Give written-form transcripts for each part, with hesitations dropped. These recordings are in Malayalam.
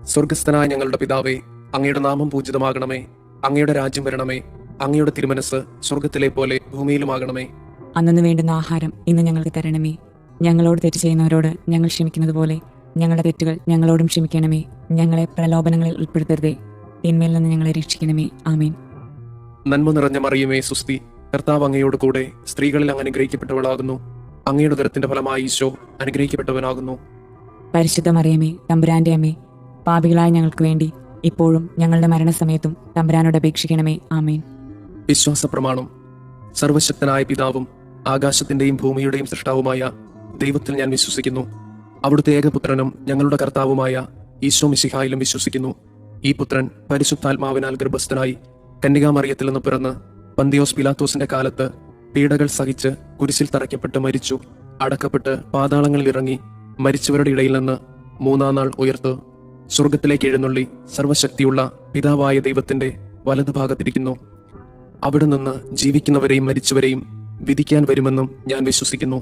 സ്വർഗസ്ഥനായ ഞങ്ങളുടെ പിതാവേ, അങ്ങയുടെ നാമം പൂജിതമാകണമേ. അങ്ങയുടെ രാജ്യം വരണമേ. അങ്ങയുടെ തിരുമനസ് സ്വർഗത്തിലെ പോലെ ഭൂമിയിലുമാകണമേ. അന്നു വേണ്ടുന്ന ആഹാരം ഇന്ന് ഞങ്ങൾക്ക് തരണമേ. ഞങ്ങളോട് തെറ്റ് ചെയ്യുന്നവരോട് ഞങ്ങൾ ക്ഷമിക്കുന്നത് പോലെ ഞങ്ങളുടെ തെറ്റുകൾ ഞങ്ങളോടും ക്ഷമിക്കണമേ. ഞങ്ങളെ പ്രലോഭനങ്ങളിൽ ഉൾപ്പെടുത്തരുതേ, തിന്മയിൽ നിന്ന് ഞങ്ങളെ രക്ഷിക്കണമേ. ആമേൻ. നന്മ നിറഞ്ഞ മറിയമേ, സുസ്തി. കർത്താവ് അങ്ങയോട് കൂടെ സ്ത്രീകളിൽ അങ്ങ് അനുഗ്രഹിക്കപ്പെട്ടവളാകുന്നു. അങ്ങയുടെ ഉദരത്തിന്റെ ഫലമായി ഈശോ അനുഗ്രഹിക്കപ്പെട്ടവനാകുന്നു. പരിശുദ്ധ മറിയമേ, തമ്പുരാന്റെ അമ്മേ, പാപികളായ ഞങ്ങൾക്ക് വേണ്ടി ഇപ്പോഴും ഞങ്ങളുടെ മരണസമയത്തും തമ്പുരാനോട് അപേക്ഷിക്കണമേ. ആമേൻ. വിശ്വാസ പ്രമാണം. സർവശക്തനായ പിതാവും ആകാശത്തിന്റെയും ഭൂമിയുടെയും സൃഷ്ടാവുമായ ദൈവത്തിൽ ഞാൻ വിശ്വസിക്കുന്നു. അവിടുത്തെ ഏകപുത്രനും ഞങ്ങളുടെ കർത്താവുമായ ഈശോ മിശിഹായിലും വിശ്വസിക്കുന്നു. ഈ പുത്രൻ പരിശുദ്ധാത്മാവിനാൽ ഗർഭസ്ഥനായി കന്യകാമറിയത്തിൽ നിന്ന് പിറന്ന് പന്തിയോസ് പിലാത്തോസിന്റെ കാലത്ത് പീഡകൾ സഹിച്ച് കുരിശിൽ തറയ്ക്കപ്പെട്ട് മരിച്ചു, അടക്കപ്പെട്ട് പാതാളങ്ങളിൽ ഇറങ്ങി, മരിച്ചവരുടെ ഇടയിൽ നിന്ന് മൂന്നാം നാൾ ഉയർത്തു, സ്വർഗത്തിലേക്ക് എഴുന്നള്ളി സർവശക്തിയുള്ള പിതാവായ ദൈവത്തിന്റെ വലതുഭാഗത്തിരിക്കുന്നു. അവിടെ നിന്ന് ജീവിക്കുന്നവരെയും മരിച്ചവരെയും വിധിക്കാൻ വരുമെന്നും ഞാൻ വിശ്വസിക്കുന്നു.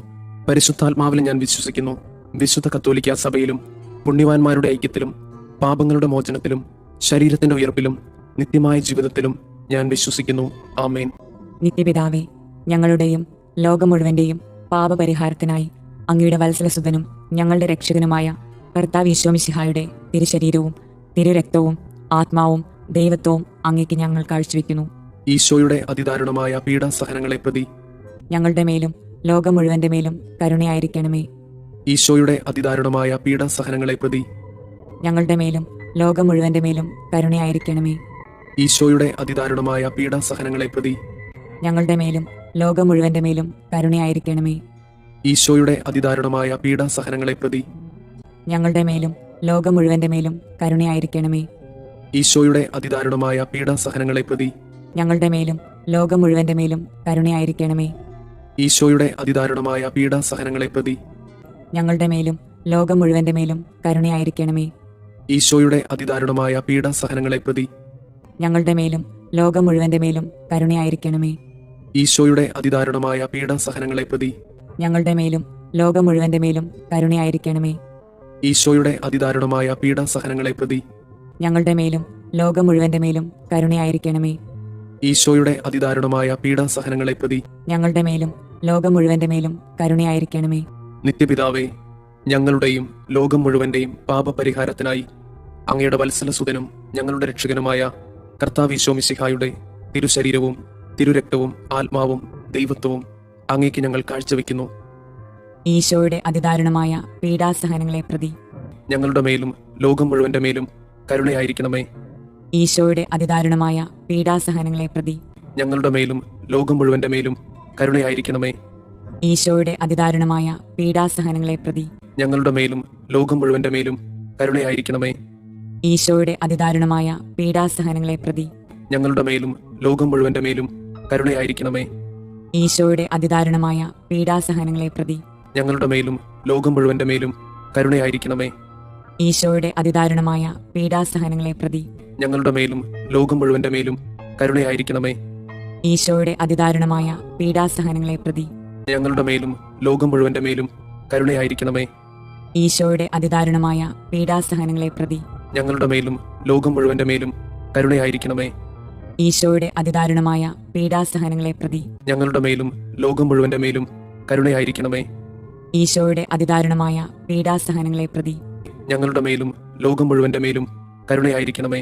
പരിശുദ്ധാത്മാവിൽ ഞാൻ വിശ്വസിക്കുന്നു. വിശുദ്ധ കത്തോലിക്ക സഭയിലും പുണ്യവാന്മാരുടെ ഐക്യത്തിലും പാപങ്ങളുടെ മോചനത്തിലും ശരീരത്തിന്റെ ഉയർപ്പിലും നിത്യമായ ജീവിതത്തിലും ഞാൻ വിശ്വസിക്കുന്നു. ആമേൻ. നിത്യപിതാവേ, ഞങ്ങളുടെയും ലോകം മുഴുവന്റെയും പാപപരിഹാരത്തിനായി അങ്ങയുടെ വത്സലസുതനും ഞങ്ങളുടെ രക്ഷകനുമായ കർത്താവ് ഈശോ മിശിഹായുടെ തിരുശരീരവും തിരുരക്തവും ആത്മാവും ദൈവത്വവും അങ്ങേക്ക് ഞങ്ങൾ കാഴ്ചവെക്കുന്നു. ഈശോയുടെ അതിദാരുണമായ പീഡാസഹനങ്ങളെ പ്രതി ഞങ്ങളുടെ മേലും ലോകം മുഴുവന്റെ മേലും കരുണയായിരിക്കണമേ. ഈശോയുടെ അതിദാരുണമായ പീഡാസഹനങ്ങളെ പ്രതി ഞങ്ങളുടെ മേലും ലോകം മുഴുവന്റെ മേലും കരുണയായിരിക്കണമേ. ഈശോയുടെ അതിദാരുണമായ പീഡാസഹനങ്ങളെ പ്രതി ഞങ്ങളുടെ മേലും ലോകം മുഴുവന്റെ മേലും കരുണയായിരിക്കണമേ. ഈശോയുടെ അതിദാരുണമായ പീഡാസഹനങ്ങളെ പ്രതി ഞങ്ങളുടെ മേലും ലോകം മുഴുവന്റെ മേലും കരുണയായിരിക്കണമേ. ഈശോയുടെ അതിദാരുണമായ പീഡാസഹനങ്ങളെ പ്രതി ഞങ്ങളുടെ മേലും ലോകം മുഴുവന്റെ മേലും കരുണയായിരിക്കണമേ. ഈശോയുടെ അതിദാരുണമായ പീഡാസഹനങ്ങളെ പ്രതി ഞങ്ങളുടെ മേലും ലോകം മുഴുവന്റെ മേലും കരുണയായിരിക്കണമേ. ഈശോയുടെ അതിദാരുണമായ പീഡാസഹനങ്ങളെ പ്രതി ഞങ്ങളുടെ മേലും ലോകം മുഴുവന്റെ മേലും കരുണയായിരിക്കണമേ. ഈശോയുടെ അതിദാരുണമായ പീഡാസഹനങ്ങളെ പ്രതി ഞങ്ങളുടെ മേലും ലോകം മുഴുവന്റെ മേലും കരുണയായിരിക്കണമേ. ഈശോയുടെ അതിദാരുണമായ പീഡാസഹനങ്ങളെ പ്രതി ഞങ്ങളുടെ മേലും ലോകം മുഴുവന്റെ മേലും കരുണയായിരിക്കണമേ. ഈശോയുടെ അതിദാരുണമായ പീഡാസഹനങ്ങളെ പ്രതി ഞങ്ങളുടെ മേലും ലോകം മുഴുവന്റെ മേലും കരുണയായിരിക്കണമേ. നിത്യപിതാവേ, ഞങ്ങളുടെയും ലോകം മുഴുവന്റെയും പാപപരിഹാരത്തിനായി അങ്ങയുടെ വത്സലസുതനും ഞങ്ങളുടെ രക്ഷകനുമായ കർത്താവ് ഈശോ മിശിഹായുടെ തിരുശരീരവും തിരുരക്തവും ആത്മാവും ദൈവത്വവും അങ്ങേക്ക് ഞങ്ങൾ കാഴ്ചവെക്കുന്നു. ഈശോയുടെ അതിദാരുണമായ പീഡാസഹനങ്ങളെ പ്രതി ഞങ്ങളുടെ മേലും ലോകം മുഴുവന്റെ മേലും കരുണയായിരിക്കണമേ. ഈശോയുടെ അതിദാരുണമായ പീഡാസഹനങ്ങളെ പ്രതി ഞങ്ങളുടെ മേലും ലോകം മുഴുവന്റെ മേലും കരുണയായിരിക്കണമേ. ഈശോയുടെ അതിദാരുണമായ പീഡാസഹനങ്ങളെ പ്രതി ഞങ്ങളുടെ മേലും ലോകം മുഴുവന്റെ മേലും കരുണയായിരിക്കണമേ. ഈശോയുടെ അതിദാരുണമായ പീഡാസഹനങ്ങളെ പ്രതി ഞങ്ങളുടെ മേലും ലോകം മുഴുവന്റെ മേലും കരുണയായിരിക്കണമേ. ഈശോയുടെ അതിദാരുണമായ പീഡാസഹനങ്ങളെ പ്രതി ഞങ്ങളുടെ മേലും ലോകം മുഴുവന്റെ മേലും കരുണയായിരിക്കണമേ. ഈശോയുടെ അതിദാരുണമായ പീഡാസഹനങ്ങളെ പ്രതി ഞങ്ങളുടെ മേലും ലോകം മുഴുവന്റെ മേലും കരുണയായിരിക്കണമേ. ഈശോയുടെ അതിദാരുണമായ പീഡാസഹനങ്ങളെ പ്രതി ഞങ്ങളുടെ മേലും ലോകം മുഴുവന്റെ മേലും കരുണയായിരിക്കണമേ. ഈശോയുടെ അതിദാരുണമായ പീഡാസഹനങ്ങളെ പ്രതി ഞങ്ങളുടെ മേലും ലോകം മുഴുവന്റെ മേലും കരുണയായിരിക്കണമേ. ഈശോയുടെ അതിദാരുണമായ പീഡാസഹനങ്ങളെ പ്രതി ഞങ്ങളുടെ മേലും ലോകം മുഴുവന്റെ മേലും കരുണയായിരിക്കണമേ. ഈശോയുടെ അതിദാരുണമായ പീഡാസഹനങ്ങളെ പ്രതി ഞങ്ങളുടെ മേലും ലോകം മുഴുവന്റെ മേലും കരുണയായിരിക്കണമേ.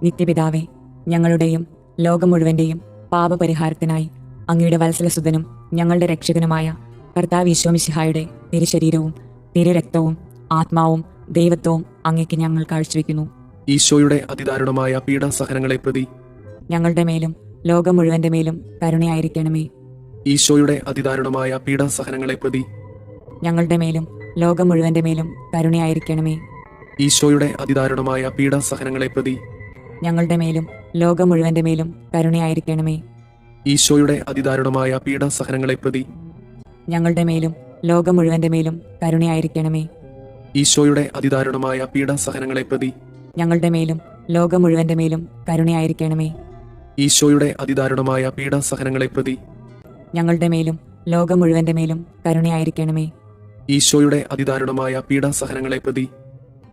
നിത്യപിതാവേ, ഞങ്ങളുടെയും ലോകം മുഴുവന്റെയും പാപപരിഹാരത്തിനായി അങ്ങയുടെ വത്സലസുതനും ഞങ്ങളുടെ രക്ഷകനുമായ കർത്താവ് ഈശോ മിശിഹായുടെ തിരുശരീരവും തിരുരക്തവും ആത്മാവും ദൈവത്വവും അങ്ങേക്ക് ഞങ്ങൾ കാഴ്ചവെക്കുന്നു. ഈശോയുടെ അതിദാരുണമായ പീഡാസഹനങ്ങളെ പ്രതി ഞങ്ങളുടെ മേലും ലോകം മുഴുവന്റെ മേലും കരുണയായിരിക്കണമേ. ഈശോയുടെ അതിദാരുണമായ പീഡാസഹനങ്ങളെ പ്രതി ഞങ്ങളുടെ മേലും ലോകം മുഴുവന്റെ മേലും കരുണയായിരിക്കണമേ. ഈശോയുടെ അതിദാരുണമായ പീഡാസഹനങ്ങളെ പ്രതി ഞങ്ങളുടെ മേലും ലോകം മുഴുവന്റെ മേലും കരുണയായിരിക്കണമേ. ഈശോയുടെ അതിദാരുണമായ പീഡാസഹനങ്ങളെ പ്രതി ഞങ്ങളുടെ മേലും ലോകം മുഴുവന്റെ മേലും കരുണയായിരിക്കണമേ. ഈശോയുടെ അതിദാരുണമായ പീഡാസഹനങ്ങളെ പ്രതി ഞങ്ങളുടെ മേലും ലോകം മുഴുവന്റെ മേലും കരുണയായിരിക്കണമേ. ഈശോയുടെ അതിദാരുണമായ പീഡാസഹനങ്ങളെ പ്രതി ഞങ്ങളുടെ മേലും ലോകം മുഴുവന്റെ മേലും കരുണയായിരിക്കണമേ. ഈശോയുടെ അതിദാരുണമായ പീഡാസഹനങ്ങളെ പ്രതി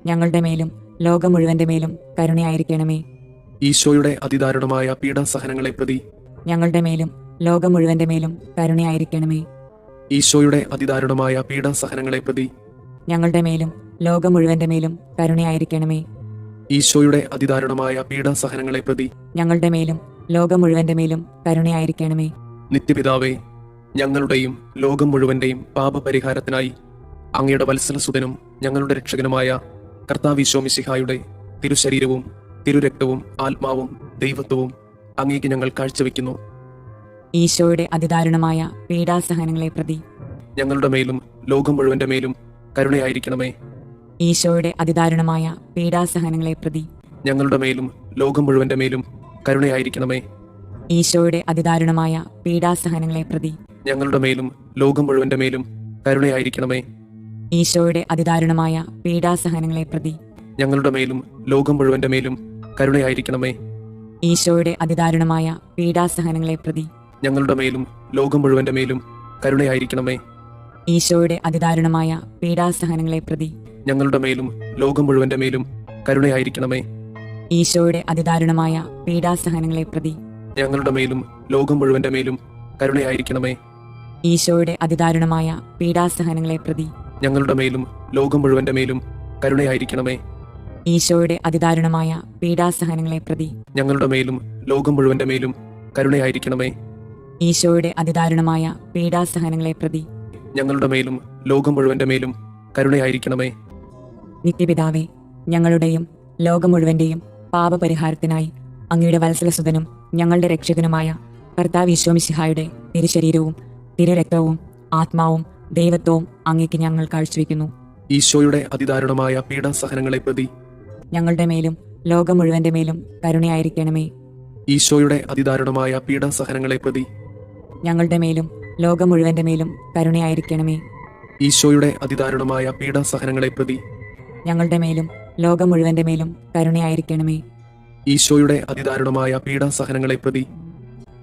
ഞങ്ങളുടെ മേലും ലോകം മുഴുവന്റെ മേലും കരുണയായിരിക്കണമേ. ഈശോയുടെ അതിദാരുണമായ പീഡാസഹനങ്ങളെ പ്രതി ഞങ്ങളുടെ മേലും ലോകം മുഴുവന്റെ മേലും കരുണയായിരിക്കണമേ. ഈശോയുടെ അതിദാരുണമായ പീഡാസഹനങ്ങളെ പ്രതി ഞങ്ങളുടെ മേലും ലോകം മുഴുവന്റെ മേലും കരുണയായിരിക്കണമേ. ഈശോയുടെ അതിദാരുണമായ പീഡാസഹനങ്ങളെ പ്രതി ഞങ്ങളുടെ മേലും ലോകം മുഴുവന്റെ മേലും കരുണയായിരിക്കണമേ. നിത്യപിതാവേ, ഞങ്ങളുടെയും ലോകം മുഴുവന്റെയും പാപപരിഹാരത്തിനായി അങ്ങയുടെ വത്സലസുതനും ഞങ്ങളുടെ രക്ഷകനുമായ കർത്താവ് ഈശോ മിശിഹായുടെ തിരുശരീരവും തിരുരക്തവും ആത്മാവും ദൈവത്വവും അങ്ങേക്ക് ഞങ്ങൾ കാഴ്ചവെക്കുന്നു. ഈശോയുടെ അതിദാരുണമായ പീഡാസഹനങ്ങളെ പ്രതി ഞങ്ങളുടെ മേലും ലോകം മുഴുവന്റെ മേലും കരുണയായിരിക്കണമേ. ഈശോയുടെ അതിദാരുണമായ പീഡാസഹനങ്ങളെ പ്രതി ഞങ്ങളുടെ മേലും ലോകം മുഴുവന്റെ മേലും കരുണയായിരിക്കണമേ. ഈശോയുടെ അതിദാരുണമായ പീഡാസഹനങ്ങളെ പ്രതി ഞങ്ങളുടെ മേലും ലോകം മുഴുവന്റെ മേലും കരുണയായിരിക്കണമേ. ഈശോയുടെ അതിദാരുണമായ പീഡാസഹനങ്ങളെ പ്രതി ഞങ്ങളുടെ മേലും ലോകം മുഴുവന്റെ മേലും കരുണയായിരിക്കണമേ. ഈശോയുടെ അതിദാരുണമായ പീഡാസഹനങ്ങളെ പ്രതി ഞങ്ങളുടെ മേലും ലോകം മുഴുവന്റെ മേലും കരുണയായിരിക്കണമേ. ഈശോയുടെ അതിദാരുണമായ പീഡാസഹനങ്ങളെ പ്രതി ഞങ്ങളുടെ മേലും ലോകം മുഴുവന്റെ മേലും കരുണയായിരിക്കണമേ. ഈശോയുടെ അതിദാരുണമായ പീഡാസഹനങ്ങളെ പ്രതി ഞങ്ങളുടെ മേലും ലോകം മുഴുവന്റെ മേലും കരുണയായിരിക്കണമേ. ഈശോയുടെ അതിദാരുണമായ പീഡാസഹനങ്ങളെ പ്രതി ഞങ്ങളുടെ മേലും ലോകം മുഴുവന്റെ മേലും കരുണയായിരിക്കണമേ. ഈശോയുടെ അതിദാരുണമായ പീഡാസഹനങ്ങളെ പ്രതി ഞങ്ങളുടെ മേലും ലോകം മുഴുവന്റെ മേലും കരുണയായിരിക്കണമേ. ഈശോയുടെ അതിദാരുണമായ പീഡാസഹനങ്ങളെ പ്രതി ഞങ്ങളുടെ മേലും ലോകം മുഴുവന്റെ മേലും കരുണയായിരിക്കണമേ. നിത്യപിതാവേ, ഞങ്ങളുടെയും ലോകം മുഴുവന്റെയും പാപപരിഹാരത്തിനായി അങ്ങയുടെ വത്സലസുതനും ഞങ്ങളുടെ രക്ഷകനുമായ കർത്താവ് ഈശോ മിശിഹായുടെ തിരുശരീരവും തിരുരക്തവും ആത്മാവും ദൈവത്വവും അങ്ങേക്ക് ഞങ്ങൾ കാഴ്ചവെക്കുന്നു. ഈശോയുടെ അതിദാരുണമായ പീഡാസഹനങ്ങളെ പ്രതി ഞങ്ങളുടെ മേലും ലോകം മുഴുവന്റെ മേലും കരുണയായിരിക്കണമേ. ഈശോയുടെ അതിദാരുണമായ പീഡാസഹനങ്ങളെ പ്രതി ഞങ്ങളുടെ മേലും ലോകം മുഴുവന്റെ മേലും കരുണയായിരിക്കണമേ. ഈശോയുടെ അതിദാരുണമായ പീഡാസഹനങ്ങളെ പ്രതി ഞങ്ങളുടെ മേലും ലോകം മുഴുവന്റെ മേലും കരുണയായിരിക്കണമേ. ഈശോയുടെ അതിദാരുണമായ പീഡാസഹനങ്ങളെ പ്രതി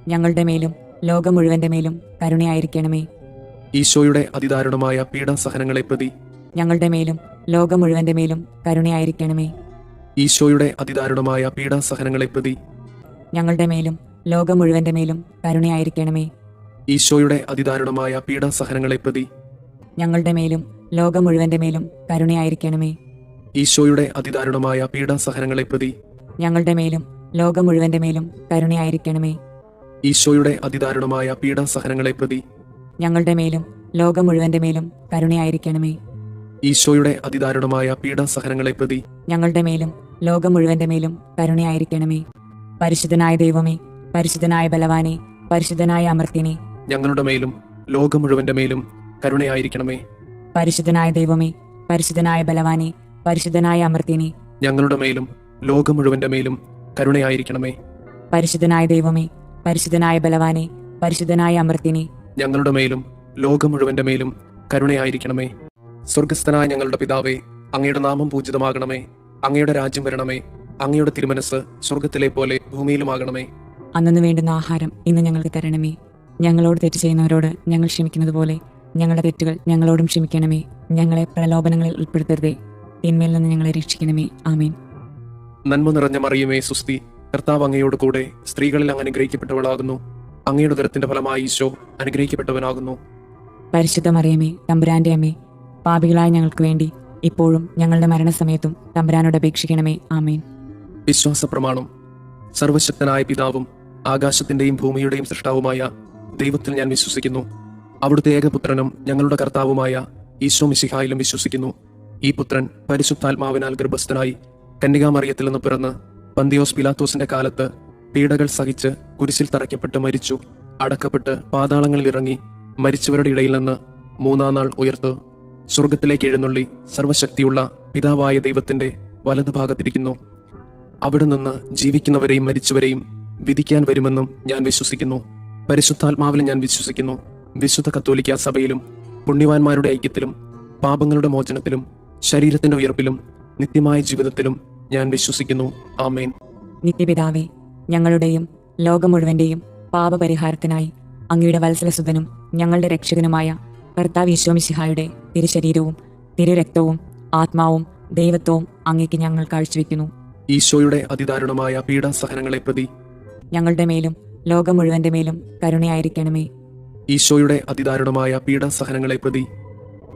ഞങ്ങളുടെ മേലും ലോകം മുഴുവന്റെ മേലും കരുണയായിരിക്കണമേ. ഈശോയുടെ അതിദാരുണമായ പീഡാസഹനങ്ങളെ പ്രതി ഞങ്ങളുടെ മേലും ലോകം മുഴുവന്റെ മേലും കരുണയായിരിക്കണമേ. ഈശോയുടെ അതിദാരുണമായ പീഡാസഹനങ്ങളെ പ്രതി ഞങ്ങളുടെ മേലും ലോകം മുഴുവന്റെ മേലും കരുണയായിരിക്കണമേ. ഈശോയുടെ അതിദാരുണമായ പീഡാസഹനങ്ങളെ പ്രതി ഞങ്ങളുടെ മേലും ലോകം മുഴുവന്റെ മേലും കരുണയായിരിക്കണമേ. ഈശോയുടെ അതിദാരുണമായ പീഡാസഹനങ്ങളെ പ്രതി ഞങ്ങളുടെ മേലും ലോകം മുഴുവന്റെ മേലും കരുണയായിരിക്കണമേ. ഈശോയുടെ അതിദാരുണമായ പീഡാസഹനങ്ങളെ പ്രതി ഞങ്ങളുടെ മേലും ലോകം മുഴുവന്റെ മേലും കരുണയായിരിക്കണമേ. ഈശോയുടെ അതിദാരുണമായ പീഡാസഹനങ്ങളെ പ്രതി ഞങ്ങളുടെ മേലും ലോകം മുഴുവന്റെ മേലും കരുണയായിരിക്കണമേ. പരിശുദ്ധനായ ദൈവമേ, പരിശുദ്ധനായ ബലവാനെ, പരിശുദ്ധനായ അമർത്യനെ, ഞങ്ങളുടെ മേലും ലോകം മുഴുവന്റെ മേലും കരുണയായിരിക്കണമേ. പരിശുദ്ധനായ ദൈവമേ, പരിശുദ്ധനായ ബലവാനെ, പരിശുദ്ധനായ അമർത്യനെ, ഞങ്ങളുടെ മേലും ലോകം മുഴുവന്റെ മേലും കരുണയായിരിക്കണമേ. പരിശുദ്ധനായ ദൈവമേ, പരിശുദ്ധനായ ബലവാനെ, പരിശുദ്ധനായ അമർത്യനെ, ഞങ്ങളുടെ മേലും ലോകം മുഴുവന്റെ മേലും കരുണയായിരിക്കണമേ. സ്വർഗസ്ഥനായ ഞങ്ങളുടെ പിതാവേ, അങ്ങയുടെ നാമം പൂജിതമാകണമേ. അങ്ങയുടെ രാജ്യം വരണമേ. അങ്ങയുടെ തിരുമനസ് സ്വർഗത്തിലെ പോലെ ഭൂമിയിലുമാകണമേ. അന്നു വേണ്ടുന്ന ആഹാരം ഇന്ന് ഞങ്ങൾക്ക് തരണമേ. ഞങ്ങളോട് തെറ്റ് ചെയ്യുന്നവരോട് ഞങ്ങൾ ക്ഷമിക്കുന്നത് പോലെ ഞങ്ങളുടെ തെറ്റുകൾ ഞങ്ങളോടും ക്ഷമിക്കണമേ. ഞങ്ങളെ പ്രലോഭനങ്ങളിൽ ഉൾപ്പെടുത്തരുതേ, തിന്മയിൽ നിന്ന് ഞങ്ങളെ രക്ഷിക്കണമേ. ആമേൻ. നന്മ നിറഞ്ഞ മറിയമേ, സുസ്തി, കർത്താവ് അങ്ങയോട് കൂടെ സ്ത്രീകളിൽ അങ്ങ് അനുഗ്രഹിക്കപ്പെട്ടവളാകുന്നു. അങ്ങയുടെ ഉദരത്തിന്റെ ഫലമായി ഈശോ അനുഗ്രഹിക്കപ്പെട്ടവനാകുന്നു. പരിശുദ്ധ മറിയമേ, തമ്പുരാന്റെ അമ്മേ, പാപികളായ ഞങ്ങൾക്ക് വേണ്ടി ഇപ്പോഴും ഞങ്ങളുടെ മരണസമയത്തും തമ്പുരാനോട് അപേക്ഷിക്കണമേ. ആമേൻ. വിശ്വാസ പ്രമാണം. സർവശക്തനായ പിതാവും ആകാശത്തിന്റെയും ഭൂമിയുടെയും സൃഷ്ടാവുമായ ദൈവത്തിൽ ഞാൻ വിശ്വസിക്കുന്നു. അവിടുത്തെ ഏകപുത്രനും ഞങ്ങളുടെ കർത്താവുമായ ഈശോ മിശിഹായിലും വിശ്വസിക്കുന്നു. ഈ പുത്രൻ പരിശുദ്ധാത്മാവിനാൽ ഗർഭസ്ഥനായി കന്യകാമറിയത്തിൽ നിന്ന് പിറന്ന് പന്തിയോസ് പിലാത്തോസിന്റെ കാലത്ത് പീഡകൾ സഹിച്ച് കുരിശിൽ തറയ്ക്കപ്പെട്ട് മരിച്ചു, അടക്കപ്പെട്ട് പാതാളങ്ങളിൽ ഇറങ്ങി, മരിച്ചവരുടെ ഇടയിൽ നിന്ന് മൂന്നാം നാൾ ഉയർത്ത് സ്വർഗത്തിലേക്ക് എഴുന്നള്ളി സർവശക്തിയുള്ള പിതാവായ ദൈവത്തിന്റെ വലതുഭാഗത്തിരിക്കുന്നു. അവിടെ നിന്ന് ജീവിക്കുന്നവരെയും മരിച്ചവരെയും വിധിക്കാൻ വരുമെന്നും ഞാൻ വിശ്വസിക്കുന്നു. പരിശുദ്ധാത്മാവിൽ ഞാൻ വിശ്വസിക്കുന്നു. വിശുദ്ധ കത്തോലിക്ക സഭയിലും പുണ്യവാന്മാരുടെ ഐക്യത്തിലും പാപങ്ങളുടെ മോചനത്തിലും ശരീരത്തിന്റെ ഉയർപ്പിലും നിത്യമായ ജീവിതത്തിലും ഞാൻ വിശ്വസിക്കുന്നു. ആമേൻ. നിത്യപിതാവേ, ഞങ്ങളുടെയും ലോകം മുഴുവന്റെയും പാപപരിഹാരത്തിനായി അങ്ങയുടെ വത്സലസുതനും ഞങ്ങളുടെ രക്ഷകനുമായ കർത്താവ് ഈശോ മിശിഹായുടെ തിരുശരീരവും തിരുരക്തവും ആത്മാവും ദൈവത്വവും അങ്ങേക്ക് ഞങ്ങൾ കാഴ്ചവെക്കുന്നു. ഈശോയുടെ അതിദാരുണമായ പീഡാസഹനങ്ങളെ പ്രതി ഞങ്ങളുടെ മേലും ലോകം മുഴുവന്റെ മേലും കരുണയായിരിക്കണമേ. ഈശോയുടെ അതിദാരുണമായ പീഡാസഹനങ്ങളെ പ്രതി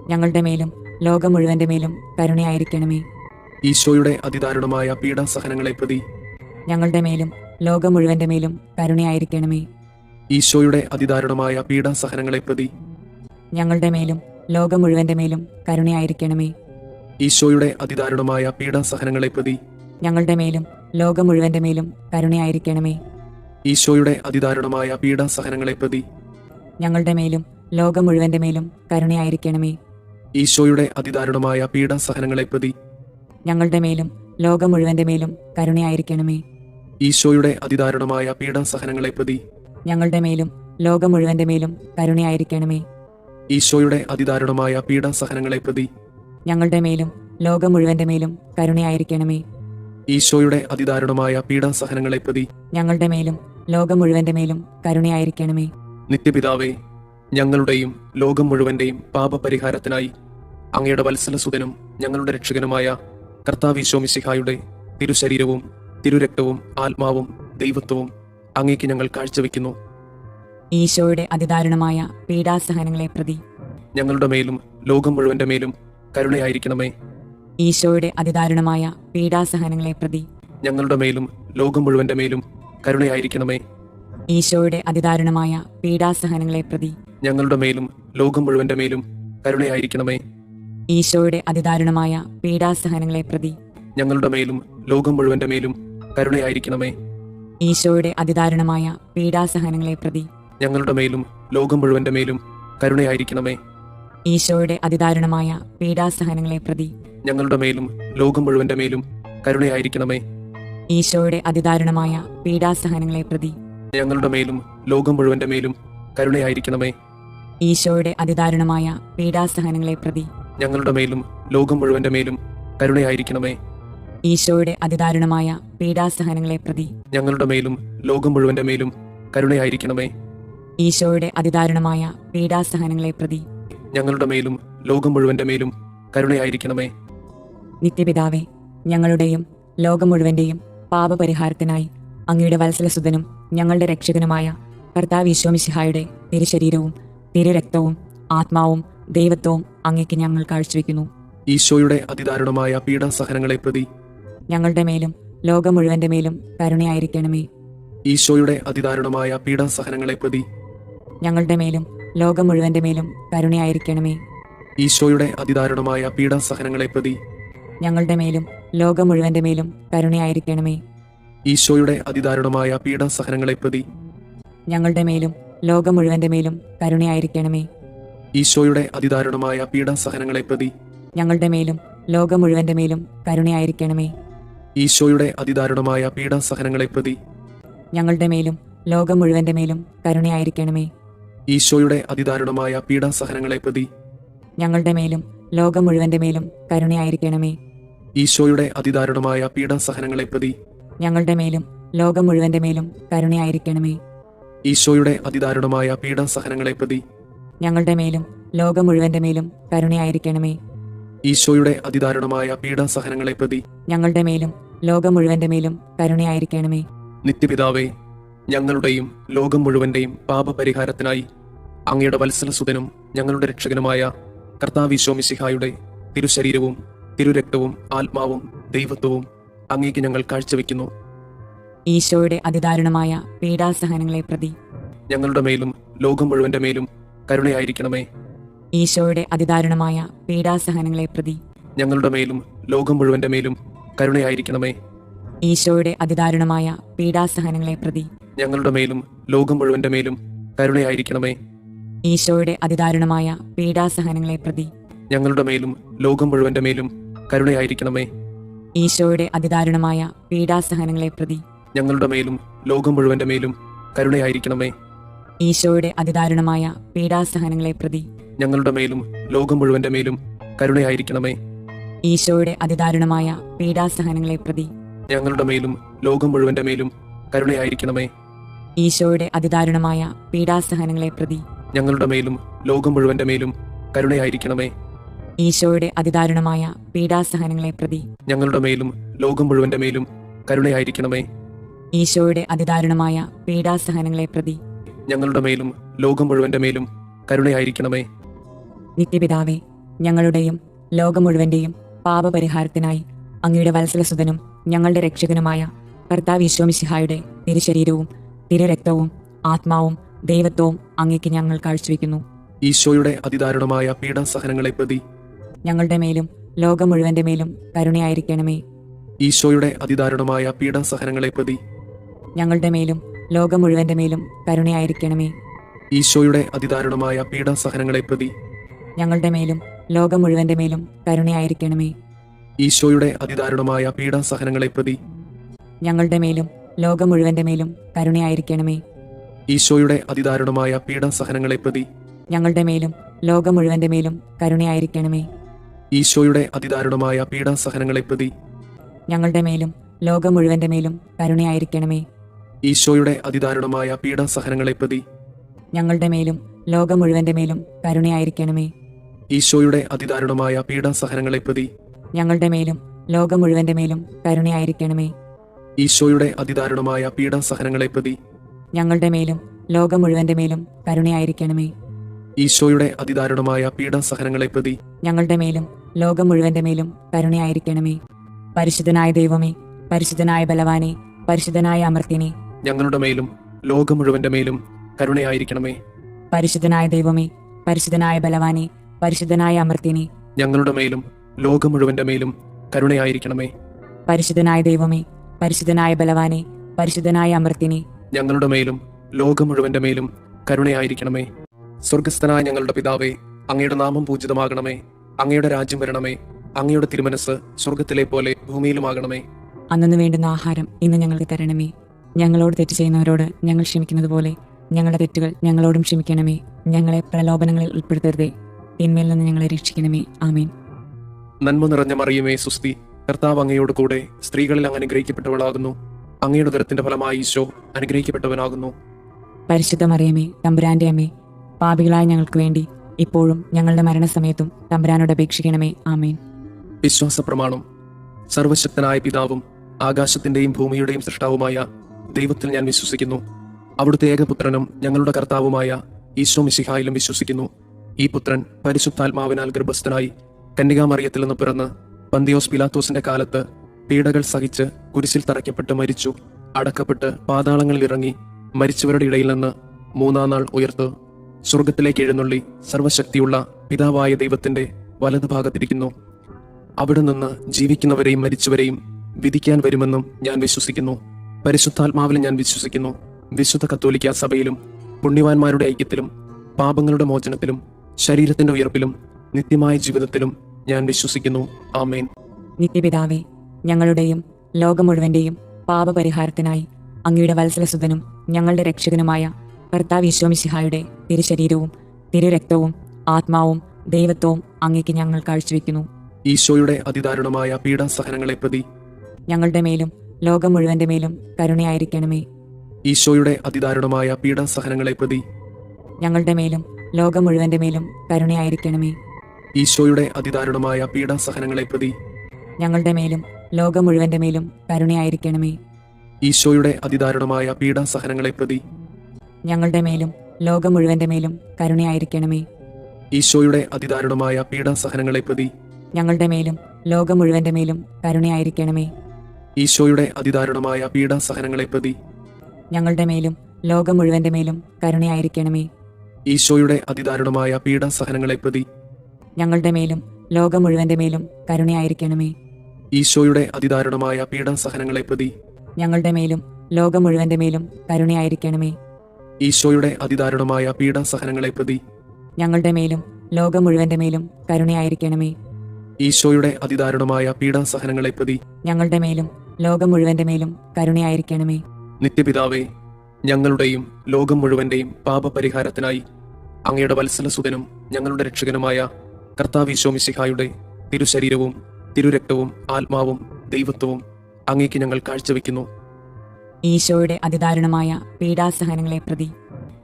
ഞങ്ങളുടെ മേലും ലോകം മുഴുവന്റെ മേലും കരുണയായിരിക്കണമേ. ഈശോയുടെ അതിദാരുണമായ പീഡാസഹനങ്ങളെ പ്രതി ഞങ്ങളുടെ മേലും ലോകം മുഴുവന്റെ മേലും കരുണയായിരിക്കണമേ. ഈശോയുടെ അതിദാരുണമായ പീഡാസഹനങ്ങളെ പ്രതി ഞങ്ങളുടെ മേലും ലോകം മുഴുവന്റെ മേലും കരുണയായിരിക്കണമേ. ഈശോയുടെ അതിദാരുണമായ പീഡാസഹനങ്ങളെ പ്രതി ഞങ്ങളുടെ മേലും ലോകം മുഴുവന്റെ മേലും കരുണയായിരിക്കണമേ. ഈശോയുടെ അതിദാരുണമായ പീഡാസഹനങ്ങളെ പ്രതി ഞങ്ങളുടെ മേലും ലോകം മുഴുവന്റെ മേലും കരുണയായിരിക്കണമേ. ഈശോയുടെ അതിദാരുണമായ പീഡാസഹനങ്ങളെ പ്രതി ഞങ്ങളുടെ മേലും ലോകം മുഴുവന്റെ മേലും കരുണയായിരിക്കണമേ. ഈശോയുടെ അതിദാരുണമായ പീഡാസഹനങ്ങളെ പ്രതി ഞങ്ങളുടെ മേലും ലോകം മുഴുവന്റെ മേലും കരുണയായിരിക്കണമേ. ഈശോയുടെ അതിദാരുണമായ പീഡാസഹനങ്ങളെ പ്രതി ഞങ്ങളുടെ മേലും ലോകം മുഴുവന്റെ മേലും കരുണയായിരിക്കണമേ. ഈശോയുടെ അതിദാരുണമായ പീഡാസഹനങ്ങളെ പ്രതി ഞങ്ങളുടെ മേലും ലോകം മുഴുവന്റെ മേലും കരുണയായിരിക്കണമേ. നിത്യപിതാവേ, ഞങ്ങളുടെയും ലോകം മുഴുവന്റെയും പാപപരിഹാരത്തിനായി അങ്ങയുടെ വത്സലസുതനും ഞങ്ങളുടെ രക്ഷകനുമായ കർത്താവ് മിശിഹായുടെ തിരുശരീരവും തിരുരക്തവും ആത്മാവും ദൈവത്വവും അങ്ങേക്ക് ഞങ്ങൾ കാഴ്ചവെക്കുന്നു. ഈശോയുടെ അതിദാരുണമായ പീഡാസഹനങ്ങളെ പ്രതി ഞങ്ങളുടെ മേലും ലോകം മുഴുവന്റെ മേലും കരുണയായിരിക്കണമേ. ഈശോയുടെ അതിദാരുണമായ പീഡാസഹനങ്ങളെ പ്രതി ഞങ്ങളുടെ മേലും ലോകം മുഴുവന്റെ മേലും കരുണയായിരിക്കണമേ. ഈശോയുടെ അതിദാരുണമായ പീഡാസഹനങ്ങളെ പ്രതി ഞങ്ങളുടെ മേലും ലോകം മുഴുവന്റെ മേലും കരുണയായിരിക്കണമേ. ഈശോയുടെ അതിദാരുണമായ പീഡാസഹനങ്ങളെ പ്രതി ഞങ്ങളുടെ മേലും ലോകം മുഴുവന്റെ മേലും കരുണയായിരിക്കണമേ. ഈശോയുടെ അതിദാരുണമായ പീഡാസഹനങ്ങളെ പ്രതി ഞങ്ങളുടെ മേലും ലോകം മുഴുവന്റെ മേലും കരുണയായിരിക്കണമേ. ഈശോയുടെ അതിദാരുണമായ പീഡാസഹനങ്ങളെ പ്രതി ഞങ്ങളുടെ മേലും ലോകം മുഴുവന്റെ മേലും കരുണയായിരിക്കണമേ. ഈശോയുടെ അതിദാരുണമായ പീഡാസഹനങ്ങളെ പ്രതി ഞങ്ങളുടെ മേലും ലോകം മുഴുവന്റെ മേലും കരുണയായിരിക്കണമേ. ഈശോയുടെ അതിദാരുണമായ പീഡാസഹനങ്ങളെ പ്രതി ഞങ്ങളുടെ മേലും ലോകം മുഴുവന്റെ മേലും കരുണയായിരിക്കണമേ. ഈശോയുടെ അതിദാരുണമായ പീഡാസഹനങ്ങളെ പ്രതി ഞങ്ങളുടെ മേലും ലോകം മുഴുവന്റെ മേലും കരുണയായിരിക്കണമേ. ഈശോയുടെ അതിദാരുണമായ പീഡാസഹനങ്ങളെ പ്രതി ഞങ്ങളുടെ മേലും ലോകം മുഴുവന്റെ മേലും കരുണയായിരിക്കണമേ. നിത്യപിതാവേ, ഞങ്ങളുടെയും ലോകം മുഴുവന്റെയും പാപപരിഹാരത്തിനായി അങ്ങയുടെ വത്സലസുതനും ഞങ്ങളുടെ രക്ഷകനുമായ കർത്താവ് മിശിഹായുടെ തിരുശരീരവും തിരുരക്തവും ആത്മാവും ദൈവത്വവും അങ്ങേക്ക് ഞങ്ങൾ കാഴ്ചവെക്കുന്നു. ഈശോയുടെ അതിദാരുണമായ പീഡാസഹനങ്ങളെ പ്രതി ഞങ്ങളുടെ മേലും ലോകം മുഴുവന്റെ മേലും കരുണയായിരിക്കണമേ. ഈശോയുടെ അതിദാരുണമായ പീഡാസഹനങ്ങളെ പ്രതി ഞങ്ങളുടെ മേലും ലോകം മുഴുവന്റെ മേലും കരുണയായിരിക്കണമേ. ഈശോയുടെ അതിദാരുണമായ പീഡാസഹനങ്ങളെ പ്രതി ഞങ്ങളുടെ മേലും ലോകം മുഴുവന്റെ മേലും കരുണയായിരിക്കണമേ. ഈശോയുടെ അതിദാരുണമായ പീഡാസഹനങ്ങളെ പ്രതി ഞങ്ങളുടെ മേലും ലോകം മുഴുവന്റെ മേലും കരുണയായിരിക്കണമേ. ഈശോയുടെ അതിദാരുണമായ പീഡാസഹനങ്ങളെ പ്രതി ഞങ്ങളുടെ മേലും ലോകം മുഴുവന്റെ മേലും കരുണയായിരിക്കണമേ. ഈശോയുടെ അതിദാരുണമായ പീഡാസഹനങ്ങളെ പ്രതി ഞങ്ങളുടെ മേലും ലോകം മുഴുവന്റെ മേലും കരുണയായിരിക്കണമേ. ഈശോയുടെ അതിദാരുണമായ പീഡാസഹനങ്ങളെ പ്രതി ഞങ്ങളുടെ മേലും ലോകം മുഴുവന്റെ മേലും കരുണയായിരിക്കണമേ. ഈശോയുടെ അതിദാരുണമായ പീഡാസഹനങ്ങളെ പ്രതി ഞങ്ങളുടെ മേലും ലോകം മുഴുവന്റെ മേലും കരുണയായിരിക്കണമേ. ഈശോയുടെ അതിദാരുണമായ പീഡാസഹനങ്ങളെ പ്രതി ഞങ്ങളുടെ മേലും ലോകം മുഴുവന്റെ മേലും കരുണയായിരിക്കണമേ. ഈശോയുടെ അതിദാരുണമായ പീഡാസഹനങ്ങളെ പ്രതി ഞങ്ങളുടെ മേലും ലോകം മുഴുവന്റെ മേലും കരുണയായിരിക്കണമേ. നിത്യപിതാവേ, ഞങ്ങളുടെയും ലോകം മുഴുവന്റെയും പാപപരിഹാരത്തിനായി അങ്ങയുടെ വത്സലസുതനും ഞങ്ങളുടെ രക്ഷകനുമായ കർത്താവ് മിശിഹായുടെ തിരുശരീരവും തിരുരക്തവും ആത്മാവും ദൈവത്വവും അങ്ങേക്ക് ഞങ്ങൾ കാഴ്ചവെക്കുന്നു. ഈശോയുടെ അതിദാരുണമായ പീഡാസഹനങ്ങളെ പ്രതി ഞങ്ങളുടെ മേലും ലോകം മുഴുവന്റെ മേലും കരുണയായിരിക്കണമേ. ഈശോയുടെ അതിദാരുണമായ പീഡാസഹനങ്ങളെ പ്രതി ഞങ്ങളുടെ മേലും ലോകം മുഴുവന്റെ മേലും കരുണയായിരിക്കണമേ. ഈശോയുടെ അതിദാരുണമായ പീഡാസഹനങ്ങളെ പ്രതി ഞങ്ങളുടെ മേലും ലോകം മുഴുവന്റെ മേലും കരുണയായിരിക്കണമേ. ഈശോയുടെ അതിദാരുണമായ പീഡാസഹനങ്ങളെ പ്രതി ഞങ്ങളുടെ മേലും ലോകം മുഴുവന്റെ മേലും കരുണയായിരിക്കണമേ. ഈശോയുടെ അതിദാരുണമായ പീഡാസഹനങ്ങളെ പ്രതി ഞങ്ങളുടെ മേലും ലോകം മുഴുവന്റെ മേലും കരുണയായിരിക്കണമേ. ഈശോയുടെ അതിദാരുണമായ പീഡാസഹനങ്ങളെ പ്രതി ഞങ്ങളുടെ മേലും ലോകം മുഴുവന്റെ മേലും കരുണയായിരിക്കണമേ. ഈശോയുടെ അതിദാരുണമായ പീഡാസഹനങ്ങളെ പ്രതി ഞങ്ങളുടെ മേലും ലോകം മുഴുവന്റെ മേലും കരുണയായിരിക്കണമേ. ഈശോയുടെ അതിദാരുണമായ പീഡാസഹനങ്ങളെ പ്രതി ഞങ്ങളുടെ മേലും ലോകം മുഴുവന്റെ മേലും കരുണയായിരിക്കണമേ. ഈശോയുടെ അതിദാരുണമായ പീഡാസഹനങ്ങളെ പ്രതി ഞങ്ങളുടെ മേലും ലോകം മുഴുവന്റെ മേലും കരുണയായിരിക്കണമേ. ഈശോയുടെ അതിദാരുണമായ പീഡാസഹനങ്ങളെ പ്രതി ഞങ്ങളുടെ മേലും ലോകം മുഴുവന്റെ മേലും കരുണയായിരിക്കണമേ. നിത്യപിതാവേ, ഞങ്ങളുടെയും ലോകം മുഴുവന്റെയും പാപപരിഹാരത്തിനായി അങ്ങയുടെ വത്സലസുതനും ഞങ്ങളുടെ രക്ഷകനുമായ കർത്താവ് ഈശോമിശിഹായുടെ തിരുശരീരവും തിരുരക്തവും ആത്മാവും ദൈവത്വവും അങ്ങേക്ക് ഞങ്ങൾ കാഴ്ചവെക്കുന്നു. ഈശോയുടെ അതിദാരുണമായ പീഡാസഹനങ്ങളെ പ്രതി ഞങ്ങളുടെ മേലും ലോകം മുഴുവന്റെ മേലും കരുണയായിരിക്കണമേ. ഈശോയുടെ അതിദാരുണമായ പീഡാസഹനങ്ങളെ പ്രതി ഞങ്ങളുടെ മേലും ലോകം മുഴുവന്റെ മേലും കരുണയായിരിക്കണമേ. ഈശോയുടെ അതിദാരുണമായ പീഡാസഹനങ്ങളെ പ്രതി ഞങ്ങളുടെ മേലും ലോകം മുഴുവന്റെ മേലും കരുണയായിരിക്കണമേ. ഈശോയുടെ അതിദാരുണമായ പീഡാസഹനങ്ങളെ പ്രതി ഞങ്ങളുടെ മേലും ലോകം മുഴുവന്റെ മേലും കരുണയായിരിക്കണമേ. ഈശോയുടെ അതിദാരുണമായ പീഡാസഹനങ്ങളെ പ്രതി ഞങ്ങളുടെ മേലും ലോകം മുഴുവന്റെ മേലും കരുണയായിരിക്കണമേ. ഈശോയുടെ അതിദാരുണമായ പീഡാസഹനങ്ങളെ പ്രതി ഞങ്ങളുടെ മേലും ലോകം മുഴുവന്റെ മേലും കരുണയായിരിക്കണമേ. ഈശോയുടെ അതിദാരുണമായ പീഡാസഹനങ്ങളെ പ്രതി ഞങ്ങളുടെ മേലും ലോകം മുഴുവന്റെ മേലും കരുണയായിരിക്കണമേ. ഈശോയുടെ അതിദാരുണമായ പീഡാസഹനങ്ങളെ പ്രതി ഞങ്ങളുടെ മേലും ലോകം മുഴുവന്റെ മേലും കരുണയായിരിക്കണമേ. ഈശോയുടെ അതിദാരുണമായ പീഡാസഹനങ്ങളെ പ്രതി ഞങ്ങളുടെ മേലും ലോകം മുഴുവന്റെ മേലും കരുണയായിരിക്കണമേ. ഈശോയുടെ അതിദാരുണമായ പീഡാസഹനങ്ങളെ പ്രതി ഞങ്ങളുടെ മേലും ലോകം മുഴുവന്റെ മേലും കരുണയായിരിക്കണമേ. പരിശുദ്ധനായ ദൈവമേ, പരിശുദ്ധനായ ബലവാനെ, പരിശുദ്ധനായ അമർത്യനെ, ഞങ്ങളുടെ മേലും ലോകം മുഴുവന്റെ മേലും കരുണയായിരിക്കണമേ. പരിശുദ്ധനായ ദൈവമേ, പരിശുദ്ധനായ ബലവാനെ, പരിശുദ്ധനായ അമർത്യനെ, ഞങ്ങളുടെ മേലും ലോകം മുഴുവന്റെ മേലും കരുണയായിരിക്കണമേ. പരിശുദ്ധനായ ദൈവമേ, പരിശുദ്ധനായ ബലവാനെ, പരിശുദ്ധനായ അമർത്യനെ, ഞങ്ങളുടെ മേലും ലോകം മുഴുവന്റെ മേലും കരുണയായിരിക്കണമേ. സ്വർഗസ്ഥനായ ഞങ്ങളുടെ പിതാവേ, അങ്ങയുടെ നാമം പൂജിതമാകണമേ. അങ്ങയുടെ രാജ്യം വരണമേ. അങ്ങയുടെ തിരുമനസ് സ്വർഗത്തിലെ പോലെ ഭൂമിയിലുമാകണമേ. അന്നു വേണ്ടുന്ന ആഹാരം ഇന്ന് ഞങ്ങൾക്ക് തരണമേ. ഞങ്ങളോട് തെറ്റ് ചെയ്യുന്നവരോട് ഞങ്ങൾ ക്ഷമിക്കുന്നത് പോലെ ഞങ്ങളുടെ തെറ്റുകൾ ഞങ്ങളോടും ക്ഷമിക്കണമേ. ഞങ്ങളെ പ്രലോഭനങ്ങളിൽ ഉൾപ്പെടുത്തരുതേ, തിന്മയിൽ നിന്ന് ഞങ്ങളെ രക്ഷിക്കണമേ. ആമേൻ. നന്മ നിറഞ്ഞ മറിയമേ, സുസ്തി, കർത്താവ് അങ്ങയോട് കൂടെ സ്ത്രീകളിൽ അങ്ങ് അനുഗ്രഹിക്കപ്പെട്ടവളാകുന്നു. അങ്ങയുടെ ഉദരത്തിന്റെ ഫലമായി ഈശോ അനുഗ്രഹിക്കപ്പെട്ടവനാകുന്നു. പരിശുദ്ധ മറിയമേ, തമ്പുരാന്റെ അമ്മേ, പാപികളായ ഞങ്ങൾക്ക് വേണ്ടി ഇപ്പോഴും ഞങ്ങളുടെ മരണസമയത്തും തമ്പുരാനോട് അപേക്ഷിക്കണമേ. ആമേൻ. വിശ്വാസ പ്രമാണം. സർവശക്തനായ പിതാവും ആകാശത്തിന്റെയും ഭൂമിയുടെയും സൃഷ്ടാവുമായ ദൈവത്തിൽ ഞാൻ വിശ്വസിക്കുന്നു. അവിടുത്തെ ഏകപുത്രനും ഞങ്ങളുടെ കർത്താവുമായ ഈശോ മിശിഹായിലും വിശ്വസിക്കുന്നു. ഈ പുത്രൻ പരിശുദ്ധാത്മാവിനാൽ ഗർഭസ്ഥനായി കന്യകാമറിയത്തിൽ നിന്ന് പിറന്ന് പന്തിയോസ് പിലാത്തോസിന്റെ കാലത്ത് പീഡകൾ സഹിച്ച് കുരിശിൽ തറയ്ക്കപ്പെട്ട് മരിച്ചു, അടക്കപ്പെട്ട് പാതാളങ്ങളിൽ ഇറങ്ങി, മരിച്ചവരുടെ ഇടയിൽ നിന്ന് മൂന്നാം നാൾ ഉയർത്ത് സ്വർഗത്തിലേക്ക് എഴുന്നള്ളി സർവശക്തിയുള്ള പിതാവായ ദൈവത്തിന്റെ വലതുഭാഗത്തിരിക്കുന്നു. അവിടെ നിന്ന് ജീവിക്കുന്നവരെയും മരിച്ചവരെയും വിധിക്കാൻ വരുമെന്നും ഞാൻ വിശ്വസിക്കുന്നു. പരിശുദ്ധാത്മാവിലും ഞാൻ വിശ്വസിക്കുന്നു. വിശുദ്ധ കത്തോലിക്ക സഭയിലും പുണ്യവാന്മാരുടെ ഐക്യത്തിലും പാപങ്ങളുടെ മോചനത്തിലും ശരീരത്തിന്റെ ഉയർപ്പിലും നിത്യമായ ജീവിതത്തിലും ഞാൻ വിശ്വസിക്കുന്നു. ആമേൻ. നിത്യപിതാവേ, ഞങ്ങളുടെയും ലോകം മുഴുവന്റെയും പാപപരിഹാരത്തിനായി അങ്ങയുടെ വത്സലസുതനും ഞങ്ങളുടെ രക്ഷകനുമായ കർത്താവ് ഈശോമിശിഹായുടെ തിരുശരീരവും തിരുരക്തവും ആത്മാവും ദൈവത്വവും അങ്ങേക്ക് ഞങ്ങൾ കാഴ്ചവെക്കുന്നു. ഈശോയുടെ അതിദാരുണമായ പീഡാസഹനങ്ങളെ പ്രതി ഞങ്ങളുടെ മേലും ലോകം മുഴുവന്റെ മേലും കരുണയായിരിക്കണമേ. ഈശോയുടെ അതിദാരുണമായ പീഡാസഹനങ്ങളെ പ്രതി ഞങ്ങളുടെ മേലും ലോകം മുഴുവന്റെ മേലും കരുണയായിരിക്കണമേ. ഈശോയുടെ അതിദാരുണമായ പീഡാസഹനങ്ങളെ പ്രതി ഞങ്ങളുടെ മേലും ലോകം മുഴുവന്റെ മേലും കരുണയായിരിക്കണമേ. ഈശോയുടെ അതിദാരുണമായ പീഡാസഹനങ്ങളെ പ്രതി ഞങ്ങളുടെ മേലും ലോകം മുഴുവന്റെ മേലും കരുണയായിരിക്കണമേ. ഈശോയുടെ അതിദാരുണമായ പീഡാസഹനങ്ങളെ പ്രതി ഞങ്ങളുടെ മേലും ലോകം മുഴുവന്റെ മേലും കരുണയായിരിക്കണമേ. ഈശോയുടെ അതിദാരുണമായ പീഡാസഹനങ്ങളെ പ്രതി ഞങ്ങളുടെ മേലും ലോകം മുഴുവന്റെ മേലും കരുണയായിരിക്കണമേ. ഈശോയുടെ അതിദാരുണമായ പീഡാസഹനങ്ങളെ പ്രതി ഞങ്ങളുടെ മേലും ലോകം മുഴുവന്റെ മേലും കരുണയായിരിക്കണമേ. ഈശോയുടെ അതിദാരുണമായ പീഡാസഹനങ്ങളെ പ്രതി ഞങ്ങളുടെ മേലും ലോകം മുഴുവന്റെ മേലും കരുണയായിരിക്കണമേ. ഈശോയുടെ അതിദാരുണമായ പീഡാസഹനങ്ങളെ പ്രതി ഞങ്ങളുടെ മേലും ലോകം മുഴുവന്റെ മേലും കരുണയായിരിക്കണമേ. ഈശോയുടെ അതിദാരുണമായ പീഡാസഹനങ്ങളെ പ്രതി ഞങ്ങളുടെ മേലും ലോകം മുഴുവന്റെ മേലും കരുണയായിരിക്കണമേ. നിത്യപിതാവേ, ഞങ്ങളുടെയും ലോകം മുഴുവന്റെയും പാപപരിഹാരത്തിനായി അങ്ങയുടെ വത്സലസുതനും ഞങ്ങളുടെ രക്ഷകനുമായ കർത്താവ് ഈശോ മിശിഹായുടെ തിരുശരീരവും തിരുരക്തവും ആത്മാവും ദൈവത്വവും അങ്ങേക്ക് ഞങ്ങൾ കാഴ്ചവെക്കുന്നു. ഈശോയുടെ അതിദാരുണമായ പീഡാസഹനങ്ങളെ പ്രതി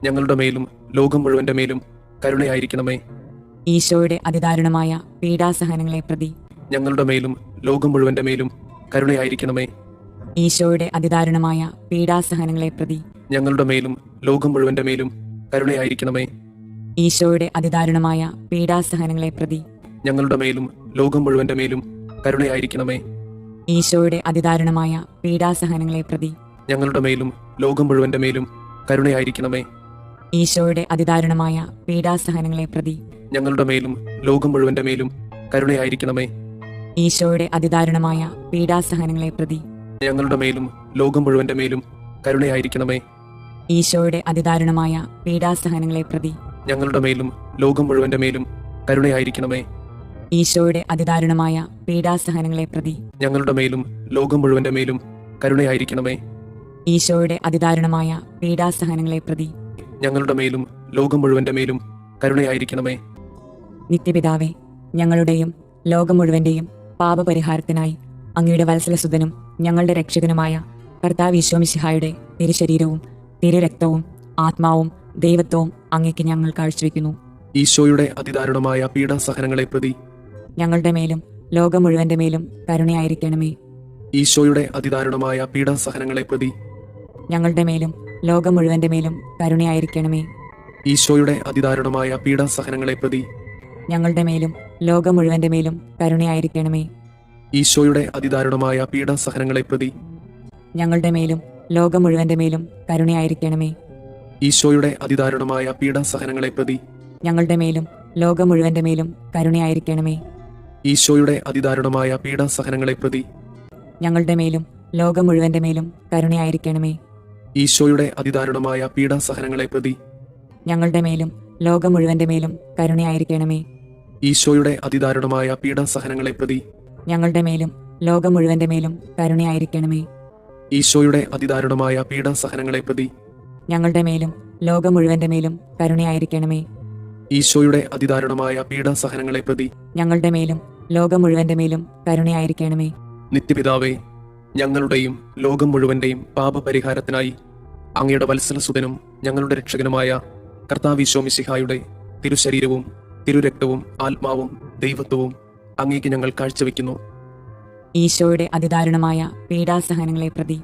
ഞങ്ങളുടെ മേലും ലോകം മുഴുവന്റെ മേലും കരുണയായിരിക്കണമേ. ഈശോയുടെ അതിദാരുണമായ പീഡാസഹനങ്ങളെ പ്രതി ഞങ്ങളുടെ മേലും ലോകം മുഴുവന്റെ മേലും കരുണയായിരിക്കണമേ. ഈശോയുടെ അതിദാരുണമായ പീഡാസഹനങ്ങളെ പ്രതി ഞങ്ങളുടെ മേലും ലോകം മുഴുവന്റെ മേലും കരുണയായിരിക്കണമേ. ഈശോയുടെ അതിദാരുണമായ പീഡാസഹനങ്ങളെ പ്രതി ഞങ്ങളുടെ മേലും ലോകം മുഴുവന്റെ മേലും കരുണയായിരിക്കണമേ. ഈശോയുടെ അതിദാരുണമായ പീഡാസഹനങ്ങളെ പ്രതി ഞങ്ങളുടെ മേലും ലോകം മുഴുവന്റെ മേലും കരുണയായിരിക്കണമേ. ഈശോയുടെ അതിദാരുണമായ പീഡാസഹനങ്ങളെ പ്രതി ഞങ്ങളുടെ മേലും ലോകം മുഴുവന്റെ മേലും കരുണയായിരിക്കണമേ. ഈശോയുടെ അതിദാരുണമായ പീഡാസഹനങ്ങളെ പ്രതി ഞങ്ങളുടെ മേലും ലോകം മുഴുവന്റെ മേലും കരുണയായിരിക്കണമേ. ഈശോയുടെ അതിദാരുണമായ പീഡാസഹനങ്ങളെ പ്രതി ഞങ്ങളുടെ മേലും ലോകം മുഴുവന്റെ മേലും കരുണയായിരിക്കണമേ. ഈശോയുടെ അതിദാരുണമായ പീഡാസഹനങ്ങളെ പ്രതി ഞങ്ങളുടെ മേലും ലോകം മുഴുവന്റെ മേലും കരുണയായിരിക്കണമേ. ഈശോയുടെ അതിദാരുണമായ പീഡാസഹനങ്ങളെ പ്രതി ഞങ്ങളുടെ മേലും ലോകം മുഴുവന്റെ മേലും കരുണയായിരിക്കണമേ. നിത്യപിതാവേ, ഞങ്ങളുടെയും ലോകം മുഴുവന്റെയും പാപപരിഹാരത്തിനായി അങ്ങയുടെ വത്സലസുതനും ഞങ്ങളുടെ രക്ഷകനുമായ കർത്താവ് ഈശോമിശിഹായുടെ തിരുശരീരവും തിരുരക്തവും ആത്മാവും ദൈവത്വവും അങ്ങേക്ക് ഞങ്ങൾ കാഴ്ചവെക്കുന്നു. ഈശോയുടെ അതിദാരുണമായ പീഡാസഹനങ്ങളെ പ്രതി ഞങ്ങളുടെ മേലും ലോകം മുഴുവന്റെ മേലും കരുണയായിരിക്കണമേ. ഈശോയുടെ അതിദാരുണമായ പീഡാസഹനങ്ങളെ പ്രതി ഞങ്ങളുടെ മേലും ലോകം മുഴുവന്റെ മേലും കരുണയായിരിക്കണമേ. ഈശോയുടെ അതിദാരുണമായ പീഡാസഹനങ്ങളെ പ്രതി ഞങ്ങളുടെ മേലും ലോകം മുഴുവന്റെ മേലും കരുണയായിരിക്കണമേ. ഈശോയുടെ അതിദാരുണമായ പീഡാസഹനങ്ങളെ പ്രതി ഞങ്ങളുടെ മേലും ലോകം മുഴുവന്റെ മേലും കരുണയായിരിക്കണമേ. ഈശോയുടെ അതിദാരുണമായ പീഡാസഹനങ്ങളെ പ്രതി ഞങ്ങളുടെ മേലും ലോകം മുഴുവന്റെ മേലും കരുണയായിരിക്കണമേ. ഈശോയുടെ അതിദാരുണമായ പീഡാസഹനങ്ങളെ പ്രതി ഞങ്ങളുടെ മേലും ലോകം മുഴുവന്റെ മേലും കരുണയായിരിക്കണമേ. ഈശോയുടെ അതിദാരുണമായ പീഡാസഹനങ്ങളെ പ്രതി ഞങ്ങളുടെ മേലും ലോകം മുഴുവന്റെ മേലും കരുണയായിരിക്കണമേ. ഈശോയുടെ അതിദാരുണമായ പീഡാസഹനങ്ങളെ പ്രതി ഞങ്ങളുടെ മേലും ലോകം മുഴുവന്റെ മേലും കരുണയായിരിക്കണമേ. ഈശോയുടെ അതിദാരുണമായ പീഡാസഹനങ്ങളെ പ്രതി ഞങ്ങളുടെ മേലും ലോകം മുഴുവന്റെ മേലും കരുണയായിരിക്കണമേ. ഈശോയുടെ അതിദാരുണമായ പീഡാസഹനങ്ങളെ പ്രതി ഞങ്ങളുടെ മേലും ലോകം മുഴുവന്റെ മേലും കരുണയായിരിക്കണമേ. നിത്യപിതാവേ, ഞങ്ങളുടെയും ലോകം മുഴുവന്റെയും പാപപരിഹാരത്തിനായി അങ്ങയുടെ വത്സലസുതനും ഞങ്ങളുടെ രക്ഷകനുമായ കർത്താവ് ഈശോമിശിഹായുടെ തിരുശരീരവും തിരുരക്തവും ആത്മാവും ദൈവത്വവും അങ്ങേക്ക് ഞങ്ങൾ കാഴ്ചവെക്കുന്നു. ഈശോയുടെ അതിദാരുണമായ പീഡാസഹനങ്ങളെ പ്രതി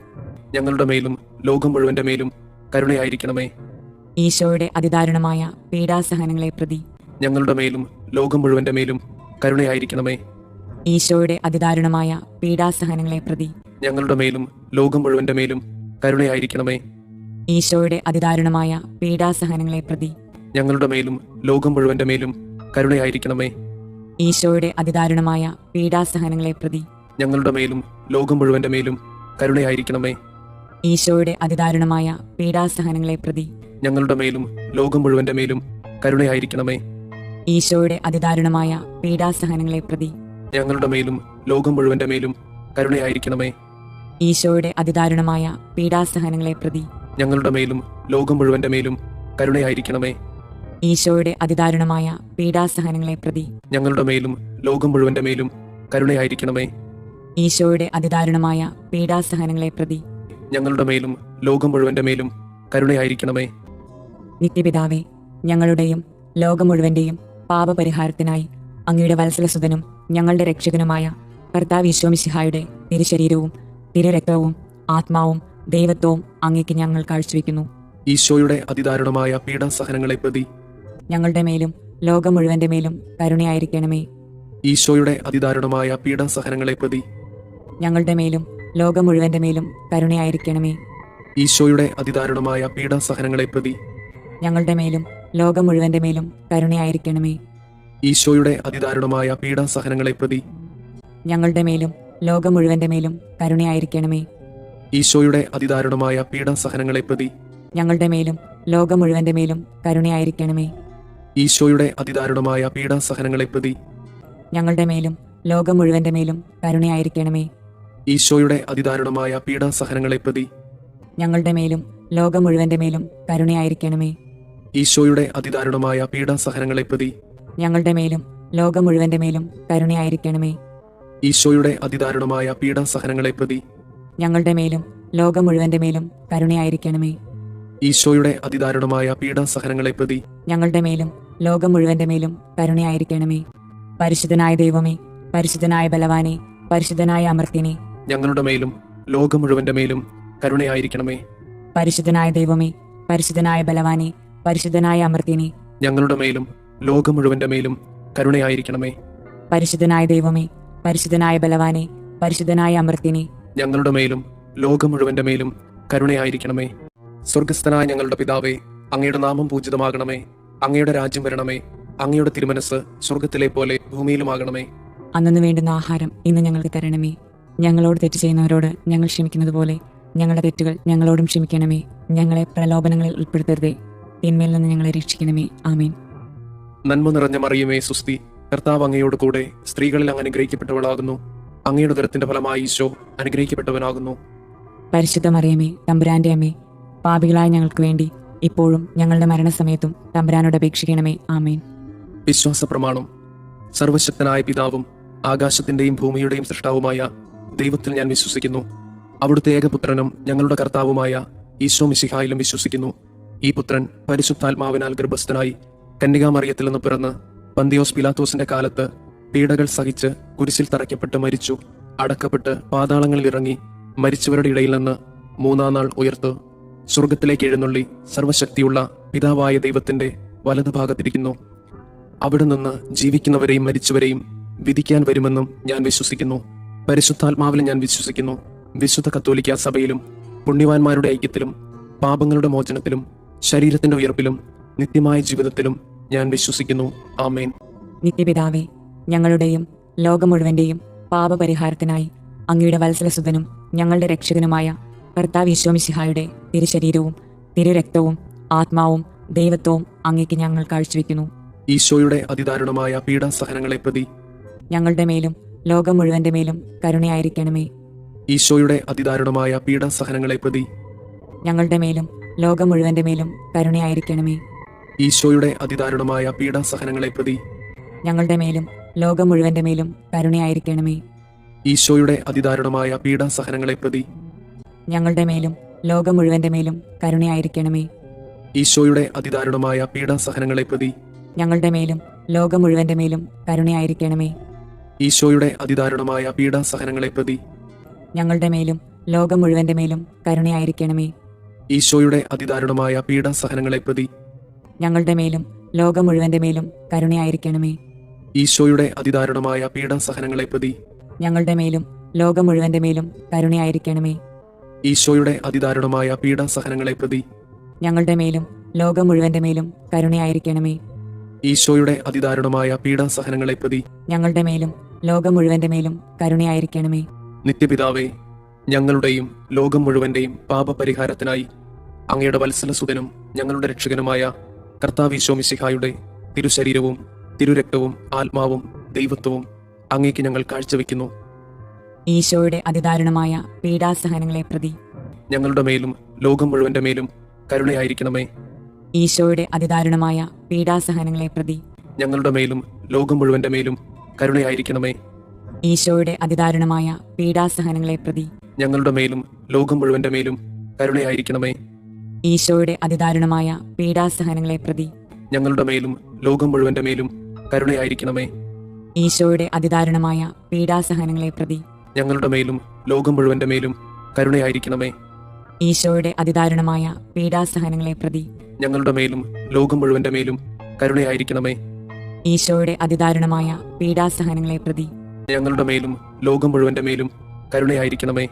ഞങ്ങളുടെ മേലും ലോകം മുഴുവന്റെ മേലും കരുണയായിരിക്കണമേ. ഈശോയുടെ അതിദാരുണമായ പീഡാസഹനങ്ങളെ പ്രതി ഞങ്ങളുടെ മേലും ലോകം മുഴുവന്റെ മേലും കരുണയായിരിക്കണമേ. ഈശോയുടെ അതിദാരുണമായ പീഡാസഹനങ്ങളെ പ്രതി ഞങ്ങളുടെ മേലും ലോകം മുഴുവന്റെ മേലും കരുണയായിരിക്കണമേ. ഈശോയുടെ അതിദാരുണമായ പീഡാസഹനങ്ങളെ പ്രതി ഞങ്ങളുടെ മേലും ലോകം മുഴുവന്റെ മേലും കരുണയായിരിക്കണമേ. ഈശോയുടെ അതിദാരുണമായ പീഡാസഹനങ്ങളെ പ്രതി ഞങ്ങളുടെ മേലും ലോകം മുഴുവന്റെ മേലും കരുണയായിരിക്കണമേ. ഈശോയുടെ അതിദാരുണമായ പീഡാസഹനങ്ങളെ പ്രതി ഞങ്ങളുടെ മേലും ലോകം മുഴുവന്റെ മേലും കരുണയായിരിക്കണമേ. ഈശോയുടെ അതിദാരുണമായ പീഡാസഹനങ്ങളെ പ്രതി ഞങ്ങളുടെ മേലും ലോകം മുഴുവന്റെ മേലും കരുണയായിരിക്കണമേ. ഈശോയുടെ അതിദാരുണമായ പീഡാസഹനങ്ങളെ പ്രതി ഞങ്ങളുടെ മേലും ലോകം മുഴുവന്റെ മേലും കരുണയായിരിക്കണമേ. ഈശോയുടെ അതിദാരുണമായ പീഡാസഹനങ്ങളെ പ്രതി ഞങ്ങളുടെ മേലും ലോകം മുഴുവന്റെ മേലും കരുണയായിരിക്കണമേ. ഈശോയുടെ അതിദാരുണമായ പീഡാസഹനങ്ങളെ പ്രതി ഞങ്ങളുടെ മേലും ലോകം മുഴുവന്റെ മേലും കരുണയായിരിക്കണമേ. നിത്യപിതാവേ, ഞങ്ങളുടെയും ലോകം മുഴുവന്റെയും പാപപരിഹാരത്തിനായി അങ്ങയുടെ വത്സലസുതനും ഞങ്ങളുടെ രക്ഷകനുമായ കർത്താവ് ഈശോമിശിഹായുടെ തിരുശരീരവും തിരുരക്തവും ആത്മാവും ദൈവത്വവും അങ്ങേക്ക് ഞങ്ങൾ കാഴ്ചവെക്കുന്നു. ഈശോയുടെ അതിദാരുണമായ പീഡാസഹനങ്ങളെ പ്രതി ഞങ്ങളുടെ മേലും ലോകം മുഴുവന്റെ മേലും കരുണയായിരിക്കണമേ. ഈശോയുടെ അതിദാരുണമായ പീഡാസഹനങ്ങളെ പ്രതി ഞങ്ങളുടെ മേലും ലോകം മുഴുവന്റെ മേലും കരുണയായിരിക്കണമേ. ഈശോയുടെ അതിദാരുണമായ പീഡാസഹനങ്ങളെ പ്രതി ഞങ്ങളുടെ മേലും ലോകം മുഴുവന്റെ മേലും കരുണയായിരിക്കണമേ. ഈശോയുടെ അതിദാരുണമായ പീഡാസഹനങ്ങളെ പ്രതി ഞങ്ങളുടെ മേലും ലോകം മുഴുവന്റെ മേലും കരുണയായിരിക്കണമേ. ഈശോയുടെ അതിദാരുണമായ പീഡാസഹനങ്ങളെ പ്രതി ഞങ്ങളുടെ മേലും ലോകം മുഴുവന്റെ മേലും കരുണയായിരിക്കണമേ. ഈശോയുടെ അതിദാരുണമായ പീഡാസഹനങ്ങളെ പ്രതി ഞങ്ങളുടെ മേലും ലോകം മുഴുവന്റെ മേലും കരുണയായിരിക്കണമേ. ഈശോയുടെ അതിദാരുണമായ പീഡാസഹനങ്ങളെ പ്രതി ഞങ്ങളുടെ മേലും ലോകം മുഴുവന്റെ മേലും കരുണയായിരിക്കണമേ. ഈശോയുടെ അതിദാരുണമായ പീഡാസഹനങ്ങളെ പ്രതി ഞങ്ങളുടെ മേലും ലോകം മുഴുവന്റെ മേലും കരുണയായിരിക്കണമേ. ഈശോയുടെ അതിദാരുണമായ പീഡാസഹനങ്ങളെ പ്രതി ഞങ്ങളുടെ മേലും ലോകം മുഴുവന്റെ മേലും കരുണയായിരിക്കണമേ. ഈശോയുടെ അതിദാരുണമായ പീഡാസഹനങ്ങളെ പ്രതി ഞങ്ങളുടെ മേലും ലോകം മുഴുവന്റെ മേലും കരുണയായിരിക്കണമേ. പരിശുദ്ധനായ ദൈവമേ, പരിശുദ്ധനായ ബലവാനെ, പരിശുദ്ധനായ അമർത്യനെ, ഞങ്ങളുടെ മേലും ലോകം മുഴുവന്റെ മേലും കരുണയായിരിക്കണമേ. പരിശുദ്ധനായ ദൈവമേ, പരിശുദ്ധനായ ബലവാനെ, പരിശുദ്ധനായ അമർത്യനെ, ഞങ്ങളുടെ മേലും ലോകം മുഴുവന്റെ മേലും കരുണയായിരിക്കണമേ. പരിശുദ്ധനായ ദൈവമേ, പരിശുദ്ധനായ ബലവാനെ, പരിശുദ്ധനായ അമർത്യനെ, ഞങ്ങളുടെ മേലും ലോകം മുഴുവന്റെ മേലും കരുണയായിരിക്കണമേ. സ്വർഗസ്ഥനായ ഞങ്ങളുടെ പിതാവേ, അങ്ങയുടെ നാമം പൂജിതമാകണമേ. അങ്ങയുടെ രാജ്യം വരണമേ. അങ്ങയുടെ തിരുമനസ് സ്വർഗത്തിലെ പോലെ ഭൂമിയിലുമാകണമേ. അന്നു വേണ്ടുന്ന ആഹാരം ഇന്ന് ഞങ്ങൾക്ക് തരണമേ. ഞങ്ങളോട് തെറ്റ് ചെയ്യുന്നവരോട് ഞങ്ങൾ ക്ഷമിക്കുന്നത് പോലെ ഞങ്ങളുടെ തെറ്റുകൾ ഞങ്ങളോടും ക്ഷമിക്കണമേ. ഞങ്ങളെ പ്രലോഭനങ്ങളിൽ ഉൾപ്പെടുത്തരുതേ, തിന്മയിൽ നിന്ന് ഞങ്ങളെ രക്ഷിക്കണമേ. ആമേൻ. നന്മ നിറഞ്ഞ മറിയമേ, സുസ്തി, കർത്താവ് അങ്ങയോട് കൂടെ സ്ത്രീകളിൽ അങ്ങ് അനുഗ്രഹിക്കപ്പെട്ടവളാകുന്നു. അങ്ങയുടെ ഉദരത്തിന്റെ ഫലമായി ഈശോ അനുഗ്രഹിക്കപ്പെട്ടവനാകുന്നു. പരിശുദ്ധ മറിയമേ, തമ്പുരാന്റെ അമ്മേ, പാപികളായ ഞങ്ങൾക്ക് വേണ്ടി ഇപ്പോഴും ഞങ്ങളുടെ മരണസമയത്തും തമ്പുരാനോട് അപേക്ഷിക്കണമേ. ആമേൻ. വിശ്വാസ പ്രമാണം. സർവശക്തനായ പിതാവും ആകാശത്തിന്റെയും ഭൂമിയുടെയും സൃഷ്ടാവുമായ ദൈവത്തിൽ ഞാൻ വിശ്വസിക്കുന്നു. അവിടുത്തെ ഏകപുത്രനും ഞങ്ങളുടെ കർത്താവുമായ ഈശോ മിശിഹായിലും വിശ്വസിക്കുന്നു. ഈ പുത്രൻ പരിശുദ്ധാത്മാവിനാൽ ഗർഭസ്ഥനായി കന്യകാമറിയത്തിൽ നിന്ന് പിറന്ന് പന്തിയോസ് പിലാത്തോസിന്റെ കാലത്ത് പീഡകൾ സഹിച്ച് കുരിശിൽ തറയ്ക്കപ്പെട്ട് മരിച്ചു, അടക്കപ്പെട്ട് പാതാളങ്ങളിൽ ഇറങ്ങി, മരിച്ചവരുടെ ഇടയിൽ നിന്ന് മൂന്നാം നാൾ ഉയർത്ത് സ്വർഗത്തിലേക്ക് എഴുന്നള്ളി സർവശക്തിയുള്ള പിതാവായ ദൈവത്തിന്റെ വലതുഭാഗത്തിരിക്കുന്നു. അവിടെ നിന്ന് ജീവിക്കുന്നവരെയും മരിച്ചവരെയും വിധിക്കാൻ വരുമെന്നും ഞാൻ വിശ്വസിക്കുന്നു. പരിശുദ്ധാത്മാവിലും ഞാൻ വിശ്വസിക്കുന്നു. വിശുദ്ധ കത്തോലിക്ക സഭയിലും പുണ്യവാന്മാരുടെ ഐക്യത്തിലും പാപങ്ങളുടെ മോചനത്തിലും ശരീരത്തിന്റെ ഉയർപ്പിലും നിത്യമായ ജീവിതത്തിലും ഞാൻ വിശ്വസിക്കുന്നു. ആമേൻ. നിത്യപിതാവേ, ഞങ്ങളുടെയും ലോകം മുഴുവന്റെയും പാപപരിഹാരത്തിനായി അങ്ങയുടെ വത്സലസുതനും ഞങ്ങളുടെ രക്ഷകനുമായ കർത്താവ് ഈശോ മിശിഹായുടെ തിരുശരീരവും തിരുരക്തവും ആത്മാവും ദൈവത്വവും അങ്ങേക്ക് ഞങ്ങൾ കാഴ്ചവെക്കുന്നു. ഈശോയുടെ അതിദാരുണമായ പീഡാസഹനങ്ങളെ പ്രതി ഞങ്ങളുടെ മേലും ലോകം മുഴുവന്റെ മേലും കരുണയായിരിക്കണമേ. ഈശോയുടെ അതിദാരുണമായ പീഡാസഹനങ്ങളെ പ്രതി ഞങ്ങളുടെ മേലും ലോകം മുഴുവന്റെ മേലും കരുണയായിരിക്കണമേ. ഈശോയുടെ അതിദാരുണമായ പീഡാസഹനങ്ങളെ പ്രതി ഞങ്ങളുടെ മേലും ലോകം മുഴുവന്റെ മേലും കരുണയായിരിക്കണമേ. ഈശോയുടെ അതിദാരുണമായ പീഡാസഹനങ്ങളെ പ്രതി ഞങ്ങളുടെ മേലും ലോകം മുഴുവന്റെ മേലും കരുണയായിരിക്കണമേ. ഈശോയുടെ അതിദാരുണമായ പീഡാസഹനങ്ങളെ പ്രതി ഞങ്ങളുടെ മേലും ലോകം മുഴുവന്റെ മേലും കരുണയായിരിക്കണമേ. ഈശോയുടെ അതിദാരുണമായ പീഡാസഹനങ്ങളെ പ്രതി ഞങ്ങളുടെ മേലും ലോകം മുഴുവന്റെ മേലും കരുണയായിരിക്കണമേ. ഈശോയുടെ അതിദാരുണമായ പീഡാസഹനങ്ങളെ പ്രതി ഞങ്ങളുടെ മേലും ലോകം മുഴുവന്റെ മേലും കരുണയായിരിക്കണമേ. ഈശോയുടെ അതിദാരുണമായ പീഡാസഹനങ്ങളെ പ്രതി ഞങ്ങളുടെ മേലും ലോകം മുഴുവന്റെ മേലും കരുണയായിരിക്കണമേ. ഈശോയുടെ അതിദാരുണമായ പീഡാസഹനങ്ങളെ പ്രതി ഞങ്ങളുടെ മേലും ലോകം മുഴുവന്റെ മേലും കരുണയായിരിക്കണമേ. ഈശോയുടെ അതിദാരുണമായ പീഡാസഹനങ്ങളെ പ്രതി ഞങ്ങളുടെ മേലും ലോകം മുഴുവന്റെ മേലും കരുണയായിരിക്കണമേ. നിത്യപിതാവേ, ഞങ്ങളുടെയും ലോകം മുഴുവന്റെയും പാപപരിഹാരത്തിനായി അങ്ങയുടെ വത്സലസുതനും ഞങ്ങളുടെ രക്ഷകനുമായ കർത്താവ് ഈശോ മിശിഹായുടെ തിരുശരീരവും തിരുരക്തവും ആത്മാവും ദൈവത്വവും അങ്ങേക്ക് ഞങ്ങൾ കാഴ്ചവെക്കുന്നു. ഈശോയുടെ അതിദാരുണമായ പീഡാസഹനങ്ങളെ പ്രതി ഞങ്ങളുടെ മേലും ലോകം മുഴുവന്റെ മേലും കരുണയായിരിക്കണമേ. ഈശോയുടെ അതിദാരുണമായ പീഡാസഹനങ്ങളെ പ്രതി ഞങ്ങളുടെ മേലും ലോകം മുഴുവന്റെ മേലും കരുണയായിരിക്കണമേ. ഈശോയുടെ അതിദാരുണമായ പീഡാസഹനങ്ങളെ പ്രതി ഞങ്ങളുടെ മേലും ലോകം മുഴുവന്റെ മേലും കരുണയായിരിക്കണമേ. ഈശോയുടെ അതിദാരുണമായ പീഡാസഹനങ്ങളെ പ്രതി ഞങ്ങളുടെ മേലും ലോകം മുഴുവന്റെ മേലും കരുണയായിരിക്കണമേ. ഈശോയുടെ അതിദാരുണമായ പീഡാസഹനങ്ങളെ പ്രതി ഞങ്ങളുടെ മേലും ലോകം മുഴുവന്റെ മേലും കരുണയായിരിക്കണമേ. ഈശോയുടെ അതിദാരുണമായ പീഡാസഹനങ്ങളെ പ്രതി ഞങ്ങളുടെ മേലും ലോകം മുഴുവന്റെ മേലും കരുണയായിരിക്കണമേ. ഈശോയുടെ അതിദാരുണമായ പീഡാസഹനങ്ങളെ പ്രതി ഞങ്ങളുടെ മേലും ലോകം മുഴുവന്റെ മേലും കരുണയായിരിക്കണമേ.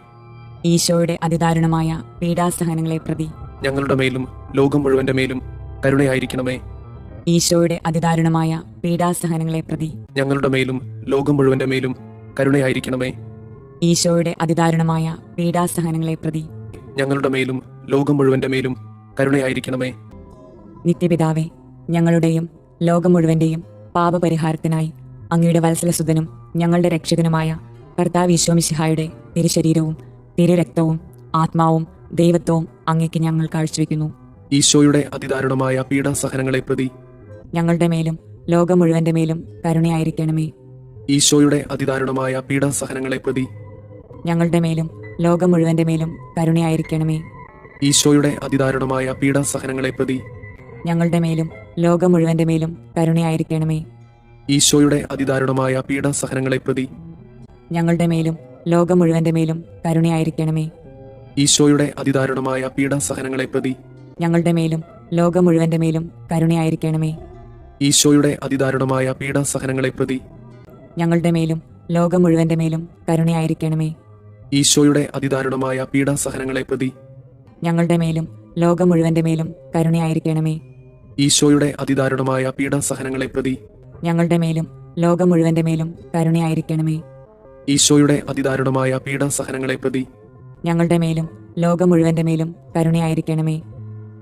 ഈശോയുടെ അതിദാരുണമായ പീഡാസഹനങ്ങളെ പ്രതി ഞങ്ങളുടെ മേലും ലോകം മുഴുവന്റെ മേലും കരുണയായിരിക്കണമേ. ഈശോയുടെ അതിദാരുണമായ പീഡാസഹനങ്ങളെ പ്രതി ഞങ്ങളുടെ മേലും ലോകം മുഴുവന്റെ മേലും കരുണയായിരിക്കണമേ. ഈശോയുടെ അതിദാരുണമായ പീഡാസഹനങ്ങളെ പ്രതി ഞങ്ങളുടെ മേലും ലോകം മുഴുവന്റെ മേലും കരുണയായിരിക്കണമേ. നിത്യപിതാവേ, ഞങ്ങളുടെയും ലോകം മുഴുവന്റെയും പാപപരിഹാരത്തിനായി അങ്ങയുടെ വത്സലസുതനും ഞങ്ങളുടെ രക്ഷകനുമായ കർത്താവ് ഈശോ മിശിഹായുടെ തിരുശരീരവും തിരുരക്തവും ആത്മാവും ദൈവത്വവും അങ്ങേക്ക് ഞങ്ങൾ കാഴ്ചവെക്കുന്നു. ഈശോയുടെ അതിദാരുണമായ പീഡാസഹനങ്ങളെ പ്രതി ഞങ്ങളുടെ മേലും ലോകം മുഴുവന്റെ മേലും കരുണയായിരിക്കണമേ. ഈശോയുടെ അതിദാരുണമായ പീഡാസഹനങ്ങളെ പ്രതി ഞങ്ങളുടെ മേലും ലോകം മുഴുവന്റെ മേലും കരുണയായിരിക്കണമേ. ഈശോയുടെ അതിദാരുണമായ പീഡാസഹനങ്ങളെ പ്രതി ഞങ്ങളുടെ മേലും ലോകം മുഴുവന്റെ മേലും കരുണയായിരിക്കണമേ. ഈശോയുടെ അതിദാരുണമായ പീഡാസഹനങ്ങളെ പ്രതി ഞങ്ങളുടെ മേലും ലോകം മുഴുവന്റെ മേലും കരുണയായിരിക്കണമേ. ഈശോയുടെ അതിദാരുണമായ പീഡാസഹനങ്ങളെ പ്രതി ഞങ്ങളുടെ മേലും ലോകം മുഴുവന്റെ മേലും കരുണയായിരിക്കണമേ. ഈശോയുടെ അതിദാരുണമായ പീഡാസഹനങ്ങളെ പ്രതി ഞങ്ങളുടെ മേലും ലോകം മുഴുവന്റെ മേലും കരുണയായിരിക്കണമേ. ഈശോയുടെ അതിദാരുണമായ പീഡാസഹനങ്ങളെ പ്രതി ഞങ്ങളുടെ മേലും ലോകം മുഴുവന്റെ മേലും കരുണയായിരിക്കണമേ. ഈശോയുടെ അതിദാരുണമായ പീഡാസഹനങ്ങളെ പ്രതി ഞങ്ങളുടെ മേലും ലോകം മുഴുവന്റെ മേലും കരുണയായിരിക്കണമേ. ഈശോയുടെ അതിദാരുണമായ പീഡാസഹനങ്ങളെ പ്രതി ഞങ്ങളുടെ മേലും ലോകം മുഴുവന്റെ മേലും കരുണയായിരിക്കണമേ.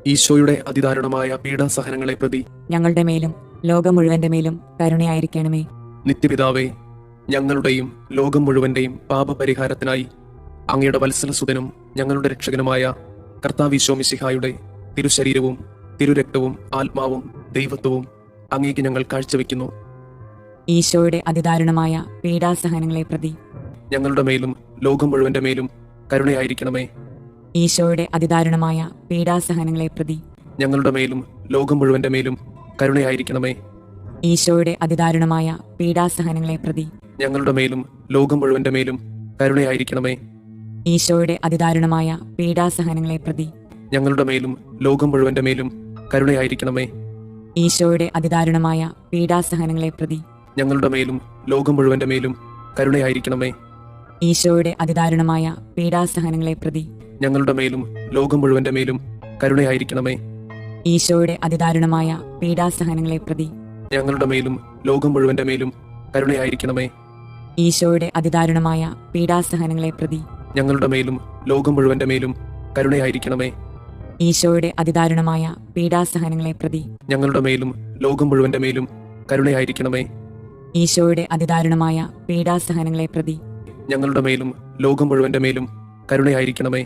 ഈശോയുടെ അതിദാരുണമായ പീഡാസഹനങ്ങളെ പ്രതി ഞങ്ങളുടെ മേലും ലോകം മുഴുവന്റെ മേലും കരുണയായിരിക്കണമേ. നിത്യപിതാവേ, ഞങ്ങളുടെയും ലോകം മുഴുവന്റെയും പാപപരിഹാരത്തിനായി അങ്ങയുടെ വത്സലസുതനും ഞങ്ങളുടെ രക്ഷകനുമായ കർത്താവീശോ മിശിഹായുടെ തിരുശരീരവും തിരുരക്തവും ആത്മാവും ദൈവത്വവും അങ്ങേക്ക് ഞങ്ങൾ കാഴ്ചവെക്കുന്നു. ഈശോയുടെ അതിദാരുണമായ പീഡാസഹനങ്ങളെ പ്രതി ഞങ്ങളുടെ മേലും ലോകം മുഴുവന്റെ മേലും കരുണയായിരിക്കണമേ. ഈശോയുടെ അതിദാരുണമായ പീഡാസഹനങ്ങളെ പ്രതി ഞങ്ങളുടെ മേലും ലോകം മുഴുവന്റെ മേലും കരുണയായിരിക്കണമേ. ഈശോയുടെ അതിദാരുണമായ പീഡാസഹനങ്ങളെ പ്രതി ഞങ്ങളുടെ മേലും ലോകം മുഴുവന്റെ മേലും കരുണയായിരിക്കണമേ. ഈശോയുടെ അതിദാരുണമായ പീഡാസഹനങ്ങളെ പ്രതി ഞങ്ങളുടെ മേലും ലോകം മുഴുവന്റെ മേലും കരുണയായിരിക്കണമേ. ഈശോയുടെ അതിദാരുണമായ പീഡാസഹനങ്ങളെ പ്രതി ഞങ്ങളുടെ മേലും ലോകം മുഴുവന്റെ മേലും കരുണയായിരിക്കണമേ. ഈശോയുടെ അതിദാരുണമായ പീഡാസഹനങ്ങളെ പ്രതി ഞങ്ങളുടെ മേലും ലോകം മുഴുവന്റെ മേലും കരുണയായിരിക്കണമേ. ഈശോയുടെ അതിദാരുണമായ പീഡാസഹനങ്ങളെ പ്രതി ഞങ്ങളുടെ മേലും ലോകം മുഴുവന്റെ മേലും കരുണയായിരിക്കണമേ. ഈശോയുടെ അതിദാരുണമായ പീഡാസഹനങ്ങളെ പ്രതി ഞങ്ങളുടെ മേലും ലോകം മുഴുവന്റെ മേലും കരുണയായിരിക്കണമേ. ഈശോയുടെ അതിദാരുണമായ പീഡാസഹനങ്ങളെ പ്രതി ഞങ്ങളുടെ മേലും ലോകം മുഴുവന്റെ മേലും കരുണയായിരിക്കണമേ. ഈശോയുടെ അതിദാരുണമായ പീഡാസഹനങ്ങളെ പ്രതി ഞങ്ങളുടെ മേലും ലോകം മുഴുവന്റെ മേലും കരുണയായിരിക്കണമേ.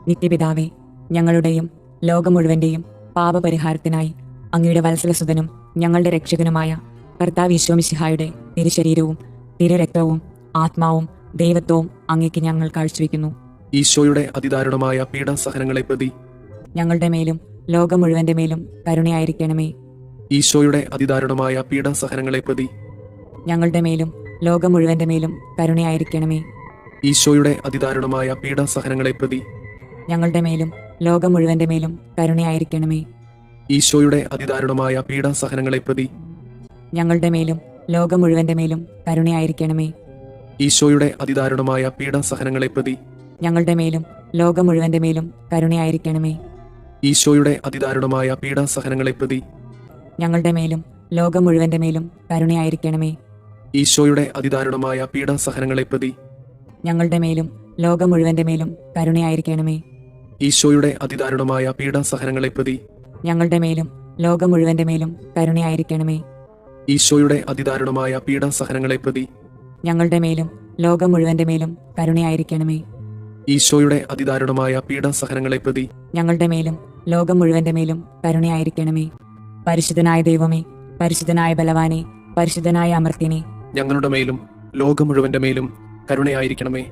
നിത്യപിതാവേ, ഞങ്ങളുടെയും ലോകം മുഴുവന്റെയും പാപപരിഹാരത്തിനായി അങ്ങയുടെ വത്സലസുതനും ഞങ്ങളുടെ രക്ഷകനുമായ കർത്താവ് ഈശോ മിശിഹായുടെ തിരുശരീരവും തിരുരക്തവും ആത്മാവും ദൈവത്വവും അങ്ങേക്ക് ഞങ്ങൾ കാഴ്ചവെക്കുന്നു. ഈശോയുടെ അതിദാരുണമായ പീഡാസഹനങ്ങളെ പ്രതി ഞങ്ങളുടെ മേലും ലോകം മുഴുവന്റെ മേലും കരുണയായിരിക്കണമേ. ഈശോയുടെ അതിദാരുണമായ പീഡാസഹനങ്ങളെ പ്രതി ഞങ്ങളുടെ മേലും ലോകം മുഴുവന്റെ മേലും കരുണയായിരിക്കണമേ. ഈശോയുടെ അതിദാരുണമായ പീഡാസഹനങ്ങളെ പ്രതി ഞങ്ങളുടെ മേലും ലോകം മുഴുവന്റെ മേലും കരുണയായിരിക്കണമേ. ഈശോയുടെ അതിദാരുണമായ പീഡാസഹനങ്ങളെ പ്രതി ഞങ്ങളുടെ മേലും ലോകം മുഴുവന്റെ മേലും കരുണയായിരിക്കണമേ. ഈശോയുടെ അതിദാരുണമായ പീഡാസഹനങ്ങളെ പ്രതി ഞങ്ങളുടെ മേലും ലോകം മുഴുവന്റെ മേലും കരുണയായിരിക്കണമേ. ഈശോയുടെ അതിദാരുണമായ പീഡാസഹനങ്ങളെ പ്രതി ഞങ്ങളുടെ മേലും ലോകം മുഴുവന്റെ മേലും കരുണയായിരിക്കണമേ. ഈശോയുടെ അതിദാരുണമായ പീഡാസഹനങ്ങളെ പ്രതി ഞങ്ങളുടെ മേലും ലോകം മുഴുവന്റെ മേലും കരുണയായിരിക്കണമേ. ഈശോയുടെ അതിദാരുണമായ പീഡാസഹനങ്ങളെ പ്രതി ഞങ്ങളുടെ മേലും ലോകം മുഴുവന്റെ മേലും കരുണയായിരിക്കണമേ. ഈശോയുടെ അതിദാരുണമായ പീഡാസഹനങ്ങളെ പ്രതി ഞങ്ങളുടെ മേലും ലോകം മുഴുവന്റെ മേലും കരുണയായിരിക്കണമേ. ഈശോയുടെ അതിദാരുണമായ പീഡാസഹനങ്ങളെ പ്രതി ഞങ്ങളുടെ മേലും ലോകം മുഴുവന്റെ മേലും കരുണയായിരിക്കണമേ. പരിശുദ്ധനായ ദൈവമേ, പരിശുദ്ധനായ ബലവാനെ, പരിശുദ്ധനായ അമർത്യനെ, ഞങ്ങളുടെ മേലും ലോകം മുഴുവന്റെ മേലും കരുണയായിരിക്കണമേ.